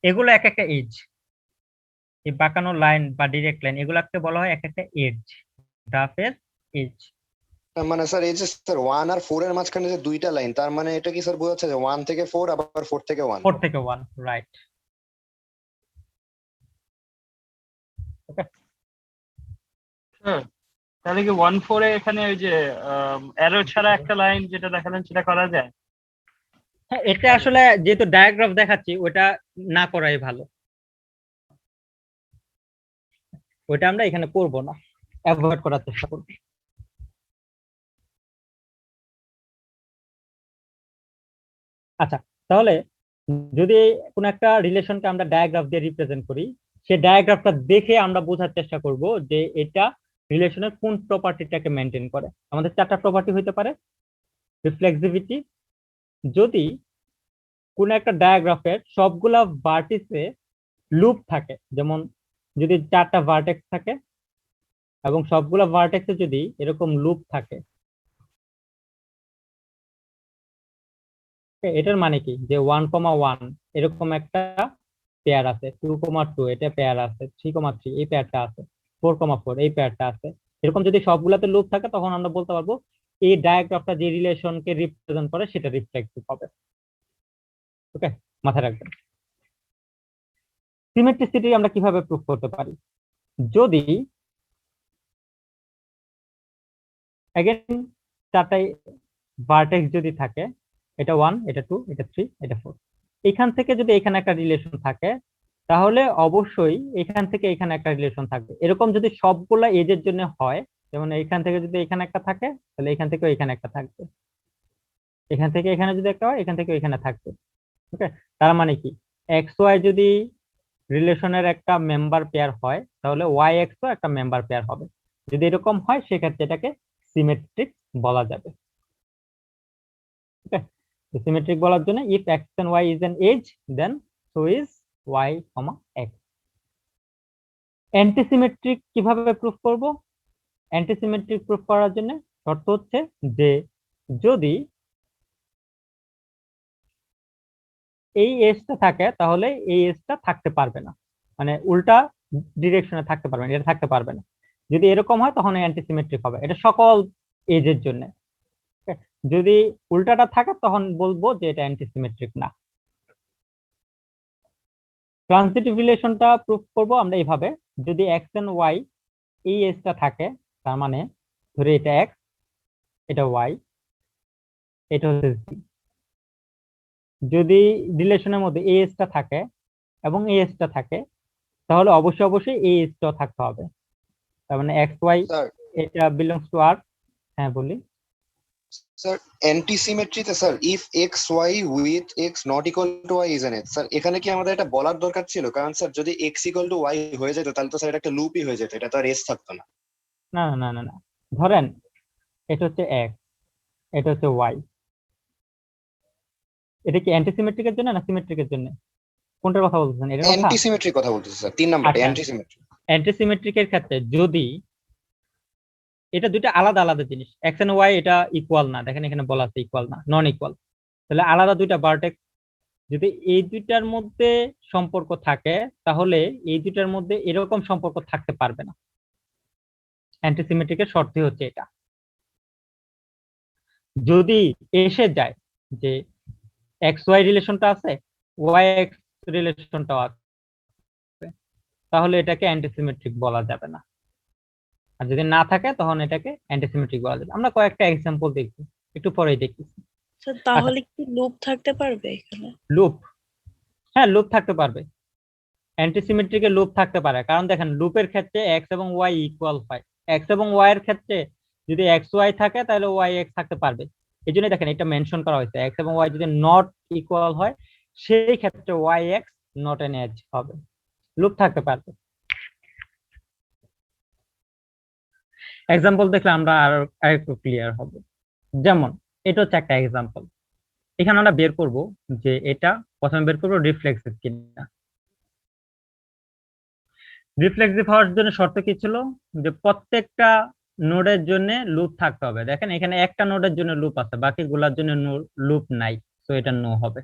এগুলো এক একটা এজ, এই বাঁকানো লাইন বা ডিরেক্ট লাইন এগুলাকে বলা হয় এক একটা এজ, গ্রাফের এজ। মানে স্যার এই যে স্যার 1 আর 4 এর মাঝখানে যে দুইটা লাইন, তার মানে এটা কি স্যার বোঝাচ্ছে যে 1 থেকে 4 আবার 4 থেকে 1? 4 থেকে 1, রাইট। ওকে, তাহলে কি 1 4 এ এখানে ওই যে অ্যারো ছাড়া একটা লাইন যেটা দেখালেন সেটা করা যায়? হ্যাঁ, এটা আসলে যেহেতু ডায়াগ্রাফ দেখাচ্ছি ওটা না করাই ভালো, ওটা আমরা এখানে করব না, অ্যাভয়েড করার চেষ্টা করব। আচ্ছা, তাহলে যদি কোনো একটা রিলেশনকে আমরা ডায়াগ্রাফ দিয়ে রিপ্রেজেন্ট করি, সেই ডায়াগ্রাফটা দেখে আমরা বোঝার চেষ্টা করব যে এটা রিলেশনের কোন প্রপার্টিটাকে মেনটেন করে। আমাদের 4টা প্রপার্টি হইতে পারে। রিফ্লেক্সিভিটি, যদি কোন একটা ডায়াগ্রাফের সবগুলা ভার্টিসে লুপ থাকে, যেমন যদি 4টা ভার্টেক্স থাকে এবং সবগুলা ভার্টেক্সে যদি এরকম লুপ থাকে, এটার মানে কি যে 1,1 এরকম একটা পেয়ার আছে, 2,2 এটা পেয়ার আছে, 3,3 এই পেয়ারটা আছে, 4,4 এই পেয়ারটা আছে। এরকম যদি সবগুলাতে লুপ থাকে তখন আমরা বলতে পারবো এই ডায়াগ্রাফটা যে রিলেশনকে রিপ্রেজেন্ট করে সেটা রিফ্লেক্সিভ হবে। ওকে, মাথায় রাখবেন। সিমেট্রিসিটি আমরা কিভাবে প্রুফ করতে পারি? যদি अगेन 4টাই ভার্টেক্স যদি থাকে, এটা 1 এটা 2 এটা 3 এটা 4, এখান থেকে যদি এখানে একটা রিলেশন থাকে তাহলে অবশ্যই এখান থেকে এখানে একটা রিলেশন থাকবে। এরকম যদি সবগুলা এজের জন্য হয়, যেমন এখান থেকে যদি এখানে একটা থাকে তাহলে এখান থেকেও এখানে একটা থাকবে, এখান থেকে এখানে যদি একটা হয় এখান থেকে এখানে থাকবে। ওকে, তার মানে কি এক্স ওয়াই যদি রিলেশনের একটা মেম্বার পেয়ার হয় তাহলে ওয়াই এক্সও একটা মেম্বার পেয়ার হবে। যদি এরকম হয় সেক্ষেত্রে এটাকে সিমেট্রিক বলা যাবে। ওকে, সিমেট্রিক বলার জন্য if x and y is N as then so is y comma x. Antisymmetric কিভাবে প্রুফ করব? অ্যান্টিসিমেট্রিক প্রুফ করার জন্য শর্ত হচ্ছে যে যদি এই এজটা থাকে তাহলে এই এজটা থাকতে পারবে না, মানে উল্টা ডিরেকশনে থাকতে পারবে না, এটা থাকতে পারবে না। যদি এরকম হয় তখন অ্যান্টিসিমেট্রিক হবে, এটা সকল এজের জন্য। যদি উল্টাটা থাকে তখন বলবো যে এটা অ্যান্টিসিমেট্রিক না। ট্রানজিটিভ রিলেশনটা প্রুফ করব আমরা এইভাবে, যদি এক্স এন্ড ওয়াই এই এজটা থাকে, তার মানে ধরে এটা এক্স এটা ওয়াই এটা হচ্ছে জি। যদি রিলেশনের মধ্যে এই এজটা থাকে এবং এই এজটা থাকে তাহলে অবশ্যই অবশ্যই এই এজটাও থাকতে হবে, তার মানে এক্স ওয়াই এটা বিলংস টু আর। হ্যাঁ বলি স্যার, অ্যান্টিসিমেট্রিতে sir if x y with x not equal to y is N edge, sir এখানে কি আমাদের এটা বলার দরকার ছিল? কারণ স্যার যদি এক্স ইকুয়াল টু ওয়াই হয়ে যেত তাহলে তো স্যার এটা একটা লুপই হয়ে যেত, এটা তো আর এজ থাকতো না। না না না না, ধরেন এটা হচ্ছে এক্স এটা হচ্ছে ওয়াই, এটা কি অ্যান্টিসিমেট্রিকের জন্য না সিমেট্রিকের জন্য? কোনটার কথা বলতেছেন? এটার কথা? অ্যান্টিসিমেট্রিক কথা বলতেছি স্যার, 3 নাম্বারটা আচ্ছা। অ্যান্টিসিমেট্রিক। অ্যান্টিসিমেট্রিকের ক্ষেত্রে যদি এটা দুইটা আলাদা আলাদা জিনিস, এক্স এন্ড ওয়াই এটা ইকুয়াল না, দেখেন এখানে বলা আছে ইকুয়াল না, নন ইকুয়াল, তাহলে আলাদা দুইটা ভার্টেক্স, যদি এই দুইটার মধ্যে সম্পর্ক থাকে তাহলে এই দুইটার মধ্যে এরকম সম্পর্ক থাকতে পারবে না। অ্যান্টিসিমেট্রিকের শর্তই হচ্ছে এটা। যদি এসে যায় যে এক্স ওয়াই রিলেশনটা আছে, ওয়াই এক্স রিলেশনটাও আছে, তাহলে এটাকে অ্যান্টিসিমেট্রিক বলা যাবে না। আর যদি না থাকে তখন এটাকে অ্যান্টিসিমেট্রিক বলা যাবে। আমরা কয়েকটা এক্সাম্পল দেখব, একটু পরেই দেখতেছি। স্যার তাহলে কি লুপ থাকতে পারবে এখানে? লুপ, হ্যাঁ লুপ থাকতে পারবে, অ্যান্টিসিমেট্রিকে লুপ থাকতে পারে। কারণ দেখেন লুপের ক্ষেত্রে এক্স এবং ওয়াই ইকুয়াল হয়, এক্স এবং ওয়াই এর ক্ষেত্রে যদি এক্স ওয়াই থাকে তাহলে ওয়াই এক্স থাকতে পারবে। এই জন্য দেখেন এটা মেনশন করা হয়েছে, এক্স এবং ওয়াই যদি নট ইকুয়াল হয় সেই ক্ষেত্রে y x not in as হবে, লুপ থাকতে পারবে। এক্সাম্পল দেখলে আমরা আরেকটু ক্লিয়ার হব। যেমন এটা হচ্ছে একটা এক্সাম্পল, এখানে আমরা বের করব যে এটা প্রথমে বের করব রিফ্লেক্সিভ কিনা। রিফ্লেক্সিভ হওয়ার জন্য শর্ত কি ছিল, যে প্রত্যেকটা নোডের জন্য লুপ থাকতে হবে। দেখেন এখানে একটা নোডের জন্য লুপ আছে, বাকিগুলোর জন্য লুপ নাই, তো এটা নো হবে।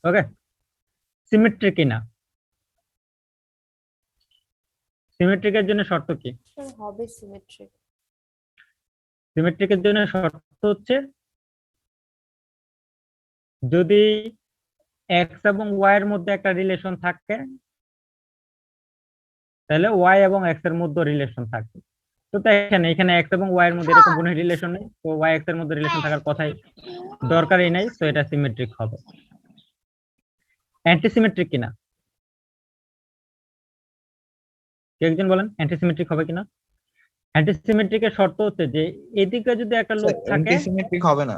ওকে, সিমেট্রিক কিনা, সিমেট্রিকের জন্য শর্ত কি? স্যার হবে সিমেট্রিক। সিমেট্রিকের জন্য শর্ত হচ্ছে যদি এক্স এবং ওয়াই এর মধ্যে একটা রিলেশন থাকে তাহলে ওয়াই এবং এক্স এর মধ্যে রিলেশন থাকবে। তো দেখেন এখানে এক্স এবং ওয়াই এর মধ্যে এরকম কোনো রিলেশন নেই, তো ওয়াই এক্স এর মধ্যে রিলেশন থাকার কথাই দরকারই নাই, তো এটা সিমেট্রিক হবে। অ্যান্টিসিমেট্রিক কিনা, কে একজন বলেন অ্যান্টিসিমেট্রিক হবে কিনা? অ্যান্টিসিমেট্রিকের শর্ত হচ্ছে যে এদিকে যদি একটা লুপ থাকে, অ্যান্টিসিমেট্রিক হবে না।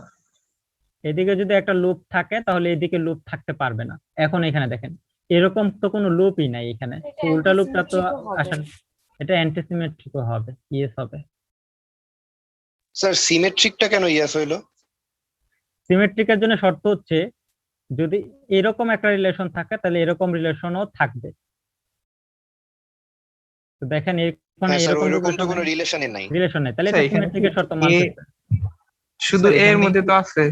এদিকে যদি একটা লুপ থাকে তাহলে এদিকে লুপ থাকতে পারবে না। এখন এখানে দেখেন এরকম তো কোনো লুপই নাই এখানে, তো উল্টা লুপটা তো আসলে এটা অ্যান্টিসিমেট্রিকও হবে, ইয়েস হবে। স্যার সিমেট্রিকটা কেন ইয়েস হইলো? সিমেট্রিকের জন্য শর্ত হচ্ছে যদি এরকম একটা রিলেশন থাকে তাহলে এরকম রিলেশনও থাকবে। তো দেখেন এখানে হ্যাঁ স্যার, এরকম ওইরকম তো কোনো রিলেশনই নাই। রিলেশন নেই, তাহলে এটা সিমেট্রিকের শর্ত মানতেছে। শুধু এর মধ্যে তো আছে,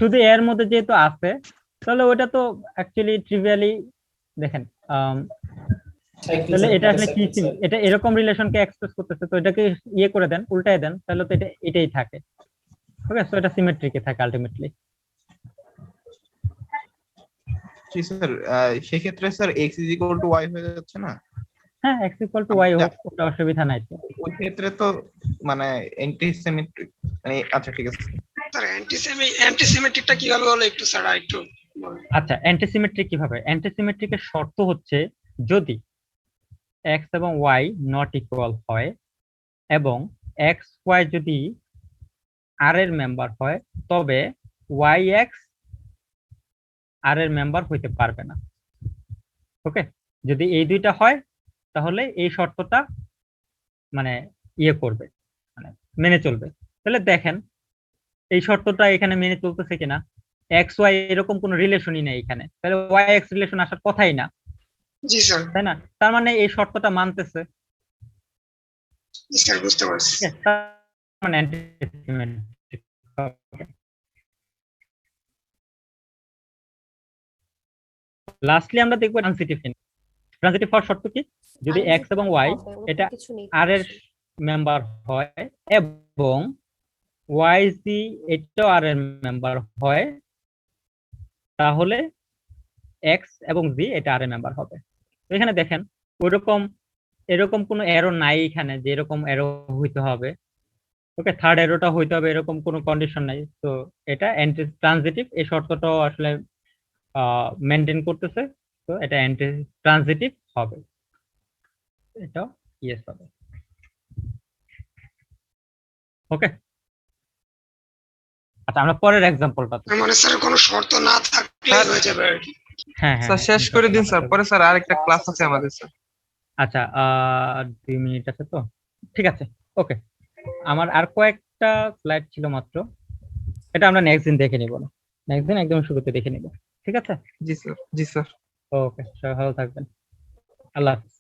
শুধু এর মধ্যে যেহেতু আছে তাহলে ওটা তো অ্যাকচুয়ালি ট্রিভিয়ালি দেখেন তাহলে এটা আসলে কি, এটা এরকম রিলেশনকে এক্সপ্রেস করতেছে, তো এটাকে ইয়ে করে দেন, উল্টায় দেন, তাহলে তো এটা এটাই থাকে। ওকে, সো এটা সিমেট্রিকে থাকে আলটিমেটলি। জি স্যার, সেই ক্ষেত্রে স্যার x = y হয়ে যাচ্ছে না? হ্যাঁ, x = y হোক, ওটা অসুবিধা নাই তো। ওই ক্ষেত্রে তো মানে অ্যান্টিসিমেট্রিক, মানে আচ্ছা ঠিক আছে স্যার। অ্যান্টিসিমেট্রিকটা কিভাবে হলো একটু স্যার একটু বলুন। আচ্ছা, অ্যান্টিসিমেট্রিক কিভাবে? অ্যান্টিসিমেট্রিকের শর্ত হচ্ছে যদি x এবং y নট ইকুয়াল হয় এবং x y যদি r এর মেম্বার হয় তবে y x r এর মেম্বার হইতে পারবে না। ওকে, যদি এই দুইটা হয় তাহলে এই শর্তটা মানে ইয়ে করবে, মানে মেনে চলবে। তাহলে দেখেন এই শর্তটা এখানে মেনে চলতেছে কিনা। এক্স ওয়াই এরকম কোনো রিলেশনই নেই এখানে, তাহলে ওয়াই এক্স রিলেশন আসার কথাই না। জি স্যার। তাই না? তার মানে এই শর্তটা মানতেছে। জি স্যার, বুঝতে পারছি। মানে অ্যান্টিসিমেট্রিক হবে। লাস্টলি আমরা দেখব ট্রানজিটিভ। ট্রানজিটিভ হওয়ার শর্ত কি? যদি এক্স এবং ওয়াই এটা আর এর মেম্বার হয় এবং ওয়াই জি এটাও আর এর মেম্বার হয় তাহলে এক্স এবং জি এটা আর এর মেম্বার হবে। তো এখানে দেখেন ওইরকম এরকম কোনো এরো নাই এখানে যে এরকম এরো হইতে হবে। ওকে, থার্ড এরোটা হইতে হবে এরকম কোনো কন্ডিশন নাই। তো এটা অ্যান্টি ট্রানজিটিভ, এই শর্তটাও আসলে মেনটেন করতেছে, তো এটা অ্যান্টি ট্রানজিটিভ হবে, এটাও ইয়েস হবে। ওকে, আচ্ছা আমরা পরের এক্সাম্পলটা মানে স্যার কোনো শর্ত না থাকলে হয়ে যাবে আর কি। হ্যাঁ স্যার শেষ করে দিন স্যার, পরে স্যার আরেকটা ক্লাস আছে আমাদের স্যার। আচ্ছা 2 মিনিট আছে তো, ঠিক আছে। ওকে, আমার আর কয়েকটা স্লাইড ছিল মাত্র। এটা আমরা নেক্সট দিন দেখে নিব না, নেক্সট দিন একদম শুরুতে দেখে নিব, ঠিক আছে? জি স্যার, জি স্যার। ওকে, সবাই ভালো থাকবেন, আল্লাহ হাফেজ।